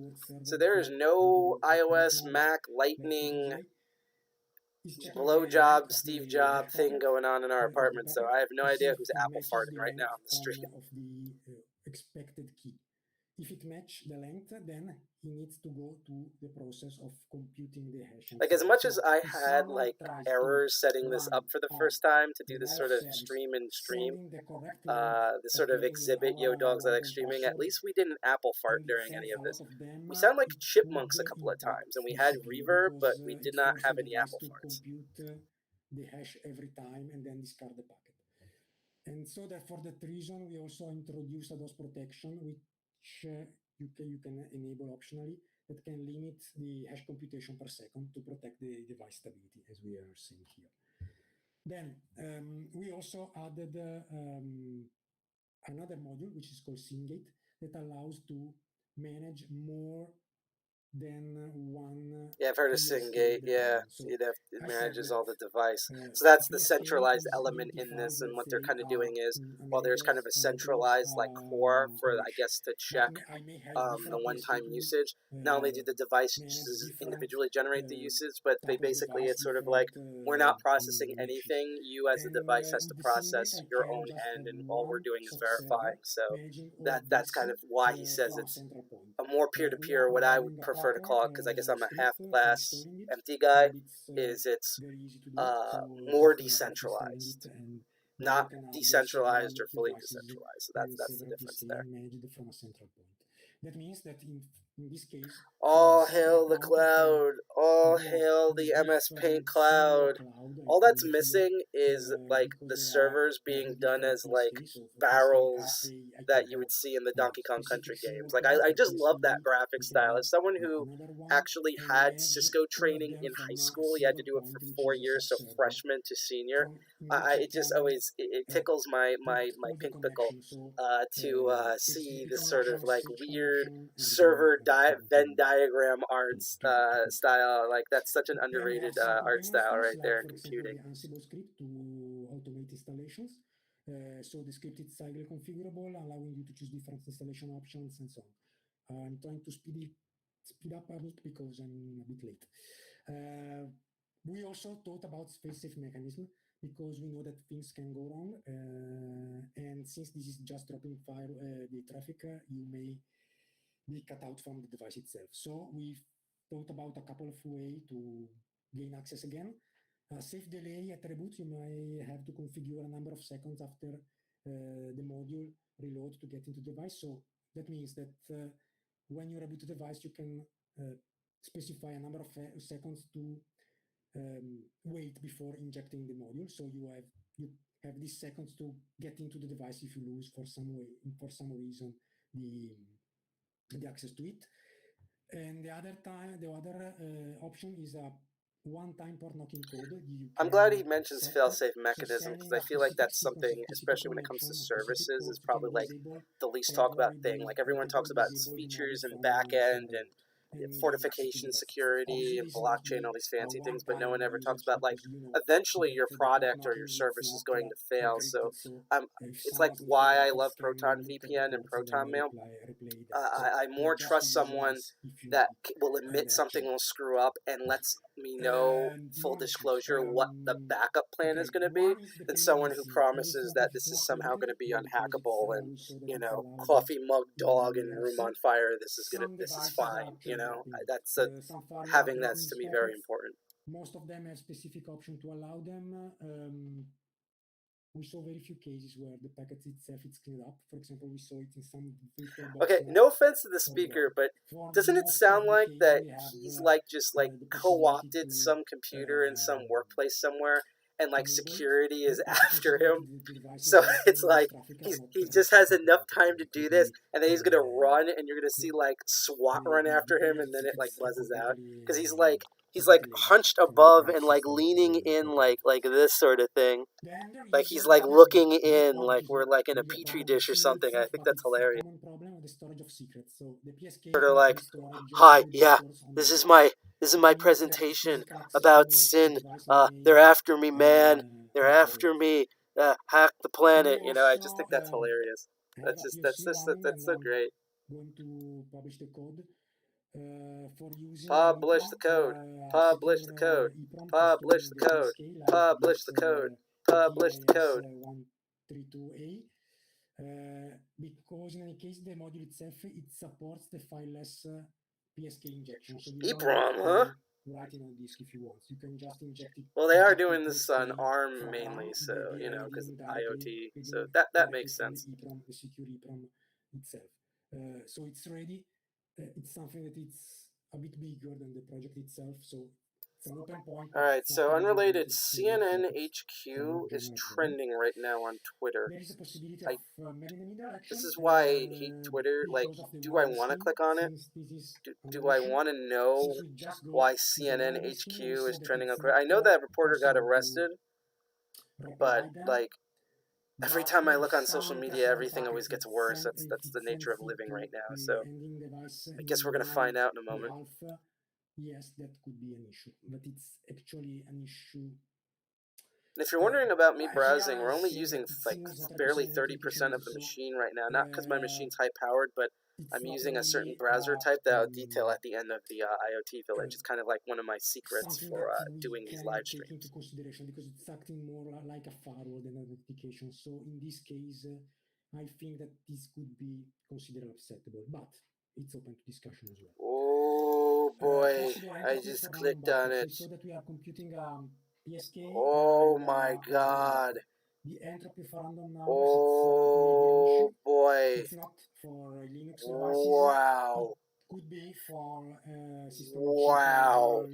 So there is no iOS, Mac, Lightning, blowjob, Steve Jobs thing going on in our apartment. So I have no idea who's Apple farting right now on the street. Of the expected key. If it matches the length, then he needs to go to the process of computing the hash. Like, as much as I had, like, errors setting this up for the first time to do this sort of stream, this sort of exhibit Yo Dogs I Like Streaming, at least we didn't Apple fart during any of this. We sound like chipmunks a couple of times, and we had reverb, but we did not have any Apple farts. Compute the hash every time and then discard the packet. And so that for that reason, we also introduced a DOS protection, which you can enable optionally, that can limit the hash computation per second to protect the device stability, as we are seeing here. Then we also added another module, which is called SYNGate, that allows to manage more than one Yeah, I've heard of PSK Syngate. Yeah, deployment. So it I said manages that all the device. So a that's the PSK centralized is element in identified, this. And let's what they're say, kind of doing is, an while there's kind address of a close centralized like core for, I Polish. guess, to But check I may have the different PSK one-time to usage. Not only do the manage devices different individually generate the usage, but they type of basically, device, it's sort of like, different we're not processing connections. anything. You as the And device has to in the Syngate, process I your can own just have end, and all we're one doing is sub-server verifying. So managing all of that's this kind of why he says from a it's central point. a more We are peer-to-peer, what I would providing a prefer to Docker call it, because I guess I'm a script for half-glass installing it, empty guy, and it's is it's very easy to do. So more just a matter of installing it, decentralized, and then you not can have several decentralized or fully devices decentralized. So and that's the several difference PSK there. managed from a central point. That means that in this case, from a All central hail the point, you can cloud. All go hail to the MS Paint different similar cloud. cloud, I All call that's it here, missing is like because the they are servers being having done different as like PSK. So for PSK, barrels I can that you have would see in the a Donkey Kong Country specific single games. Like cloud I for just love that PSK. graphic You can style. have As someone who another one actually and had manage Cisco all of training them in high from a school, you had to single do it for point, which 4 is a years, so sub-server. freshman to senior. From in which I It just can always it tickles my put my all the pink pickle connections. So to see HTTP this sort of connection, like switch weird connection, everything, server everything Venn diagram arts to connect. style. Like that's such an Then we have underrated some art containment style tools, right like there in for example computing. the Ansible script to automate installations. So the script is highly configurable, allowing you to choose different installation options and so on. I'm trying to speed up a bit because I'm a bit late. We also thought about fail-safe mechanism because we know that things can go wrong, and since this is just dropping the traffic, you may be cut out from the device itself. So we thought about a couple of ways to gain access again. Safe delay at reboot, you may have to configure a number of seconds after the module reload to get into the device. So that means that when you reboot the device, you can specify a number of seconds to wait before injecting the module. So you have these seconds to get into the device if you lose for some reason the access to it. And the other option is a one-time port knocking code. I'm glad he mentions fail-safe mechanism because I feel like that's something, especially when it comes to services, is probably like the least talked about thing. Like everyone talks about features and back end and fortification security and blockchain, all these fancy things, but no one ever talks about like eventually your product or your service is going to fail. So it's like why I love Proton VPN and Proton Mail. I more trust someone that will admit something will screw up and lets me know full disclosure what the backup plan is going to be than someone who promises that this is somehow going to be unhackable and coffee mug dog and room on fire. This is fine. Having that's to me very important. Most of them have specific option to allow them. We saw very few cases where the packet itself is cleaned up. For example, we saw it in some VirtualBox. Okay, no offense to the speaker, but doesn't it sound like that he's like just like co-opted some computer in some workplace somewhere and like security is after him? So it's like he just has enough time to do this and then he's gonna run and you're gonna see like SWAT run after him and then it like buzzes out because he's like hunched above and like leaning in like this sort of thing. Like he's like looking in, like we're like in a petri dish or something. I think that's hilarious. Sort of like, hi, yeah, this is my presentation about sin. They're after me, man. They're after me. Hack the planet. I just think that's hilarious. That's so great. Going to publish the code for using Publish the code. Publish the code. Publish the code. Publish the code. Publish the code. 132A. Because in any case, the module itself it supports the fileless PSK injection. So you EEPROM, huh? write it on disk if you want. You can just inject it. Well, they are doing this on ARM mainly, so because IoT. So that makes sense. EEPROM, the secure EEPROM itself. So it's ready. It's something that it's a bit bigger than the project itself. So it's an open point. All right, so unrelated, CNN HQ is trending right now on Twitter. There is a possibility of this is why I hate Twitter. Like, do I want to click on it? Do I want to know why CNN HQ is trending on Twitter? I know that reporter got arrested, but like, every time I look on social media, everything always gets worse. That's the nature of living right now. So I guess we're gonna find out in a moment. Yes, that could be an issue, but it's actually an issue. And if you're wondering about me browsing, we're only using like barely 30% of the machine right now. Not because my machine's high powered, but I'm using a certain browser type that I'll detail at the end of the IoT village. It's kind of like one of my secrets for doing these live streams. Take into consideration because it's acting more like a firewall than a notification. So in this case, I think that this could be considered acceptable, but it's open to discussion as well. Oh boy, I just clicked on it. So that we are computing PSK. Oh my god. The entropy for random numbers. Oh boy. It's not for Linux devices. Wow. It could be for system wow.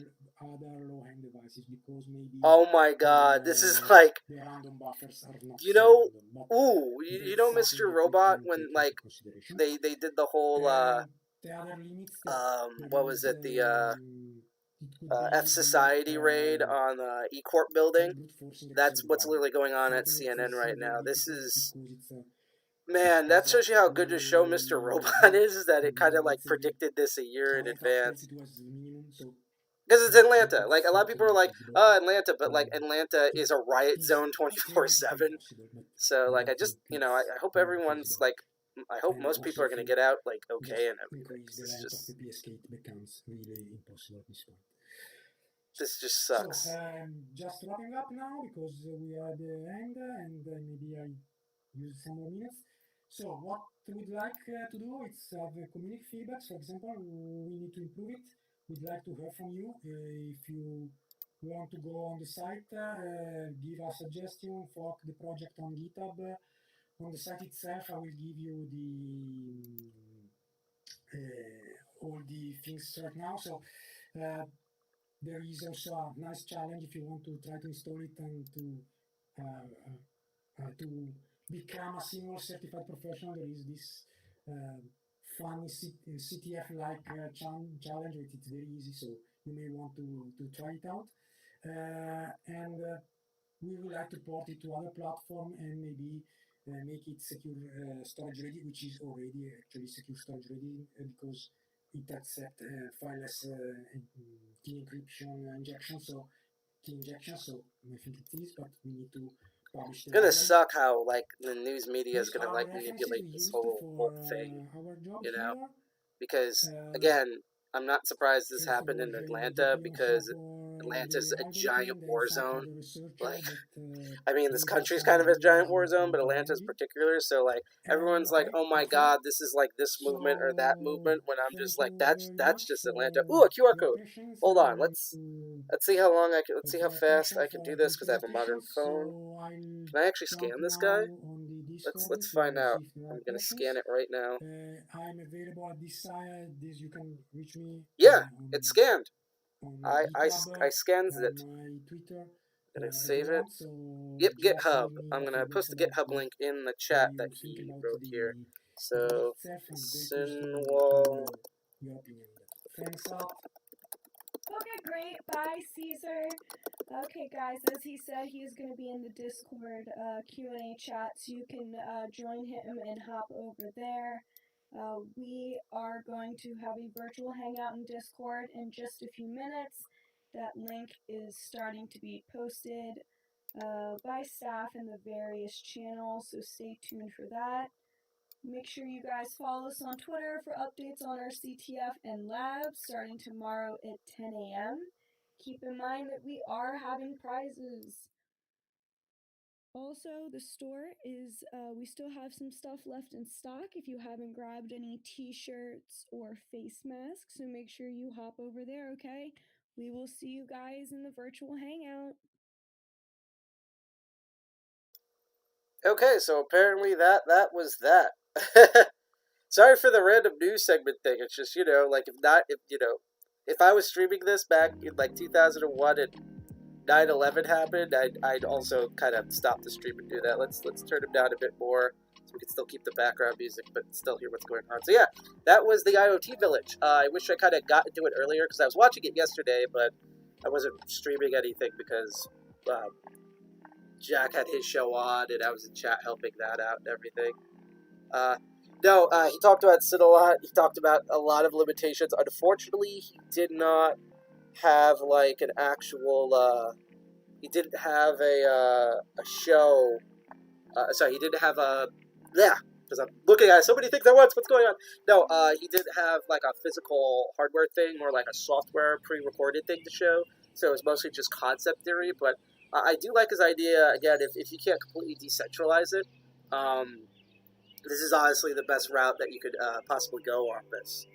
other low-end devices because maybe. Oh my god, this is like. The random buffers are not you know, random, you know Mr. Robot when like they did the whole what was it, the F Society raid on E-Corp building? That's what's literally going on at CNN right now. This is, man, that shows you how good the show Mr. Robot is that it kind of like predicted this a year in advance. Because it's Atlanta. Like, a lot of people are like, oh, Atlanta, but like, Atlanta is a riot zone 24/7. So, like, I just, I hope everyone's like, I hope most people are going to get out, like, okay and everything. This just, this just sucks. So, just wrapping up now because we are at the end and maybe I use some more minutes. So, what we'd like to do is have community feedback. For example, we need to improve it. We'd like to hear from you. If you want to go on the site, give a suggestion, fork the project on GitHub. On the site itself, I will give you all the things right now. So there is also a nice challenge if you want to try to install it and to become a single certified professional. There is this fun CTF-like challenge, which is very easy, so you may want to try it out. And we would like to port it to other platform and maybe make it secure storage ready, which is already actually secure storage ready because it accepts fileless key encryption injection. So key injection. So I think it is, but we need to. It's gonna suck how like the news media is gonna like manipulate this whole thing, because again, I'm not surprised this happened in Atlanta because Atlanta's a giant war zone. Like, I mean, this country's kind of a giant war zone, but Atlanta's particular. So like, everyone's like, "Oh my God, this is like this movement or that movement." When I'm just like, "That's just Atlanta." Ooh, a QR code. Hold on, let's see how long I can. Let's see how fast I can do this because I have a modern phone. Can I actually scan this guy? Let's find out. I'm gonna scan it right now. I'm available at this side. You can reach me. Yeah, it's scanned. I scanned it. I'm gonna save it. Yep, GitHub. I'm gonna post the GitHub link in the chat that he wrote here. So, Sinwall. Okay, great. Bye, Caesar. Okay, guys, as he said, he's going to be in the Discord Q&A chat, so you can join him and hop over there. We are going to have a virtual hangout in Discord in just a few minutes. That link is starting to be posted by staff in the various channels, so stay tuned for that. Make sure you guys follow us on Twitter for updates on our CTF and labs starting tomorrow at 10 a.m. Keep in mind that we are having prizes. Also, the store is, we still have some stuff left in stock if you haven't grabbed any t-shirts or face masks, so make sure you hop over there, okay? We will see you guys in the virtual hangout. Okay, so apparently that was that. Sorry for the random news segment thing. It's just, like if I was streaming this back in like 2001 and 9/11 happened, I'd also kind of stop the stream and do that. Let's turn it down a bit more so we can still keep the background music but still hear what's going on. So yeah, that was the IoT Village. I wish I kind of got into it earlier because I was watching it yesterday, but I wasn't streaming anything because Jack had his show on, and I was in chat helping that out and everything. He talked about Sid a lot. He talked about a lot of limitations. Unfortunately, he did not have like an actual. He didn't have a show. Sorry, he didn't have a. Yeah, because I'm looking at so many things at once. What's going on? No, he didn't have like a physical hardware thing or like a software pre-recorded thing to show. So it was mostly just concept theory. But I do like his idea. Again, if you can't completely decentralize it, this is honestly the best route that you could possibly go on this.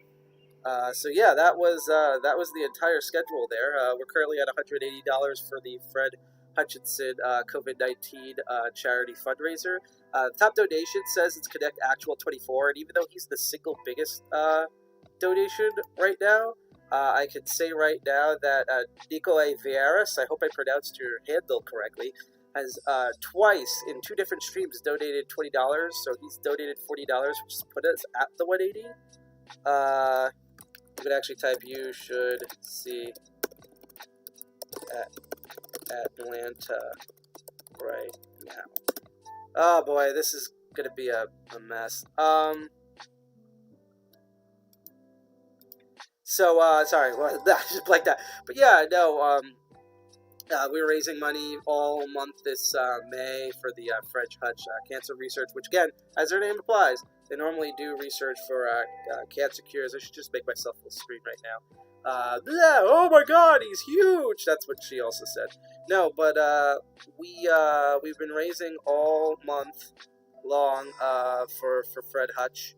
So yeah, that was the entire schedule there. We're currently at $180 for the Fred Hutchinson COVID-19 charity fundraiser. Top donation says it's Connect Actual 24, and even though he's the single biggest donation right now, I can say right now that Nicolai Vieras, I hope I pronounced your handle correctly, has twice in 2 different streams donated $20, so he's donated $40, which has put us at the 180. You could actually type "you should see Atlanta right now." Oh boy, this is gonna be a mess. Sorry, well, I just blanked out. But yeah, no, we were raising money all month this May for the Fred Hutch cancer research, which again, as their name implies, they normally do research for cancer cures. I should just make myself full screen right now. Yeah, oh my god, he's huge! That's what she also said. No, but we've been raising all month long for Fred Hutch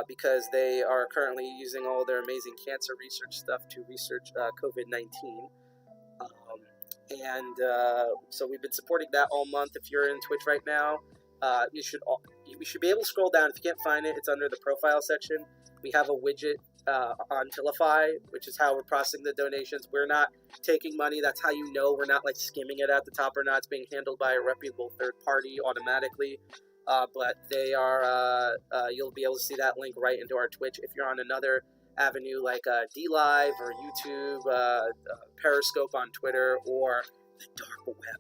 because they are currently using all their amazing cancer research stuff to research COVID-19. So we've been supporting that all month. If you're in Twitch right now, we should be able to scroll down. If you can't find it, it's under the profile section. We have a widget on Tilify, which is how we're processing the donations. We're not taking money. That's how you know we're not like skimming it at the top or not. It's being handled by a reputable third party automatically. But they are. You'll be able to see that link right into our Twitch. If you're on another avenue like DLive or YouTube, Periscope on Twitter, or the dark web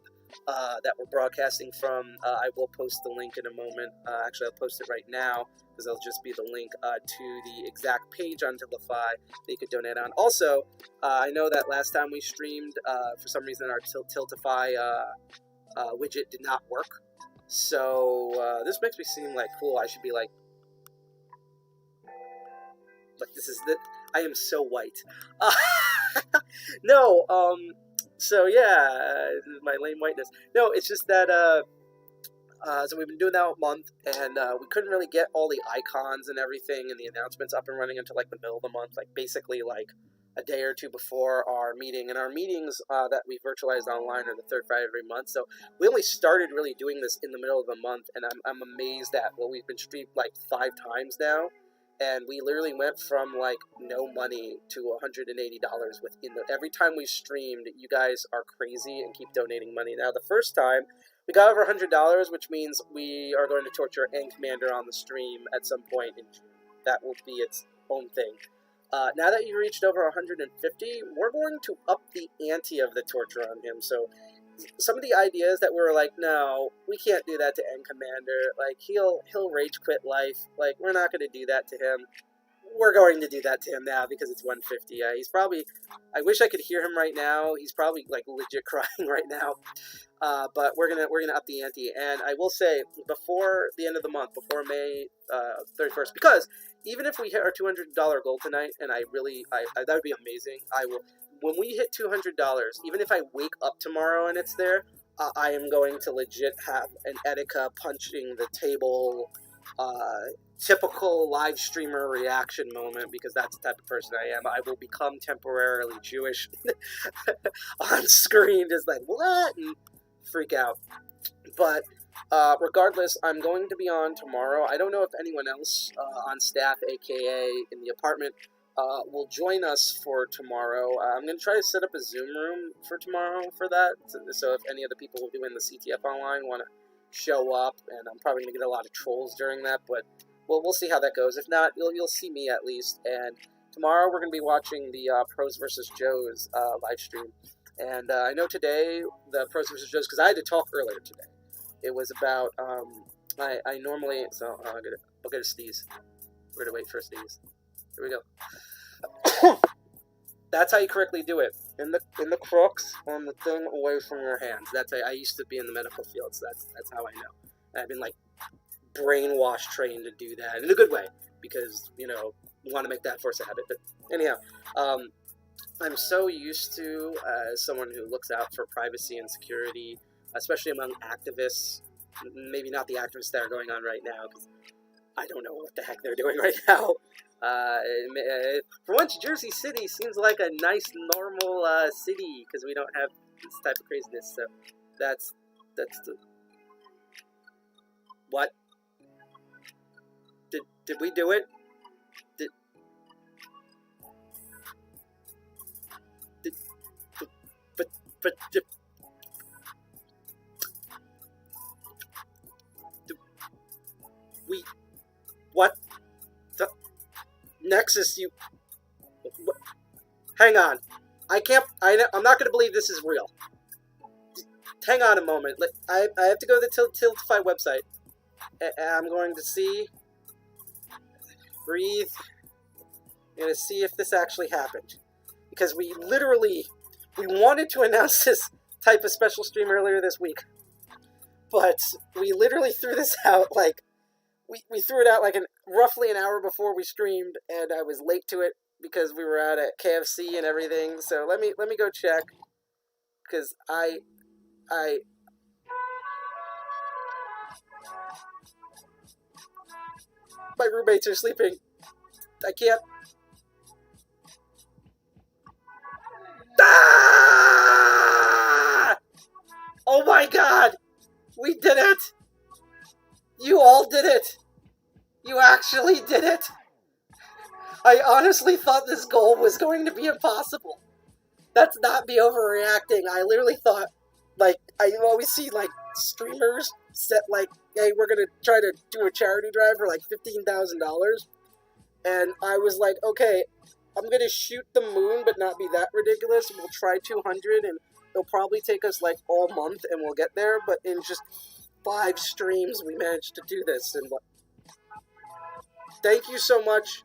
that we're broadcasting from, I will post the link in a moment. Actually, I'll post it right now because it'll just be the link to the exact page on Tiltify that you could donate on. Also, I know that last time we streamed, for some reason our Tiltify widget did not work. So this makes me seem like cool. I should be like this is the. I am so white. No, so yeah, my lame whiteness. No, it's just that, so we've been doing that all month, and we couldn't really get all the icons and everything and the announcements up and running until like the middle of the month, like basically like a day or two before our meeting. And our meetings that we virtualized online are the third Friday of every month. So we only started really doing this in the middle of the month, and I'm amazed at, well, we've been streamed like 5 times now. And we literally went from like no money to $180 within every time we streamed. You guys are crazy and keep donating money. Now the first time we got over $100, which means we are going to torture N Commander on the stream at some point in June. That will be its own thing. Now that you reached over 150, we're going to up the ante of the torture on him. So some of the ideas that we were like, no, we can't do that to N Commander. Like, he'll rage quit life. Like, we're not going to do that to him. We're going to do that to him now because it's 150. He's probably, I wish I could hear him right now. He's probably like legit crying right now. But we're gonna up the ante. And I will say, before the end of the month, before May 31st, because even if we hit our $200 goal tonight, and I that would be amazing. I will. When we hit $200, even if I wake up tomorrow and it's there, I am going to legit have an Etika punching the table, typical live streamer reaction moment, because that's the type of person I am. I will become temporarily Jewish on screen, just like, what? And freak out. But regardless, I'm going to be on tomorrow. I don't know if anyone else on staff, aka in the apartment, will join us for tomorrow. I'm going to try to set up a Zoom room for tomorrow for that. So if any of the people who do in the CTF online want to show up, and I'm probably going to get a lot of trolls during that, but we'll see how that goes. If not, you'll see me at least. And tomorrow we're going to be watching the Pros vs. Joes live stream. And I know today the pros versus Joes, because I had to talk earlier today. It was about I normally I'll get a sneeze. We're gonna wait for a sneeze. Here we go. That's how you correctly do it. In the crooks on the thing away from your hands. That's how I used to be in the medical field, so that's how I know. I've been like brainwashed trained to do that in a good way, because you want to make that force a habit. But anyhow, I'm so used to, as someone who looks out for privacy and security, especially among activists, maybe not the activists that are going on right now, because I don't know what the heck they're doing right now. For once, Jersey City seems like a nice, normal city, because we don't have this type of craziness. So that's the... What? Did we do it? What? Nexus, you... What? Hang on. I'm not going to believe this is real. Hang on a moment. I have to go to the Tiltify website. I'm going to see... Breathe. I'm going to see if this actually happened. Because we wanted to announce this type of special stream earlier this week. But we literally threw this out like... We threw it out like roughly an hour before we streamed, and I was late to it because we were out at KFC and everything. So let me go check, because my roommates are sleeping. I can't. Ah! Oh my God! We did it! You all did it! You actually did it! I honestly thought this goal was going to be impossible. That's not me overreacting. I literally thought, like, I always see, like, streamers set, like, hey, we're gonna try to do a charity drive for, like, $15,000. And I was like, okay, I'm gonna shoot the moon, but not be that ridiculous. We'll try 200, and it'll probably take us, like, all month, and we'll get there. But in just 5 streams, we managed to do this. And thank you so much,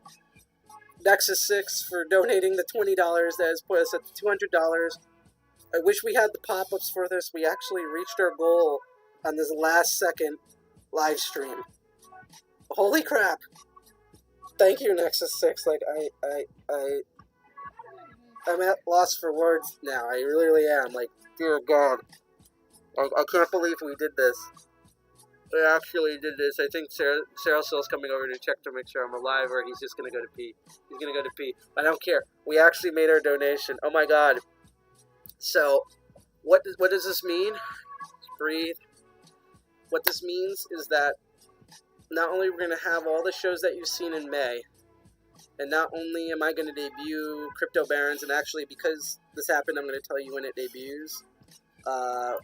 Nexus 6, for donating the $20. That has put us at $200. I wish we had the pop-ups for this. We actually reached our goal on this last second live stream. Holy crap! Thank you, Nexus 6. Like, I'm at loss for words now. I really am. Like, dear God. I can't believe we did this. We actually did this. I think Sarah's coming over to check to make sure I'm alive, or he's just going to go to pee. He's going to go to pee. I don't care. We actually made our donation. Oh my God. So, what does this mean? Breathe. What this means is that not only we're going to have all the shows that you've seen in May, and not only am I going to debut Crypto Barons, and actually because this happened, I'm going to tell you when it debuts.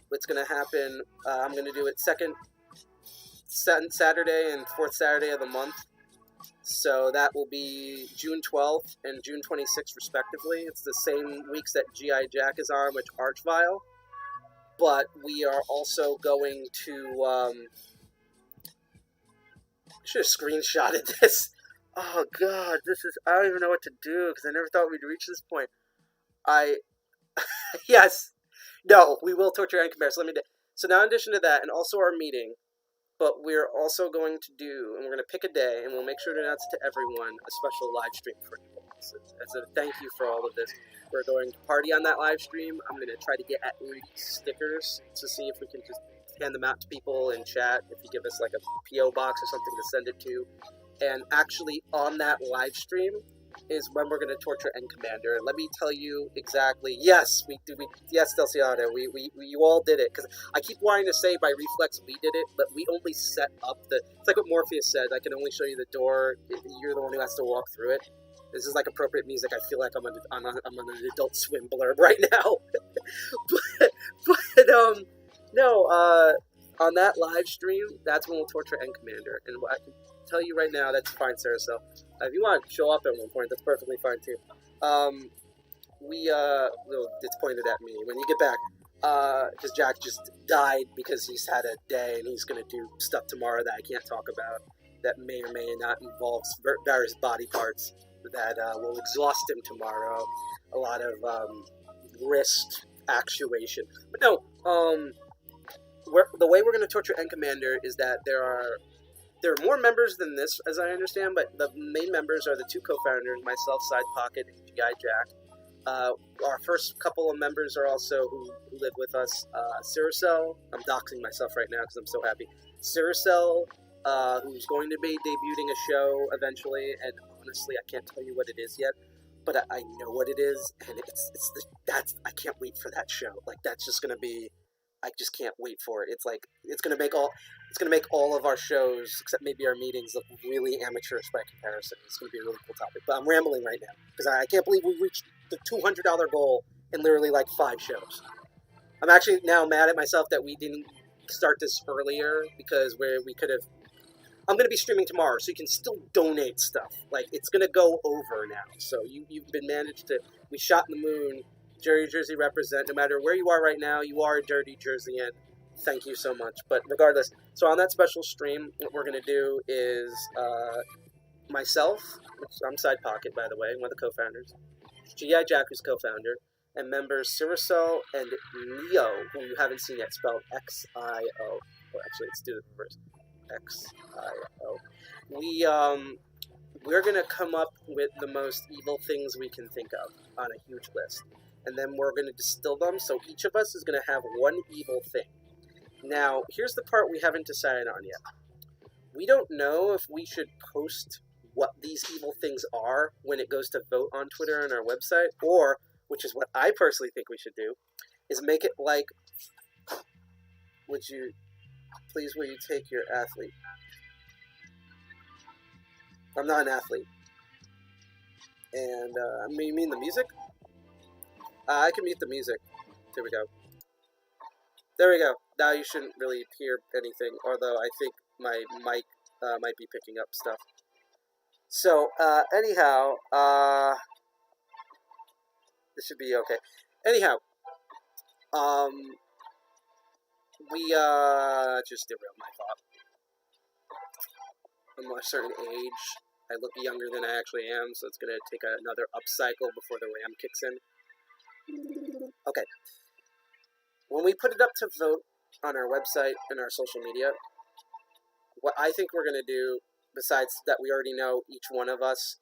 What's going to happen, I'm going to do it second Saturday and fourth Saturday of the month. So that will be June 12th and June 26th respectively. It's the same weeks that G.I. Jack is on, which Archvile. But we are also going to... I should have screenshotted this. Oh God, I don't even know what to do, because I never thought we'd reach this point. Yes. No, we will torture and compare. So now in addition to that, and also our meeting, but we're also going to do, and we're going to pick a day, and we'll make sure to announce to everyone a special live stream for you. As a thank you for all of this. We're going to party on that live stream. I'm going to try to get at least stickers to see if we can just hand them out to people in chat, if you give us like a P.O. box or something to send it to. And actually on that live stream is when we're going to torture End Commander. Let me tell you exactly. Yes, yes, Delciano, you all did it. Because I keep wanting to say by reflex we did it, but we only set up it's like what Morpheus said, I can only show you the door, you're the one who has to walk through it. This is like appropriate music. I feel like I'm on an Adult Swim blurb right now. No, on that live stream, that's when we'll torture End Commander. And I can tell you right now, that's fine, Sarah. So if you want to show up at one point, that's perfectly fine too. well, it's pointed at me. When you get back, because Jack just died because he's had a day and he's going to do stuff tomorrow that I can't talk about that may or may not involve various body parts that will exhaust him tomorrow. A lot of wrist actuation. But no, the way we're going to torture N Commander is that there are more members than this, as I understand, but the main members are the two co-founders, myself, Side Pocket, and GI Jack. Our first couple of members are also who live with us. Ciricel, I'm doxing myself right now because I'm so happy. Ciricel, who's going to be debuting a show eventually, and honestly, I can't tell you what it is yet, but I know what it is, and I can't wait for that show. Like, that's just gonna be, I just can't wait for it. It's like it's gonna make all of our shows, except maybe our meetings, look really amateurish by comparison. It's gonna be a really cool topic. But I'm rambling right now because I can't believe we reached the $200 goal in literally like 5 shows. I'm actually now mad at myself that we didn't start this earlier because we could have. I'm going to be streaming tomorrow, so you can still donate stuff. Like, it's going to go over now. So you've been managed to. We shot in the moon. Jersey represent. No matter where you are right now, you are a dirty Jerseyan. Thank you so much. But regardless, so on that special stream, what we're going to do is myself, which I'm Side Pocket, by the way, one of the co-founders, GI Jack, who's co-founder, and members Ciricel and Neo, who you haven't seen yet, spelled X-I-O. Well, actually, let's do the reverse. X-I-O. We're going to come up with the most evil things we can think of on a huge list. And then we're going to distill them, so each of us is going to have one evil thing. Now, here's the part we haven't decided on yet. We don't know if we should post what these evil things are when it goes to vote on Twitter and our website, or, which is what I personally think we should do, is make it like, will you take your athlete? I'm not an athlete. And, you mean the music? I can mute the music. There we go. There we go. Now you shouldn't really hear anything, although I think my mic might be picking up stuff. So, anyhow, this should be okay. Anyhow, we just derailed my thought. I'm a certain age. I look younger than I actually am, so it's going to take another upcycle before the RAM kicks in. Okay. When we put it up to vote on our website and our social media, what I think we're going to do, besides that we already know each one of us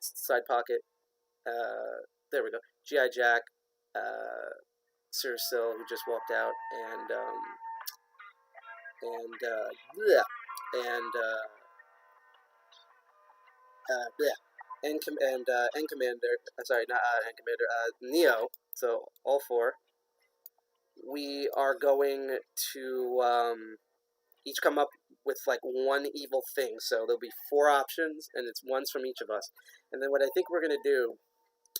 Side Pocket, there we go, G.I. Jack, Ciricel, who just walked out, and N Commander, sorry, not N Commander, Neo, so all 4. We are going to each come up with like one evil thing. So there'll be 4 options, and it's ones from each of us. And then what I think we're going to do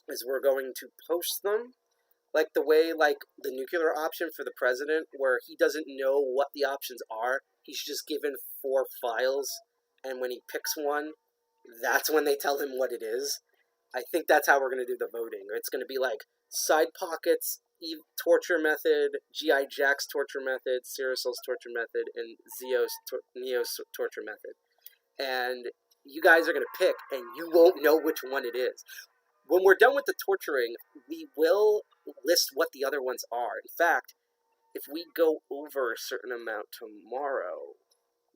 is we're going to post them like the way like the nuclear option for the president, where he doesn't know what the options are. He's just given 4 files, and when he picks one, that's when they tell him what it is. I think that's how we're going to do the voting. It's going to be like Side Pockets torture method, G.I. Jack's torture method, Ciricel's torture method, and Neo's torture method. And you guys are going to pick, and you won't know which one it is. When we're done with the torturing, we will list what the other ones are. In fact, if we go over a certain amount tomorrow,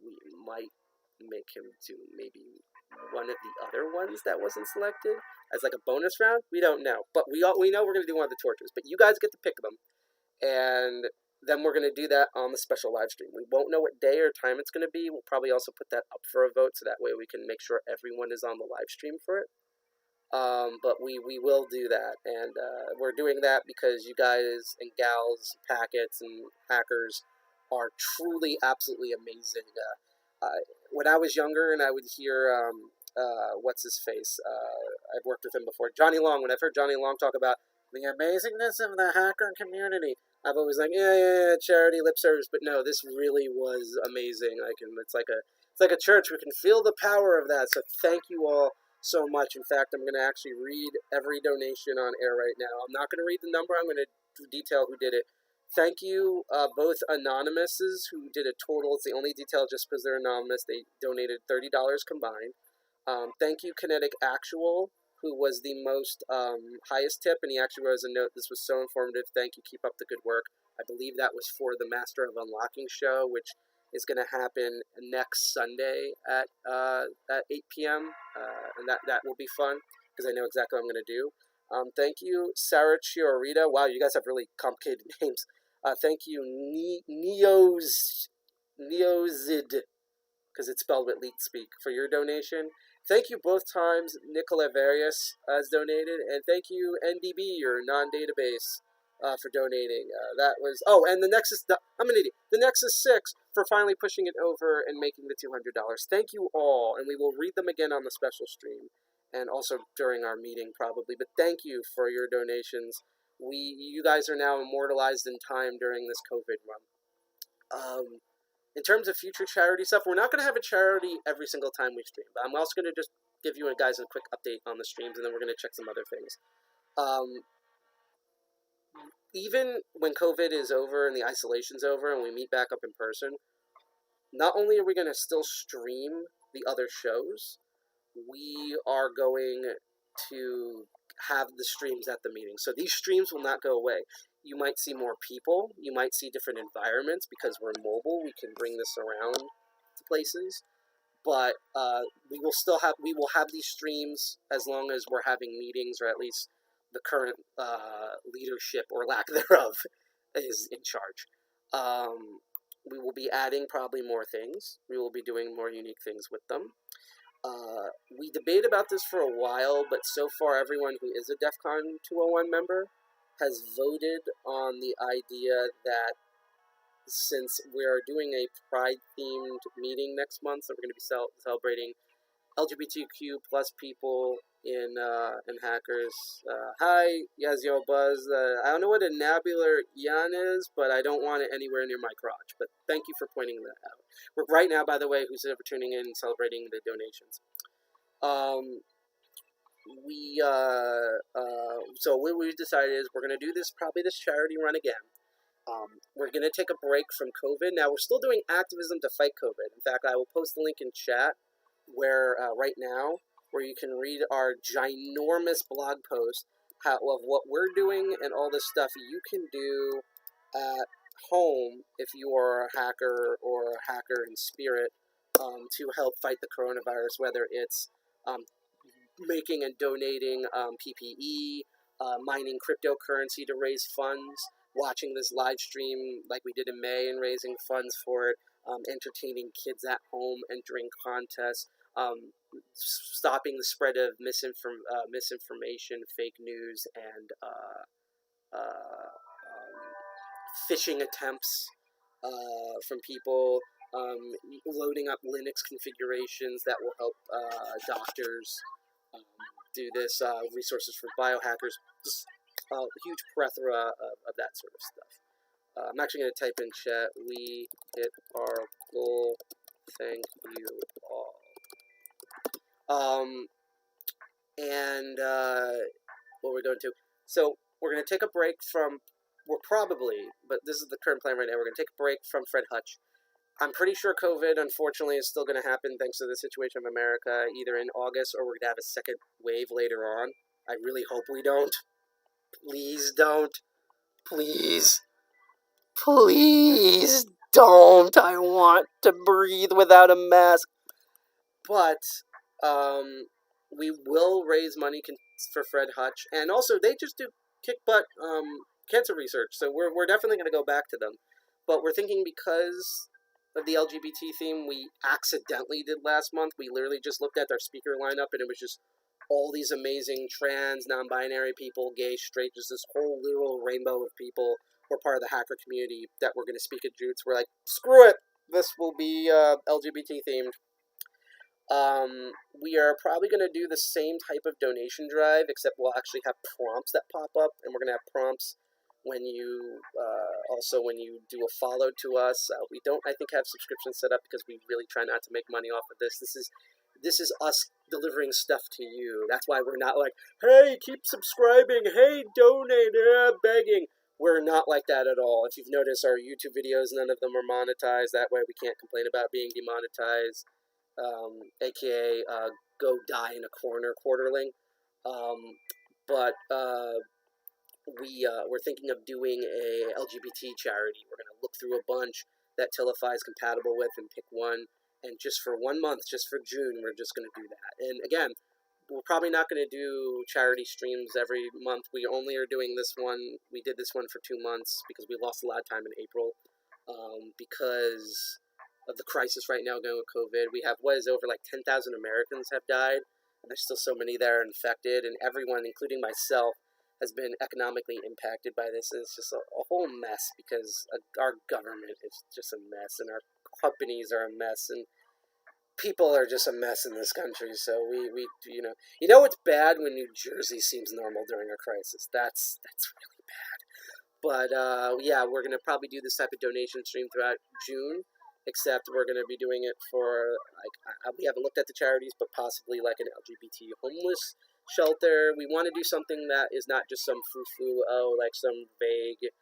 we might make him do maybe one of the other ones that wasn't selected as like a bonus round. We don't know, but we know we're going to do one of the tortures, but you guys get to pick them, and then we're going to do that on the special live stream. We won't know what day or time it's going to be. We'll probably also put that up for a vote, so that way we can make sure everyone is on the live stream for it. But we will do that, and we're doing that because you guys and gals, packets and hackers are truly absolutely amazing. When I was younger and I would hear, what's his face? I've worked with him before, Johnny Long. When I've heard Johnny Long talk about the amazingness of the hacker community, I've always like, yeah, charity, lip service. But no, this really was amazing. It's like a church. We can feel the power of that. So thank you all so much. In fact, I'm going to actually read every donation on air right now. I'm not going to read the number. I'm going to detail who did it. Thank you, both anonymouses who did a total. It's the only detail just because they're anonymous. They donated $30 combined. Thank you, Kinetic Actual, who was the most highest tip, and he actually wrote a note. This was so informative. Thank you. Keep up the good work. I believe that was for the Master of Unlocking show, which is going to happen next Sunday at 8 p.m. And that will be fun because I know exactly what I'm going to do. Thank you, Sarah Chiorita. Wow, you guys have really complicated names. Thank you, Neozid, because it's spelled with leet speak, for your donation. Thank you both times. Nicola Varius has donated, and thank you, NDB, your non-database, for donating. That was, and the Nexus, I'm an idiot. The Nexus 6 for finally pushing it over and making the $200. Thank you all, and we will read them again on the special stream, and also during our meeting probably. But thank you for your donations. You guys are now immortalized in time during this COVID run. In terms of future charity stuff, we're not going to have a charity every single time we stream, but I'm also going to just give you guys a quick update on the streams, and then we're going to check some other things. Even when COVID is over and the isolation's over and we meet back up in person, not only are we going to still stream the other shows, we are going to have the streams at the meeting. So these streams will not go away. You might see more people. You might see different environments because we're mobile. We can bring this around to places. But we will have these streams as long as we're having meetings, or at least the current leadership or lack thereof is in charge. We will be adding probably more things. We will be doing more unique things with them. We debated about this for a while, but so far everyone who is a DEFCON 201 member has voted on the idea that since we're doing a Pride-themed meeting next month, so we're going to be celebrating LGBTQ plus people in hackers. Hi, Yazio Buzz. I don't know what a nabular yan is, but I don't want it anywhere near my crotch. But thank you for pointing that out. We're right now, by the way, who's ever tuning in and celebrating the donations. So what we've decided is we're going to do this charity run again. We're going to take a break from COVID. Now, we're still doing activism to fight COVID. In fact, I will post the link in chat where right now, where you can read our ginormous blog post of what we're doing and all this stuff you can do at home if you are a hacker or a hacker in spirit to help fight the coronavirus, whether it's making and donating PPE, mining cryptocurrency to raise funds, watching this live stream like we did in May and raising funds for it, entertaining kids at home, entering contests, stopping the spread of misinformation, fake news, and phishing attempts from people, loading up Linux configurations that will help doctors do this, resources for biohackers, just a huge plethora of that sort of stuff. I'm actually going to type in chat, we hit our goal, thank you all. What we're going to, so we're going to take a break from, but this is the current plan right now, we're going to take a break from Fred Hutch. I'm pretty sure COVID, unfortunately, is still going to happen thanks to the situation of America, either in August or we're going to have a second wave later on. I really hope we don't. Please don't. Please. Please don't. I want to breathe without a mask. But we will raise money for Fred Hutch. And also, they just do kick butt cancer research. So we're definitely going to go back to them. But we're thinking because of the LGBT theme we accidentally did last month, we literally just looked at our speaker lineup and it was just all these amazing trans, non-binary people, gay, straight, just this whole literal rainbow of people who are part of the hacker community that were going to speak at Jutes. We're like, screw it, this will be LGBT themed. We are probably going to do the same type of donation drive, except we'll actually have prompts that pop up, and we're going to have prompts when you do a follow to us. We don't, I think, have subscriptions set up because we really try not to make money off of this. this is us delivering stuff to you. That's why we're not like, hey, keep subscribing, hey, donate, begging. We're not like that at all. If you've noticed our YouTube videos, none of them are monetized. That way we can't complain about being demonetized, aka go die in a corner quarterling. We're thinking of doing a LGBT charity. We're going to look through a bunch that Tilify is compatible with and pick one. And just for 1 month, just for June, we're just going to do that. And again, we're probably not going to do charity streams every month. We only are doing this one. We did this one for 2 months because we lost a lot of time in April because of the crisis right now going with COVID. We have over like 10,000 Americans have died, and there's still so many that are infected, and everyone, including myself, has been economically impacted by this, and it's just a whole mess because our government is just a mess, and our companies are a mess, and people are just a mess in this country. So we it's bad when New Jersey seems normal during a crisis. That's really bad. But yeah, we're gonna probably do this type of donation stream throughout June. Except we're going to be doing it for, we haven't looked at the charities, but possibly like an LGBT homeless shelter. We want to do something that is not just some like some vague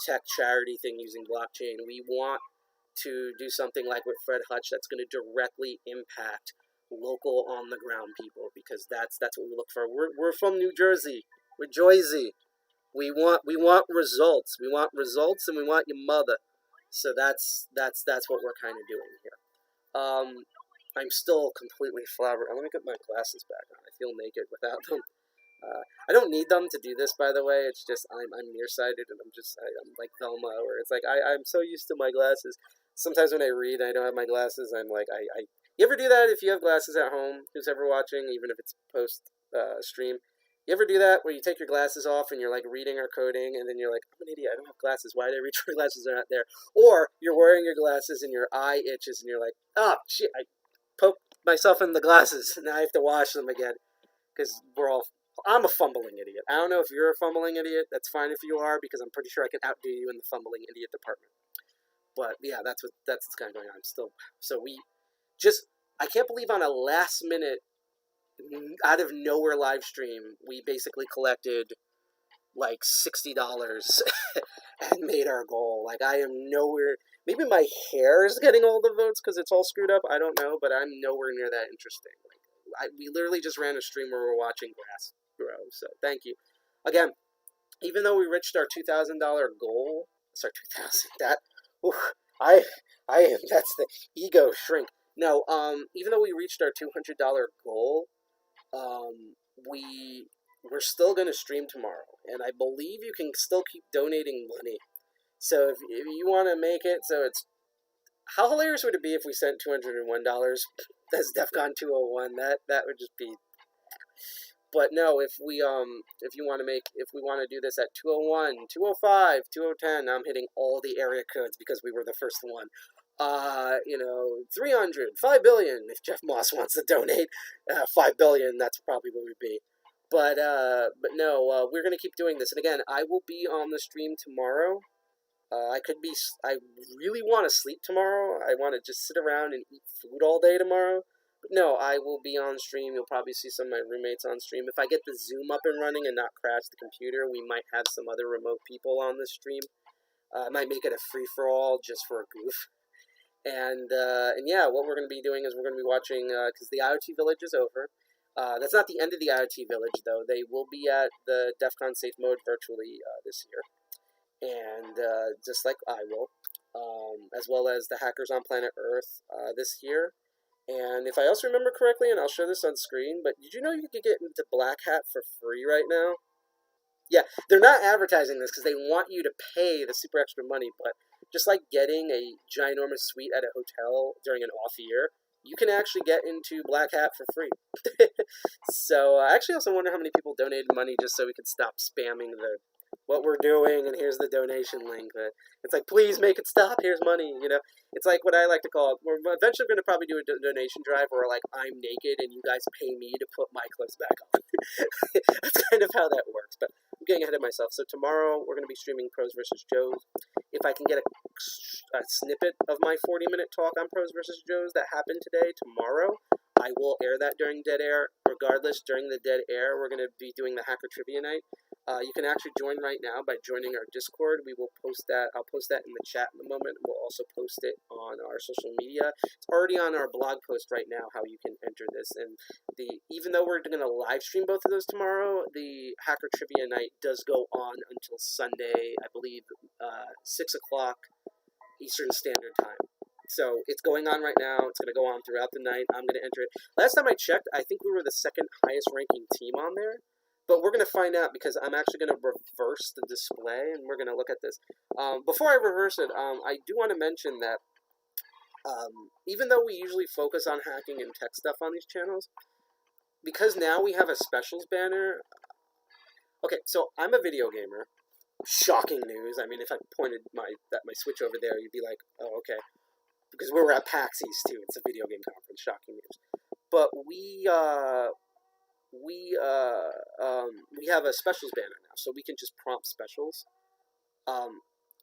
tech charity thing using blockchain. We want to do something like with Fred Hutch that's going to directly impact local on-the-ground people, because that's what we look for. We're from New Jersey. We're Jersey. We want results. We want results, and we want your mother. So that's what we're kind of doing here. I'm still completely flabbergasted. Let me get my glasses back on. I feel naked without them. I don't need them to do this, by the way. It's just I'm nearsighted, and I'm like Velma, where it's like I'm so used to my glasses. Sometimes when I read, I don't have my glasses. I'm like You ever do that if you have glasses at home? Who's ever watching, even if it's post stream? You ever do that where you take your glasses off and you're like reading or coding, and then you're like, I'm an idiot, I don't have glasses. Why did I reach for glasses? They're not there. Or you're wearing your glasses and your eye itches and you're like, oh, shit, I poked myself in the glasses. And now I have to wash them again because I'm a fumbling idiot. I don't know if you're a fumbling idiot. That's fine if you are, because I'm pretty sure I can outdo you in the fumbling idiot department. But yeah, that's what's kind of going on. I can't believe on a last minute, out of nowhere live stream, we basically collected like $60 and made our goal. Like, I am nowhere. Maybe my hair is getting all the votes because it's all screwed up. I don't know, but I'm nowhere near that interesting. We literally just ran a stream where we're watching grass grow. So thank you again. Even though we reached our $2,000 goal, sorry, 2,000. That's the ego shrink. No, even though we reached our $200 goal, we're still going to stream tomorrow, and I believe you can still keep donating money. So if you want to make it, so it's, how hilarious would it be if we sent $201 as DEFCON 201? That would just be. But no, if we want to do this at 201, 205, 2010, I'm hitting all the area codes because we were the first one. 300, 5 billion. If Jeff Moss wants to donate 5 billion, that's probably what we'd be. But no, we're gonna keep doing this. And again, I will be on the stream tomorrow. I really want to sleep tomorrow. I want to just sit around and eat food all day tomorrow. But no, I will be on stream. You'll probably see some of my roommates on stream. If I get the Zoom up and running and not crash the computer, we might have some other remote people on the stream. I might make it a free-for-all just for a goof. And yeah, what we're going to be doing is we're going to be watching, because the IoT Village is over. That's not the end of the IoT Village, though. They will be at the DEFCON Safe Mode virtually this year. And just like I will, as well as the Hackers on Planet Earth this year. And if I also remember correctly, and I'll show this on screen, but did you know you could get into Black Hat for free right now? Yeah, they're not advertising this because they want you to pay the super extra money, but just like getting a ginormous suite at a hotel during an off year, you can actually get into Black Hat for free. So I actually also wonder how many people donated money just so we could stop spamming what we're doing, and here's the donation link. It's like, please make it stop, here's money, It's like what I like to call, we're eventually going to probably do a donation drive where like I'm naked and you guys pay me to put my clothes back on. That's kind of how that works, but I'm getting ahead of myself. So tomorrow we're going to be streaming Pros vs. Joes. If I can get a snippet of my 40-minute talk on Pros vs. Joes that happened today, tomorrow, I will air that during dead air. Regardless, during the dead air, we're going to be doing the Hacker Trivia Night. You can actually join right now by joining our Discord. We will post that. I'll post that in the chat in a moment. We'll also post it on our social media. It's already on our blog post right now how you can enter this. And even though we're going to live stream both of those tomorrow, the Hacker Trivia Night does go on until Sunday, I believe, 6 o'clock Eastern Standard Time. So it's going on right now. It's going to go on throughout the night. I'm going to enter it. Last time I checked, I think we were the second highest ranking team on there. But we're going to find out because I'm actually going to reverse the display, and we're going to look at this. Before I reverse it, I do want to mention that even though we usually focus on hacking and tech stuff on these channels, because now we have a specials banner. Okay, so I'm a video gamer. Shocking news. I mean, if I pointed my switch over there, you'd be like, oh, okay. Because we were at PAX East too. It's a video game conference. Shocking news. But we have a specials banner now, so we can just prompt specials.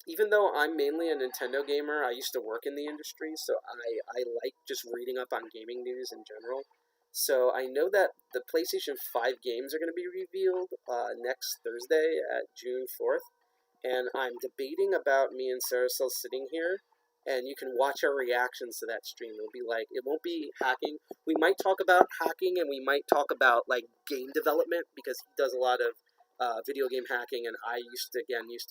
Even though I'm mainly a Nintendo gamer, I used to work in the industry, so I like just reading up on gaming news in general. So I know that the PlayStation 5 games are going to be revealed next Thursday at June 4th, and I'm debating about me and Saracel sitting here. And you can watch our reactions to that stream. It'll be like, it won't be hacking. We might talk about hacking, and we might talk about like game development because he does a lot of video game hacking, and I used to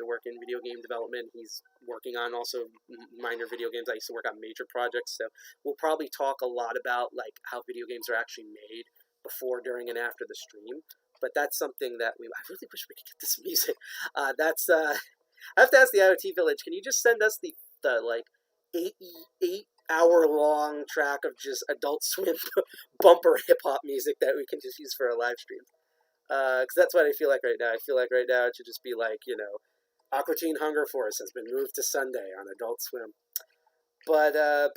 work in video game development. He's working on also minor video games. I used to work on major projects, so we'll probably talk a lot about like how video games are actually made before, during, and after the stream. But that's something that I really wish we could get this music. I have to ask the IoT Village. Can you just send us the like 8-hour-long track of just Adult Swim bumper hip-hop music that we can just use for a live stream? Because that's what I feel like right now. I feel like right now it should just be like, Aqua Teen Hunger Force has been moved to Sunday on Adult Swim. But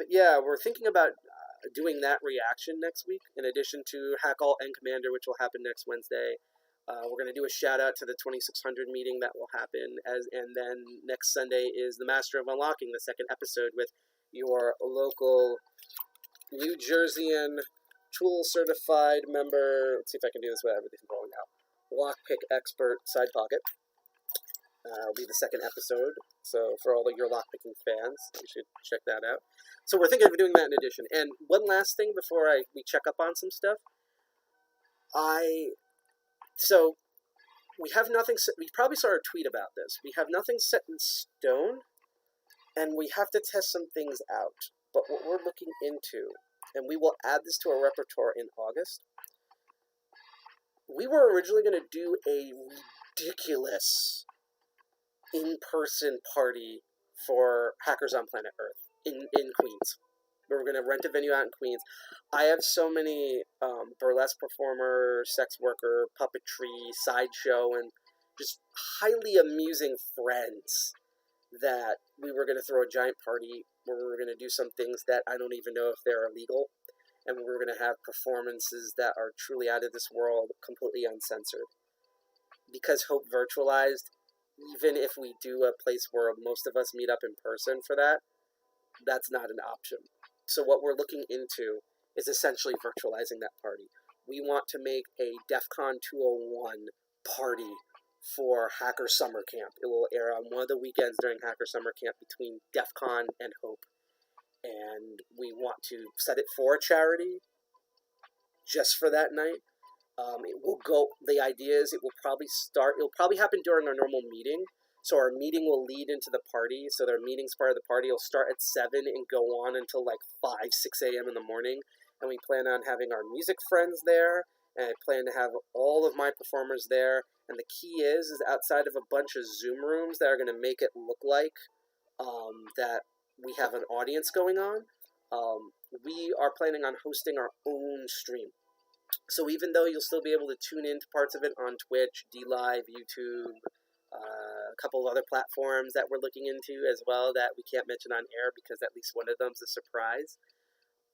yeah, we're thinking about doing that reaction next week, in addition to Hack Alt and Commander, which will happen next Wednesday. We're going to do a shout-out to the 2600 meeting that will happen, and then next Sunday is the Master of Unlocking, the second episode with your local New Jerseyan tool-certified member. Let's see if I can do this without everything falling out. Lockpick expert, Side Pocket. Will be the second episode, so for all of your lockpicking fans, you should check that out. So we're thinking of doing that in addition. And one last thing before we check up on some stuff. So, we have nothing, we probably saw a tweet about this. We have nothing set in stone, and we have to test some things out. But what we're looking into, and we will add this to our repertoire in August, we were originally going to do a ridiculous in-person party for Hackers on Planet Earth in Queens. We were going to rent a venue out in Queens. I have so many burlesque performer, sex worker, puppetry, sideshow, and just highly amusing friends that we were going to throw a giant party where we were going to do some things that I don't even know if they're illegal, and we were going to have performances that are truly out of this world, completely uncensored. Because Hope virtualized, even if we do a place where most of us meet up in person for that, that's not an option. So what we're looking into is essentially virtualizing that party. We want to make a DEFCON 201 party for Hacker Summer Camp. It will air on one of the weekends during Hacker Summer Camp between DEFCON and Hope. And we want to set it for a charity just for that night. It will go, the idea is it'll probably happen during our normal meeting. So our meeting will lead into the party. So their meeting's part of the party. It'll start at 7 and go on until like 5, 6 a.m. in the morning. And we plan on having our music friends there. And I plan to have all of my performers there. And the key is outside of a bunch of Zoom rooms that are going to make it look like that we have an audience going on, we are planning on hosting our own stream. So even though you'll still be able to tune into parts of it on Twitch, DLive, YouTube, a couple of other platforms that we're looking into as well that we can't mention on air because at least one of them's a surprise.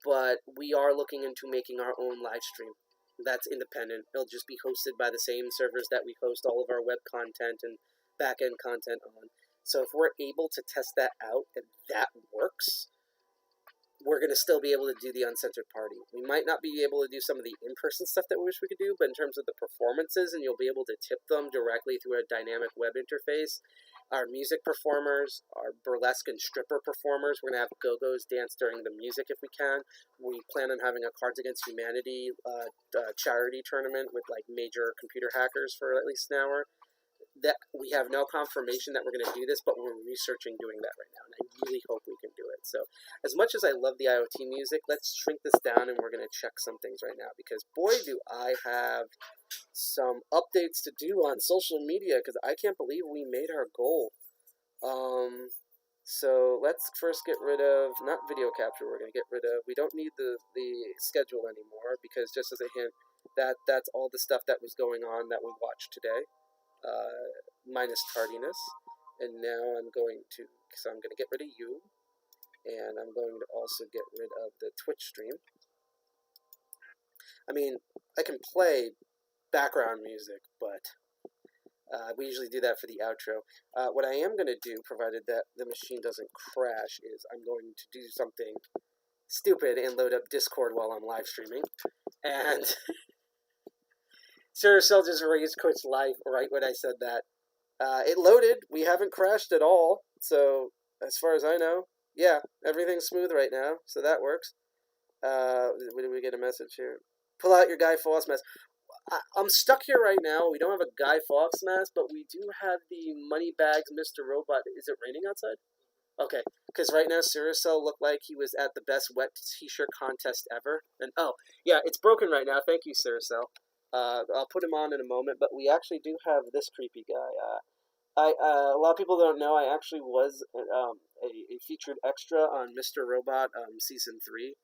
But we are looking into making our own live stream that's independent. It'll just be hosted by the same servers that we host all of our web content and back-end content on. So if we're able to test that out and that works, we're going to still be able to do the uncensored party. We might not be able to do some of the in-person stuff that we wish we could do, but in terms of the performances, and you'll be able to tip them directly through a dynamic web interface. Our music performers, our burlesque and stripper performers, we're going to have go-go's dance during the music if we can. We plan on having a Cards Against Humanity charity tournament with like major computer hackers for at least an hour. That we have no confirmation that we're going to do this, but we're researching doing that right now, and I really hope we can do it. So as much as I love the IoT music, let's shrink this down, and we're going to check some things right now, because boy, do I have some updates to do on social media, because I can't believe we made our goal. So let's first get rid of, not video capture, we're going to get rid of, we don't need the schedule anymore, because just as a hint, that's all the stuff that was going on that we watched today. Minus tardiness, and now I'm going to get rid of you, and I'm going to also get rid of the Twitch stream. I mean, I can play background music, but we usually do that for the outro. What I am going to do, provided that the machine doesn't crash, is I'm going to do something stupid and load up Discord while I'm live streaming, and Cell just raised Twitch live right when I said that. It loaded. We haven't crashed at all. So, as far as I know, yeah, everything's smooth right now. So that works. Did we get a message here? Pull out your Guy Fawkes mask. I'm stuck here right now. We don't have a Guy Fawkes mask, but we do have the Moneybags Mr. Robot. Is it raining outside? Okay, because right now Cell looked like he was at the best wet t-shirt contest ever. And oh, yeah, it's broken right now. Thank you, Cell. I'll put him on in a moment, but we actually do have this creepy guy. A lot of people don't know, I actually was a featured extra on Mr. Robot Season 3.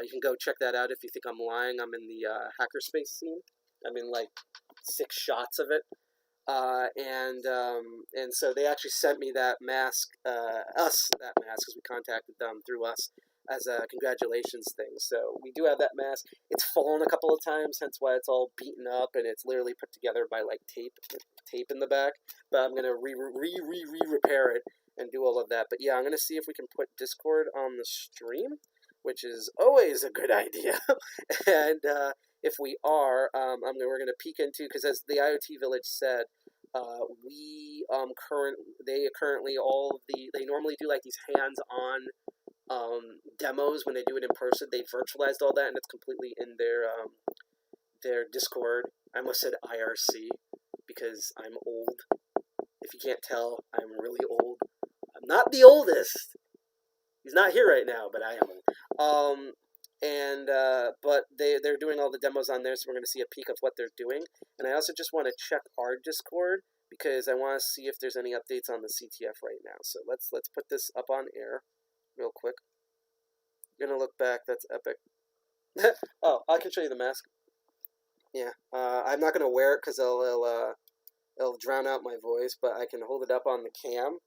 You can go check that out if you think I'm lying. I'm in the hackerspace scene. I'm in like 6 shots of it. And so they actually sent me that mask, because we contacted them through us, as a congratulations thing. So we do have that mask. It's fallen a couple of times, hence why it's all beaten up, and it's literally put together by like tape in the back. But I'm gonna repair it and do all of that. But yeah, I'm gonna see if we can put Discord on the stream, which is always a good idea. And if we are, we're gonna peek into, because as the IoT Village said, they normally do like these hands-on demos when they do it in person. They virtualized all that, and it's completely in their Discord. I almost said IRC because I'm old. If you can't tell, I'm really old. I'm not the oldest. He's not here right now, but I am old. But they're doing all the demos on there, so we're going to see a peek of what they're doing. And I also just want to check our Discord, because I want to see if there's any updates on the CTF right now. So let's put this up on air real quick. Gonna look back. That's epic. Oh, I can show you the mask. Yeah, I'm not gonna wear it because it'll drown out my voice, but I can hold it up on the cam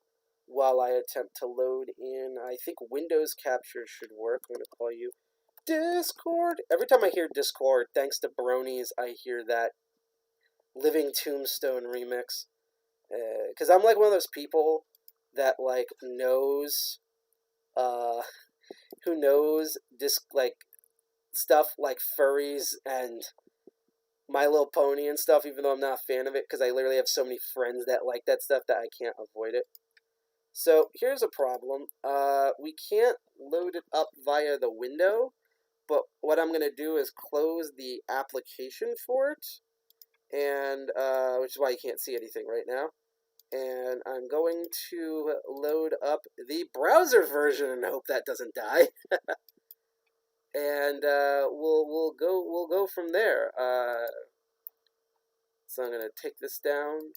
while I attempt to load in. I think Windows capture should work. I'm gonna call you Discord. Every time I hear Discord, thanks to Bronies, I hear that Living Tombstone remix. Because I'm like one of those people that like knows, who knows like stuff like furries and My Little Pony and stuff, even though I'm not a fan of it, because I literally have so many friends that like that stuff that I can't avoid it. So here's a problem. We can't load it up via the window, but what I'm going to do is close the application for it, and which is why you can't see anything right now. And I'm going to load up the browser version and hope that doesn't die. And we'll go from there. So I'm gonna take this down.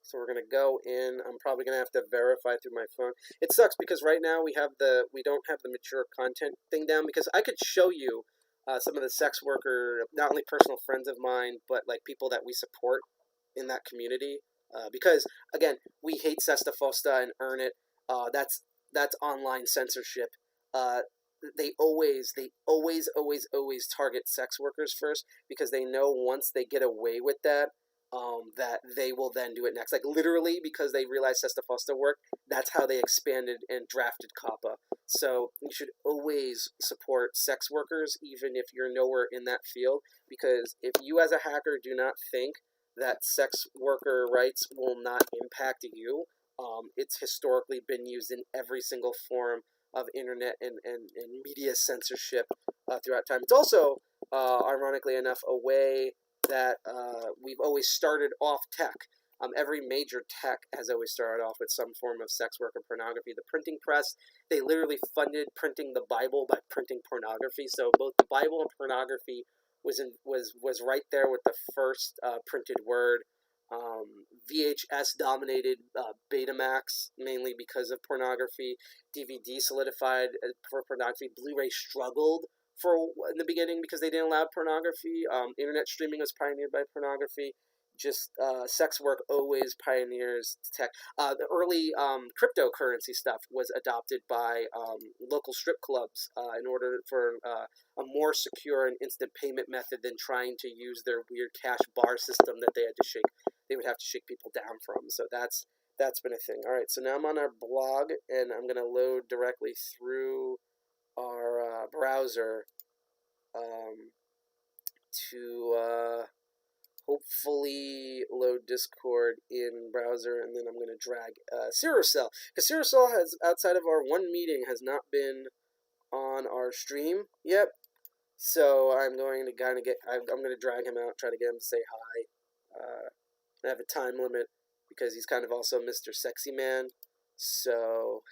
So we're gonna go in. I'm probably gonna have to verify through my phone. It sucks because right now we don't have the mature content thing down, because I could show you some of the sex worker, not only personal friends of mine, but like people that we support in that community. Because again, we hate Sesta Fosta and Earn It. That's online censorship. They always target sex workers first, because they know once they get away with that, that they will then do it next. Like literally, because they realized Sesta Fosta worked, that's how they expanded and drafted COPPA. So you should always support sex workers, even if you're nowhere in that field, because if you as a hacker do not think that sex worker rights will not impact you, it's historically been used in every single form of internet and media censorship throughout time. It's also, ironically enough, a way that we've always started off tech. Every major tech has always started off with some form of sex work or pornography. The printing press, they literally funded printing the Bible by printing pornography. So both the Bible and pornography was right there with the first printed word. VHS dominated Betamax mainly because of pornography. DVD solidified for pornography. Blu-ray struggled in the beginning because they didn't allow pornography. Internet streaming was pioneered by pornography. Just sex work always pioneers tech. The early cryptocurrency stuff was adopted by local strip clubs in order for a more secure and instant payment method than trying to use their weird cash bar system that they would have to shake people down from. So that's been a thing. All right, so now I'm on our blog, and I'm going to load directly through our browser to hopefully load Discord in browser, and then I'm going to drag Cyrocell, because Cyrocell has, outside of our one meeting, has not been on our stream yet. So I'm going to kind of I'm going to drag him out, try to get him to say hi. I have a time limit because he's kind of also Mr. Sexy Man. So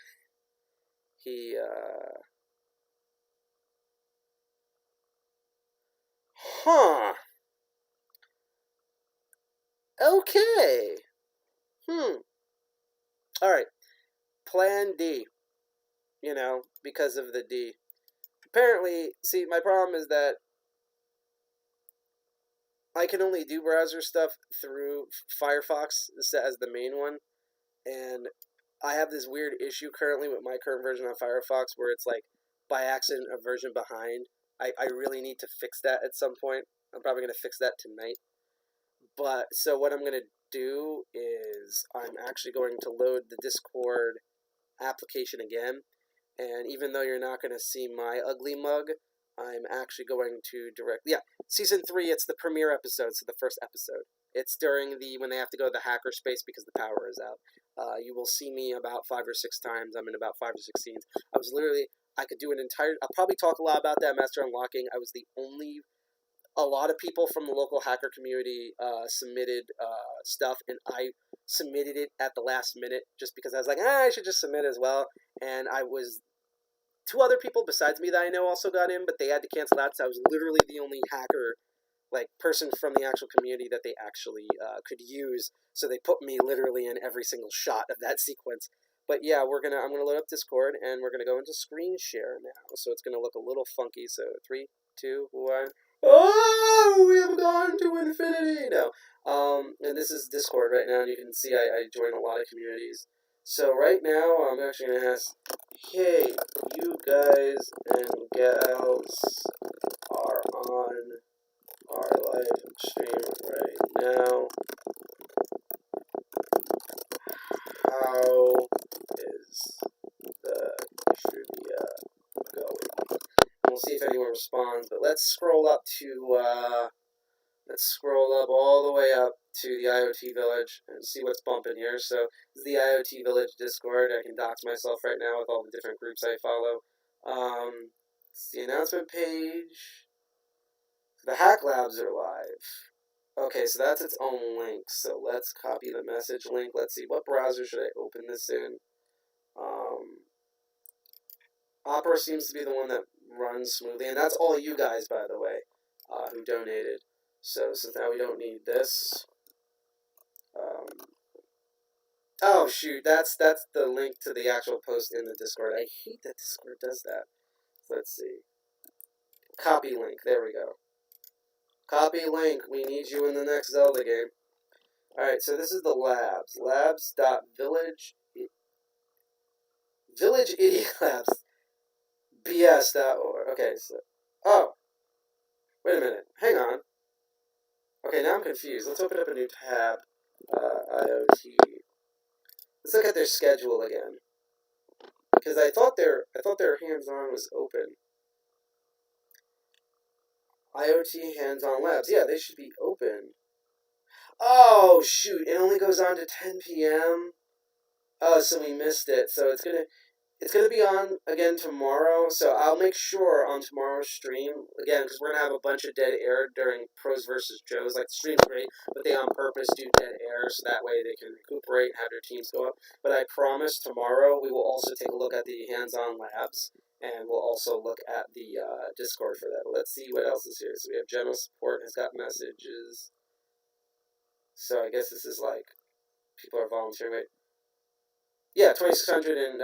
he Okay. Alright. Plan D. You know, because of the D. Apparently, see, my problem is that I can only do browser stuff through Firefox as the main one. And I have this weird issue currently with my current version of Firefox where it's like, by accident, a version behind. I really need to fix that at some point. I'm probably going to fix that tonight. But, so what I'm going to do is I'm actually going to load the Discord application again. And even though you're not going to see my ugly mug, I'm actually going to Season 3, it's the premiere episode, so the first episode. It's during when they have to go to the hackerspace because the power is out. You will see me about 5 or 6 times. I'm in about 5 or 6 scenes. I could do I'll probably talk a lot about that Master Unlocking. I was a lot of people from the local hacker community submitted stuff, and I submitted it at the last minute just because I was like, I should just submit as well. And 2 other people besides me that I know also got in, but they had to cancel out, so I was literally the only hacker, person from the actual community that they actually could use. So they put me literally in every single shot of that sequence. But yeah, I'm gonna load up Discord, and we're gonna go into screen share now. So it's gonna look a little funky. So 3, 2, 1. Oh, we have gone to infinity now. And this is Discord right now, and you can see I join a lot of communities. So right now, I'm actually gonna ask, hey, you guys and gals are on our live stream right now. How is the trivia going? We'll see if anyone responds, but let's scroll up all the way up to the IoT Village and see what's bumping here. So this is the IoT Village Discord. I can dox myself right now with all the different groups I follow. It's the announcement page. The Hack Labs are live. Okay, so that's its own link. So let's copy the message link. Let's see, what browser should I open this in? Opera seems to be the one that runs smoothly, and that's all you guys, by the way, who donated. So now we don't need this. Oh shoot, that's the link to the actual post in the Discord. I hate that Discord does that. Let's see. Copy link. There we go. Copy link. We need you in the next Zelda game. Alright, so this is the labs. Labs.village. Village Idiot Labs. BS.org. Okay, so. Oh. Wait a minute. Hang on. Okay, now I'm confused. Let's open up a new tab. IoT. Let's look at their schedule again. Because I thought their hands-on was open. IoT hands-on labs. Yeah, they should be open. Oh, shoot. It only goes on to 10 p.m. Oh, so we missed it. So it's gonna be on again tomorrow. So I'll make sure on tomorrow's stream again, because we're gonna have a bunch of dead air during Pros versus Joes. Like the stream's great, but they on purpose do dead air so that way they can recuperate and have their teams go up. But I promise tomorrow we will also take a look at the hands-on labs, and we'll also look at the Discord for that. But let's see what else is here. So we have general support has got messages. So I guess this is like people are volunteering. Right? Yeah, 2600 and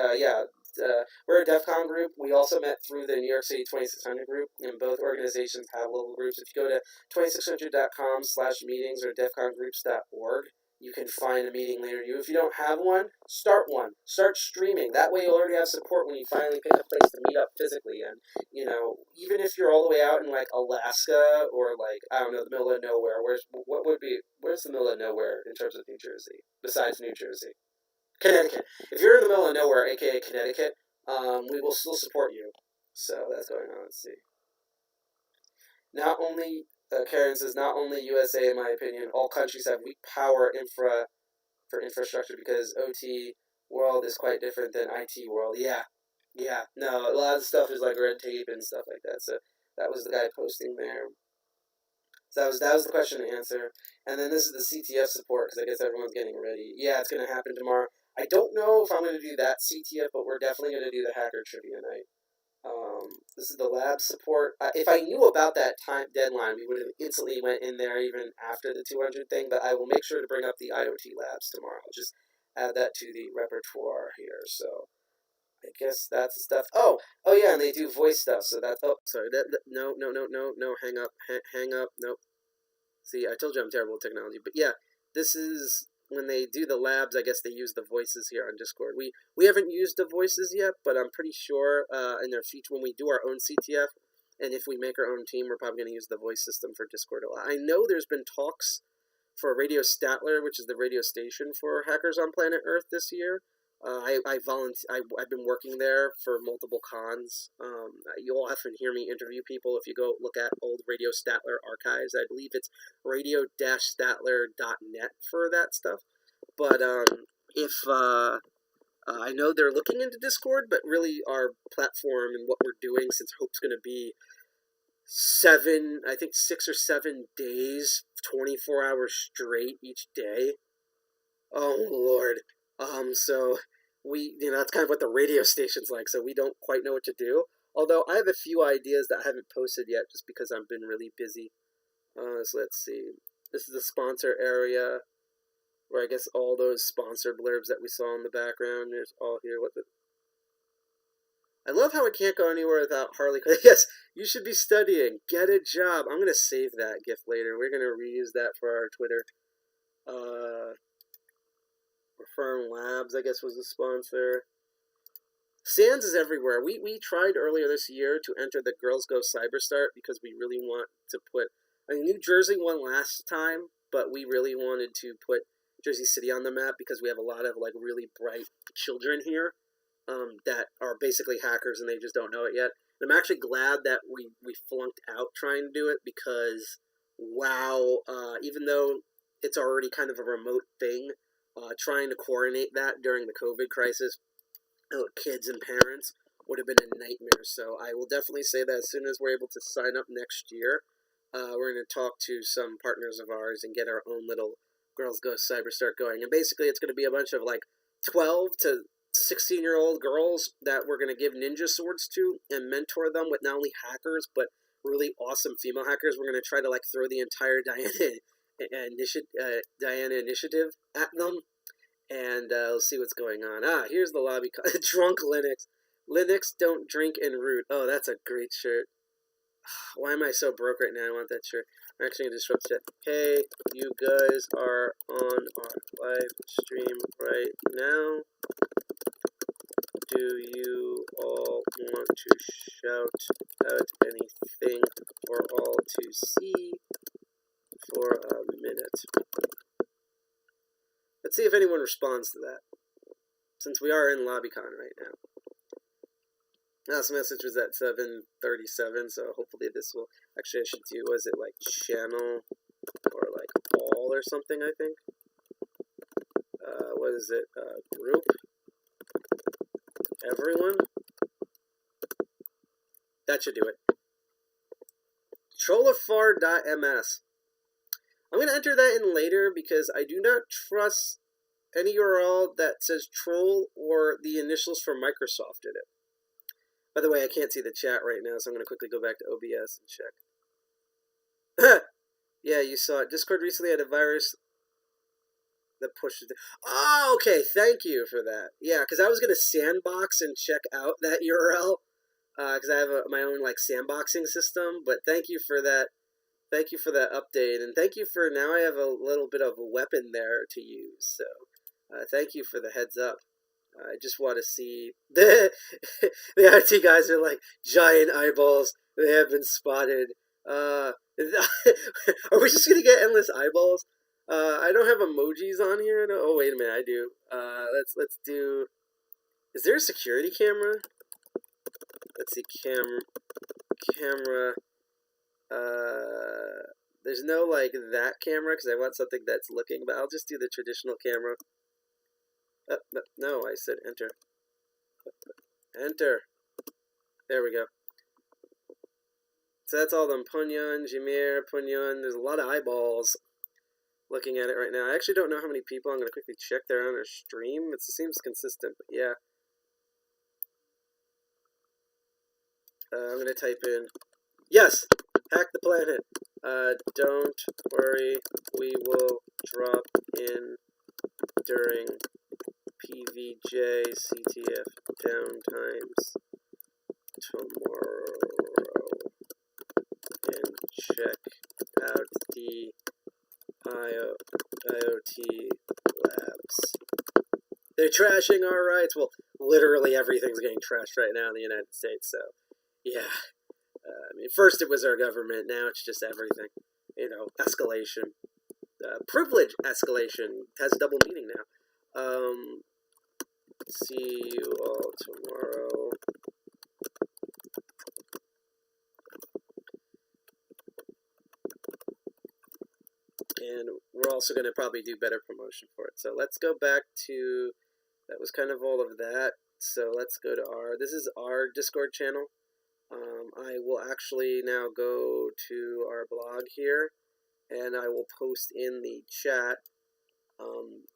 we're a DEFCON group. We also met through the New York City 2600 group, and both organizations have local groups. If you go to 2600.com/meetings or defcongroups.org, you can find a meeting near you. If you don't have one, start one. Start streaming. That way you'll already have support when you finally pick a place to meet up physically. And, you know, even if you're all the way out in, like, Alaska or, like, I don't know, the middle of nowhere, where's the middle of nowhere in terms of New Jersey, besides New Jersey? Connecticut. If you're in the middle of nowhere, aka Connecticut, we will still support you. So that's going on. Let's see. Not only, Karen says, not only USA, in my opinion, all countries have weak power for infrastructure because OT world is quite different than IT world. Yeah. No, a lot of stuff is like red tape and stuff like that. So that was the guy posting there. So that was the question and answer. And then this is the CTF support, because I guess everyone's getting ready. Yeah, it's going to happen tomorrow. I don't know if I'm going to do that CTF, but we're definitely going to do the hacker trivia night. This is the lab support. If I knew about that time deadline, we would have instantly went in there even after the 200 thing, but I will make sure to bring up the IoT labs tomorrow. I'll just add that to the repertoire here. So I guess that's the stuff. Oh yeah, and they do voice stuff. So that's, sorry, no, hang up, nope. See, I told you I'm terrible at technology, but yeah, this is when they do the labs. I guess they use the voices here on Discord. We haven't used the voices yet, but I'm pretty sure in their future when we do our own CTF, and if we make our own team, we're probably going to use the voice system for Discord a lot. I know there's been talks for Radio Statler, which is the radio station for Hackers on Planet Earth this year. I've been working there for multiple cons. You'll often hear me interview people if you go look at old Radio Statler archives. I believe it's radio-statler.net for that stuff. But I know they're looking into Discord, but really our platform and what we're doing, since Hope's going to be 6 or 7 days, 24 hours straight each day. Oh, Lord. So that's kind of what the radio station's like, so we don't quite know what to do. Although I have a few ideas that I haven't posted yet just because I've been really busy. So let's see. This is the sponsor area, where I guess all those sponsor blurbs that we saw in the background, there's all here. I love how I can't go anywhere without Harley. Yes, you should be studying. Get a job. I'm going to save that GIF later. We're going to reuse that for our Twitter. Firm Labs, I guess, was the sponsor. SANS is everywhere. We tried earlier this year to enter the Girls Go Cyberstart because we really want to put... New Jersey won last time, but we really wanted to put Jersey City on the map because we have a lot of like really bright children here that are basically hackers and they just don't know it yet. And I'm actually glad that we flunked out trying to do it because, wow, even though it's already kind of a remote thing, trying to coordinate that during the COVID crisis, kids and parents, would have been a nightmare. So I will definitely say that as soon as we're able to sign up next year, we're going to talk to some partners of ours and get our own little Girls Go Cyberstart going. And basically it's going to be a bunch of like 12 to 16-year-old girls that we're going to give ninja swords to and mentor them with not only hackers, but really awesome female hackers. We're going to try to like throw the entire Diana initiative at them, and we'll see what's going on. Here's the lobby. Drunk Linux. Linux don't drink and root. Oh, that's a great shirt. Why am I so broke right now? I want that shirt. I'm actually going to disrupt it. Hey, you guys are on our live stream right now. Do you all want to shout out anything for all to see? for a minute. Let's see if anyone responds to that, since we are in LobbyCon right now. Last message was at 7:37, so hopefully this will... Actually, I should do, was it like channel or like all or something, I think? What is it? Group? Everyone? That should do it. Trollafar.ms. I'm going to enter that in later because I do not trust any URL that says troll or the initials for Microsoft in it. By the way, I can't see the chat right now, so I'm going to quickly go back to OBS and check. Yeah, you saw it. Discord recently had a virus that pushed it. Oh, okay. Thank you for that. Yeah, because I was going to sandbox and check out that URL because I have my own like sandboxing system. But thank you for that. Thank you for that update, and thank you for now. I have a little bit of a weapon there to use. So thank you for the heads up. I just want to see the IT guys are like giant eyeballs. They have been spotted. Are we just gonna get endless eyeballs? I don't have emojis on here. No, oh wait a minute, I do. Let's do. Is there a security camera? Let's see, camera. There's no like that camera because I want something that's looking. But I'll just do the traditional camera. No, I said enter. Enter. There we go. So that's all them. Punyon, Jameer, Punyon. There's a lot of eyeballs looking at it right now. I actually don't know how many people. I'm going to quickly check they're on our stream. It seems consistent, but yeah. I'm going to type in, yes, hack the planet. Don't worry, we will drop in during PVJ CTF downtimes tomorrow and check out the IoT labs. They're trashing our rights. Well, literally everything's getting trashed right now in the United States, so yeah. I mean, first it was our government, now it's just everything. You know, escalation. Privilege escalation has double meaning now. See you all tomorrow. And we're also going to probably do better promotion for it. So let's go back to, that was kind of all of that. So let's go to this is our Discord channel. I will actually now go to our blog here, and I will post in the chat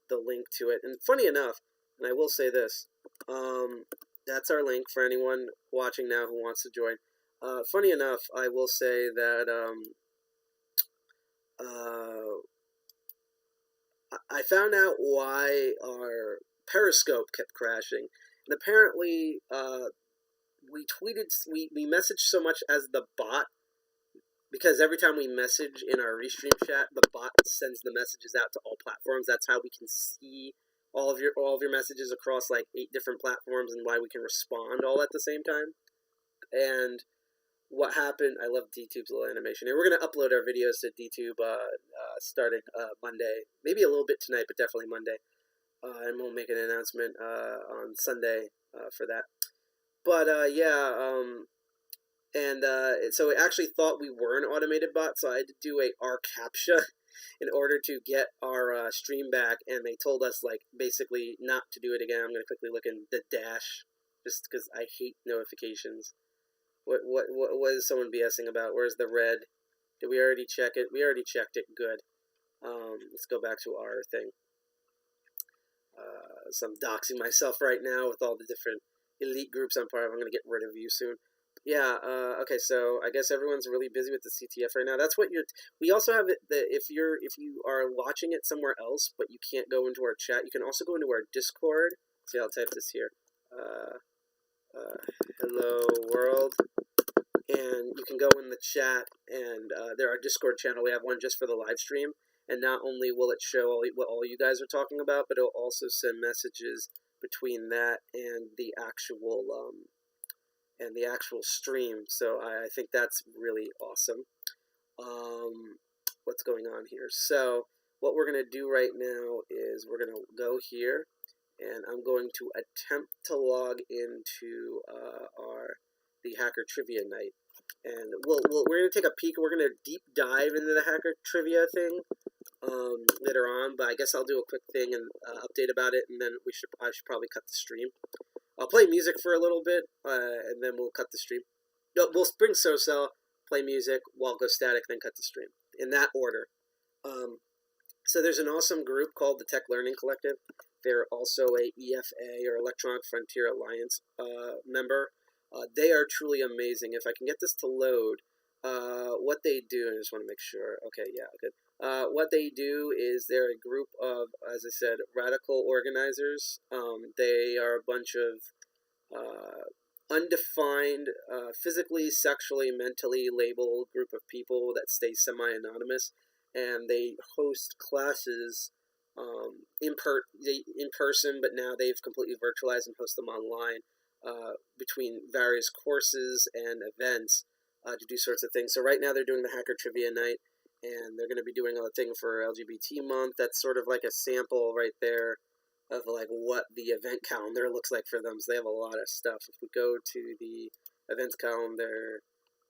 the link to it. And funny enough, and I will say this, that's our link for anyone watching now who wants to join. Funny enough, I will say that I found out why our Periscope kept crashing, and apparently we messaged so much as the bot, because every time we message in our restream chat, the bot sends the messages out to all platforms. That's how we can see all of your messages across like 8 different platforms, and why we can respond all at the same time. And what happened, I love DTube's little animation. And we're going to upload our videos to DTube starting Monday. Maybe a little bit tonight, but definitely Monday. And we'll make an announcement on Sunday for that. But so it actually thought we were an automated bot, so I had to do a R CAPTCHA in order to get our stream back, and they told us like basically not to do it again. I'm going to quickly look in the dash, just because I hate notifications. What is someone BSing about? Where's the red? Did we already check it? We already checked it. Good. Let's go back to our thing. So I'm doxing myself right now with all the different elite groups I'm part of. I'm going to get rid of you soon. Yeah, okay, so I guess everyone's really busy with the CTF right now. That's what we also have if you are watching it somewhere else, but you can't go into our chat, you can also go into our Discord. See, I'll type this here. Hello world. And you can go in the chat, and there are Discord channel. We have one just for the live stream. And not only will it show what all you guys are talking about, but it'll also send messages between that and the actual stream. So I think that's really awesome. what's going on here. So what we're going to do right now is we're going to go here, and I'm going to attempt to log into the Hacker Trivia Night. And we're going to take a peek. We're going to deep dive into the Hacker Trivia thing later on, but I guess I'll do a quick thing and update about it, and then I should probably cut the stream. I'll play music for a little bit, and then we'll cut the stream. No, we'll bring SoCell, play music, while go static, then cut the stream in that order. So there's an awesome group called the Tech Learning Collective. They're also a EFA, or Electronic Frontier Alliance member. They are truly amazing. If I can get this to load, what they do, I just want to make sure. Okay, yeah, good. What they do is they're a group of, as I said, radical organizers. They are a bunch of undefined, physically, sexually, mentally labeled group of people that stay semi-anonymous, and they host classes in person, but now they've completely virtualized and host them online between various courses and events to do sorts of things. So right now they're doing the Hacker Trivia Night, and they're going to be doing a thing for LGBT month. That's sort of like a sample right there of like what the event calendar looks like for them. So they have a lot of stuff. If we go to the events calendar,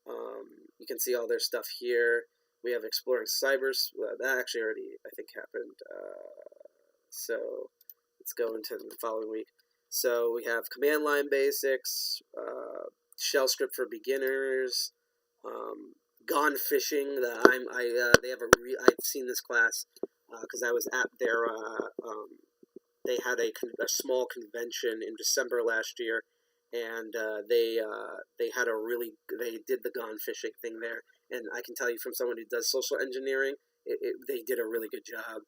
you can see all their stuff here. We have Exploring Cybers. Well, that actually already, I think, happened. So let's go into the following week. So we have command line basics, shell script for beginners, gone fishing. They have I've seen this class because I was at their they had a small convention in December last year, and they did the gone fishing thing there. And I can tell you from someone who does social engineering, they did a really good job.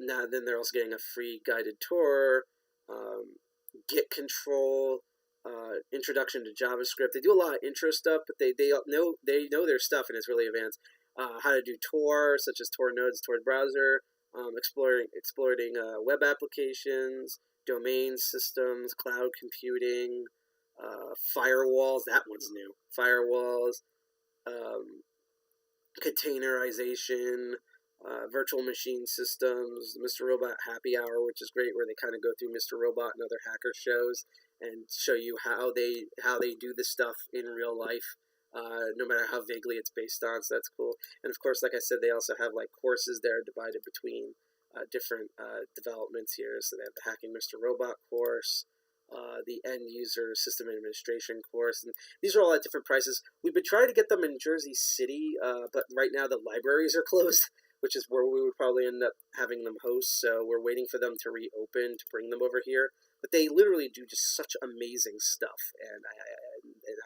Now then, they're also getting a free guided tour, Git control, introduction to JavaScript. They do a lot of intro stuff, but they know their stuff, and it's really advanced. How to do Tor, such as Tor nodes, Tor browser, exploring web applications, domain systems, cloud computing, firewalls. That one's new. Firewalls, containerization, virtual machine systems, Mr. Robot Happy Hour, which is great, where they kind of go through Mr. Robot and other hacker shows and show you how they do this stuff in real life, no matter how vaguely it's based on. So that's cool. And of course, like I said, they also have like courses that are divided between different developments here. So they have the Hacking Mr. Robot course, the End User System Administration course, and these are all at different prices. We've been trying to get them in Jersey City, but right now the libraries are closed, which is where we would probably end up having them host. So we're waiting for them to reopen to bring them over here. But they literally do just such amazing stuff, and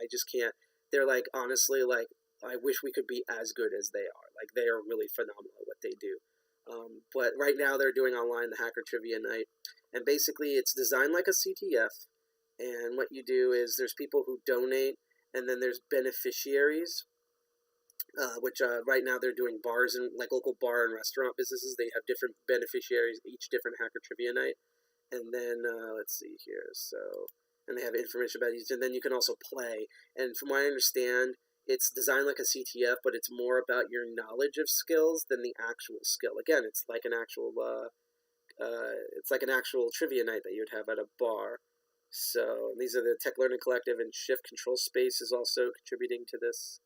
I just can't. They're like, honestly, like, I wish we could be as good as they are. Like, they are really phenomenal at what they do. But right now they're doing online the Hacker Trivia Night, and basically it's designed like a CTF. And what you do is there's people who donate, and then there's beneficiaries. Which right now they're doing bars and like local bar and restaurant businesses. They have different beneficiaries, each different Hacker Trivia Night. And then let's see here. So, and they have information about each, and then you can also play. And from what I understand, it's designed like a CTF, but it's more about your knowledge of skills than the actual skill. Again, it's like an actual trivia night that you'd have at a bar. So these are the Tech Learning Collective, and Shift Control Space is also contributing to this.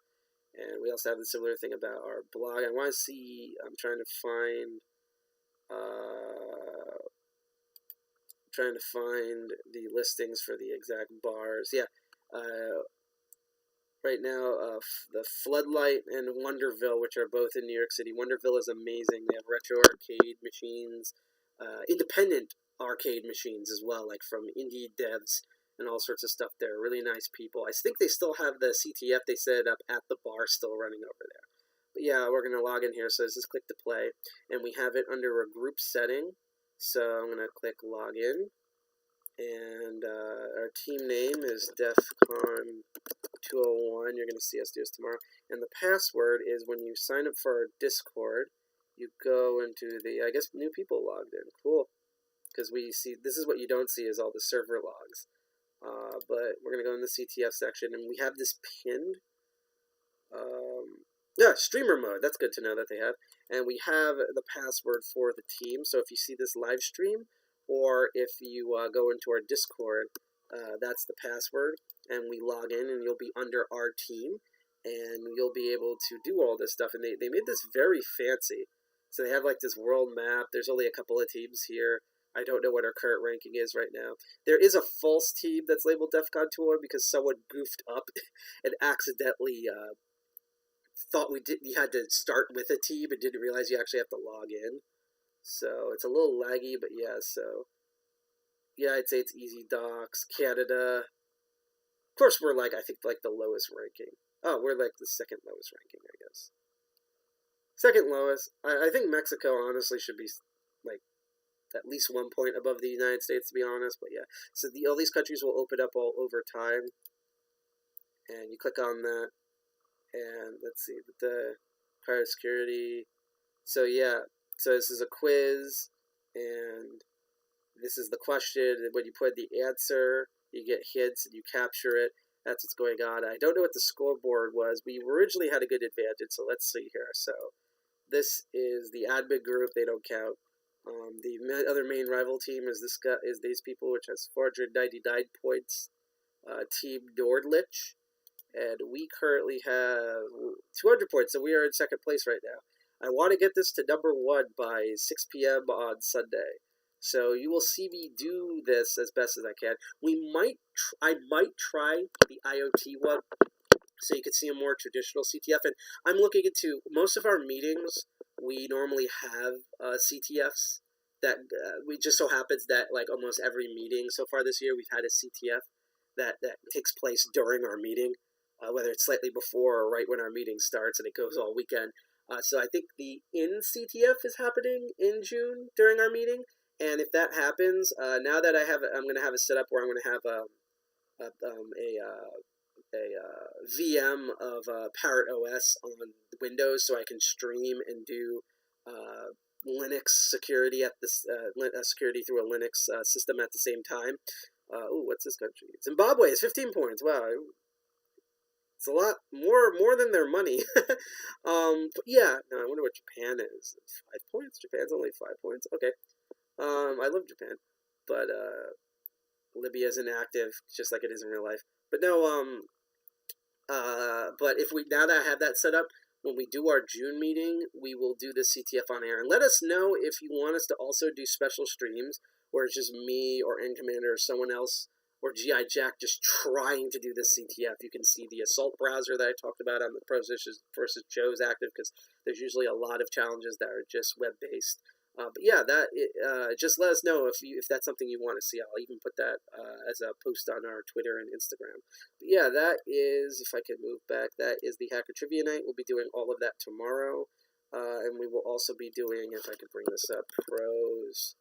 And we also have the similar thing about our blog. I want to see, I'm trying to find the listings for the exact bars. Yeah, right now, the Floodlight and Wonderville, which are both in New York City. Wonderville is amazing. They have retro arcade machines, independent arcade machines as well, like from indie devs and all sorts of stuff there. Really nice people. I think they still have the CTF they set up at the bar still running over there. But yeah, we're going to log in here. So let's just click to play. And we have it under a group setting. So I'm going to click login. And our team name is DEFCON 201. You're going to see us do this tomorrow. And the password is, when you sign up for our Discord, you go into the, I guess, new people logged in. Cool. Because we see, this is what you don't see is all the server logs. But we're going to go in the CTF section, and we have this pinned. Yeah, streamer mode. That's good to know that they have. And we have the password for the team. So if you see this live stream, or if you go into our Discord, that's the password. And we log in, and you'll be under our team. And you'll be able to do all this stuff. And they made this very fancy. So they have like this world map. There's only a couple of teams here. I don't know what our current ranking is right now. There is a false team that's labeled DEFCON 2 because someone goofed up and accidentally thought you had to start with a team and didn't realize you actually have to log in. So it's a little laggy, but yeah, so yeah, I'd say it's easy docs. Canada. Of course, we're like, I think, like the lowest ranking. Oh, we're like the second lowest ranking, I guess. Second lowest. I think Mexico honestly should be like at least 1 point above the United States, to be honest. But yeah, so all these countries will open up all over time, and you click on that, and let's see the prior security. So yeah, so this is a quiz, and this is the question. And when you put the answer, you get hints, and you capture it. That's what's going on. I don't know what the scoreboard was. We originally had a good advantage, so let's see here. So this is the admin group. They don't count. The other main rival team is these people, which has 499 points. Team Nordlich, and we currently have 200 points, so we are in second place right now. I want to get this to number 1 by 6 p.m. on Sunday. So you will see me do this as best as I can. I might try the IoT one, so you can see a more traditional CTF. And I'm looking into most of our meetings. We normally have CTFs that we just so happens that like almost every meeting so far this year we've had a CTF that takes place during our meeting, whether it's slightly before or right when our meeting starts, and it goes all weekend. So I think the in-CTF is happening in June during our meeting, and if that happens, now that I'm going to have it set up where I'm going to have a VM of Parrot OS on Windows, so I can stream and do Linux security at this security through a Linux system at the same time. What's this country? Zimbabwe is 15 points. Wow, it's a lot more than their money. But yeah, no, I wonder what Japan is. 5 points. Japan's only 5 points. Okay. I love Japan, but Libya is inactive, just like it is in real life. But no, but if we now that I have that set up, when we do our June meeting, we will do the CTF on air. And let us know if you want us to also do special streams where it's just me or N Commander or someone else or GI Jack just trying to do this CTF. You can see the assault browser that I talked about on the pros versus Joe's active, because there's usually a lot of challenges that are just web-based. But yeah, just let us know if that's something you want to see. I'll even put that as a post on our Twitter and Instagram. But yeah, that is, if I can move back, that is the Hacker Trivia Night. We'll be doing all of that tomorrow. And we will also be doing, if I could bring this up, pros.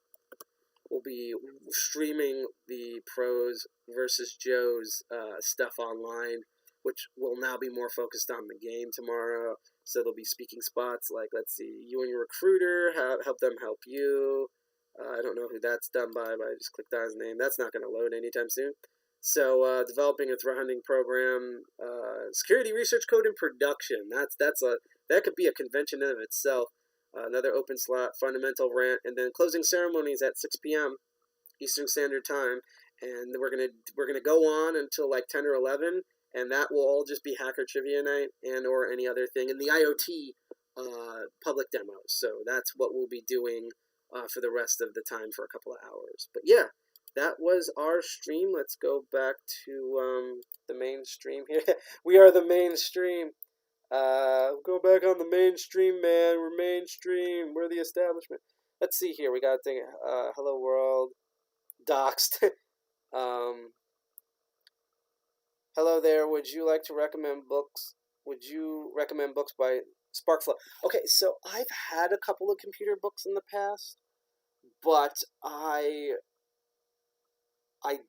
We'll be streaming the pros versus Joe's stuff online, which will now be more focused on the game tomorrow. So there'll be speaking spots like, let's see, you and your recruiter, help them help you. I don't know who that's done by, but I just clicked on his name. That's not going to load anytime soon. So developing a threat hunting program, security research code in production. That could be a convention in of itself. Another open slot, fundamental rant, and then closing ceremonies at 6 p.m. Eastern Standard Time. And we're gonna go on until like 10 or 11. And that will all just be Hacker Trivia Night and or any other thing. And the IoT public demos. So that's what we'll be doing for the rest of the time for a couple of hours. But yeah, that was our stream. Let's go back to the main stream here. We are the mainstream. Go back on the mainstream, man. We're mainstream. We're the establishment. Let's see here. We got a thing. Hello World. Doxed. Hello there. Would you like to recommend books? Would you recommend books by Sparkflow? Okay, so I've had a couple of computer books in the past, but I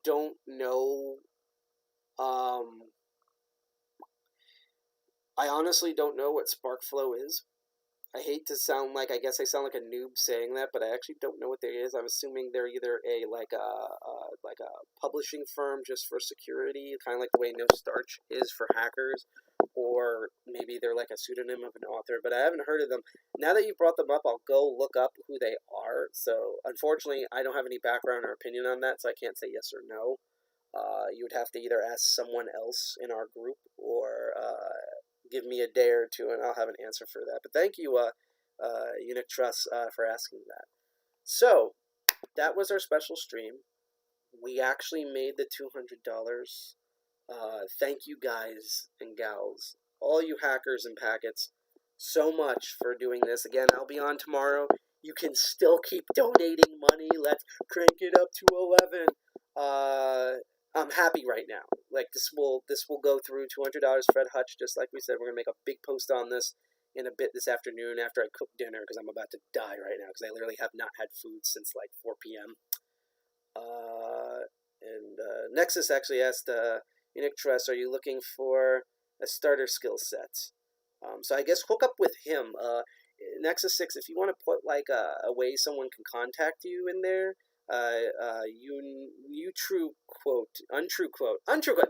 don't know. I honestly don't know what Sparkflow is. I hate to sound like, I guess I sound like a noob saying that, but I actually don't know what they is. I'm assuming they're either a publishing firm just for security, kind of like the way No Starch is for hackers, or maybe they're like a pseudonym of an author, but I haven't heard of them. Now that you brought them up, I'll go look up who they are. So unfortunately, I don't have any background or opinion on that, so I can't say yes or no. You would have to either ask someone else in our group or give me a day or two, and I'll have an answer for that. But thank you, Unique Trust, for asking that. So that was our special stream. We actually made the $200. Thank you guys and gals, all you hackers and packets, so much for doing this. Again, I'll be on tomorrow. You can still keep donating money. Let's crank it up to 11. I'm happy right now. Like this will go through $200. Fred Hutch, just like we said, we're gonna make a big post on this in a bit this afternoon after I cook dinner because I'm about to die right now because I literally have not had food since like 4 p.m. Nexus actually asked, Unique Trust, are you looking for a starter skill set? So I guess hook up with him. Nexus 6, if you want to put like a way someone can contact you in there, untrue quote,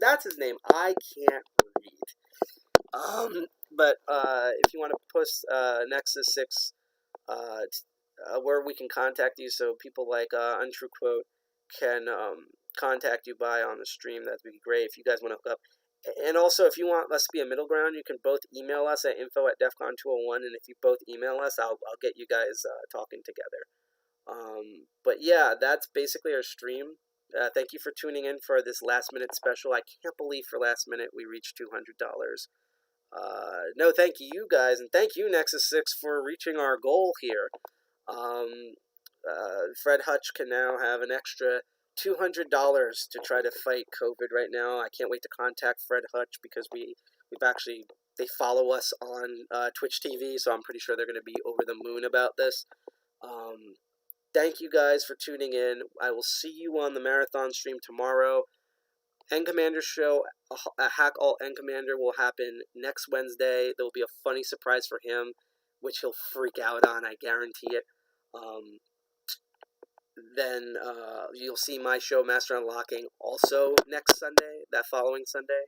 that's his name. I can't read. But if you want to post Nexus 6 where we can contact you, so people like Untrue Quote can contact you by on the stream, that'd be great if you guys want to hook up. And also, if you want us to be a middle ground, you can both email us at info@defcon201, and if you both email us, I'll get you guys talking together. But yeah, that's basically our stream. Thank you for tuning in for this last minute special. I can't believe for last minute we reached $200. No, thank you guys, and thank you Nexus 6 for reaching our goal here. Fred Hutch can now have an extra $200 to try to fight COVID right now. I can't wait to contact Fred Hutch because they follow us on Twitch TV, so I'm pretty sure they're going to be over the moon about this. Thank you guys for tuning in. I will see you on the marathon stream tomorrow. End Commander show, a Hack Alt End Commander will happen next Wednesday. There will be a funny surprise for him, which he'll freak out on, I guarantee it. Then you'll see my show, Master Unlocking, also next Sunday, that following Sunday,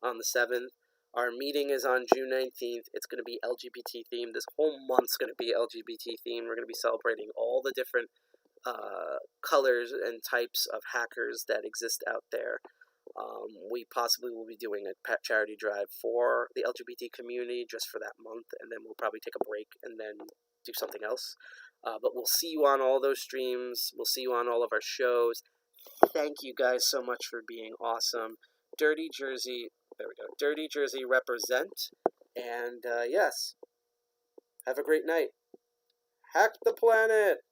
on the 7th. Our meeting is on June 19th. It's going to be LGBT themed. This whole month's going to be LGBT themed. We're going to be celebrating all the different colors and types of hackers that exist out there. We possibly will be doing a pet charity drive for the LGBT community just for that month, and then we'll probably take a break and then do something else. But we'll see you on all those streams. We'll see you on all of our shows. Thank you guys so much for being awesome. Dirty Jersey, there we go. Dirty Jersey represent. And yes, have a great night. Hack the planet!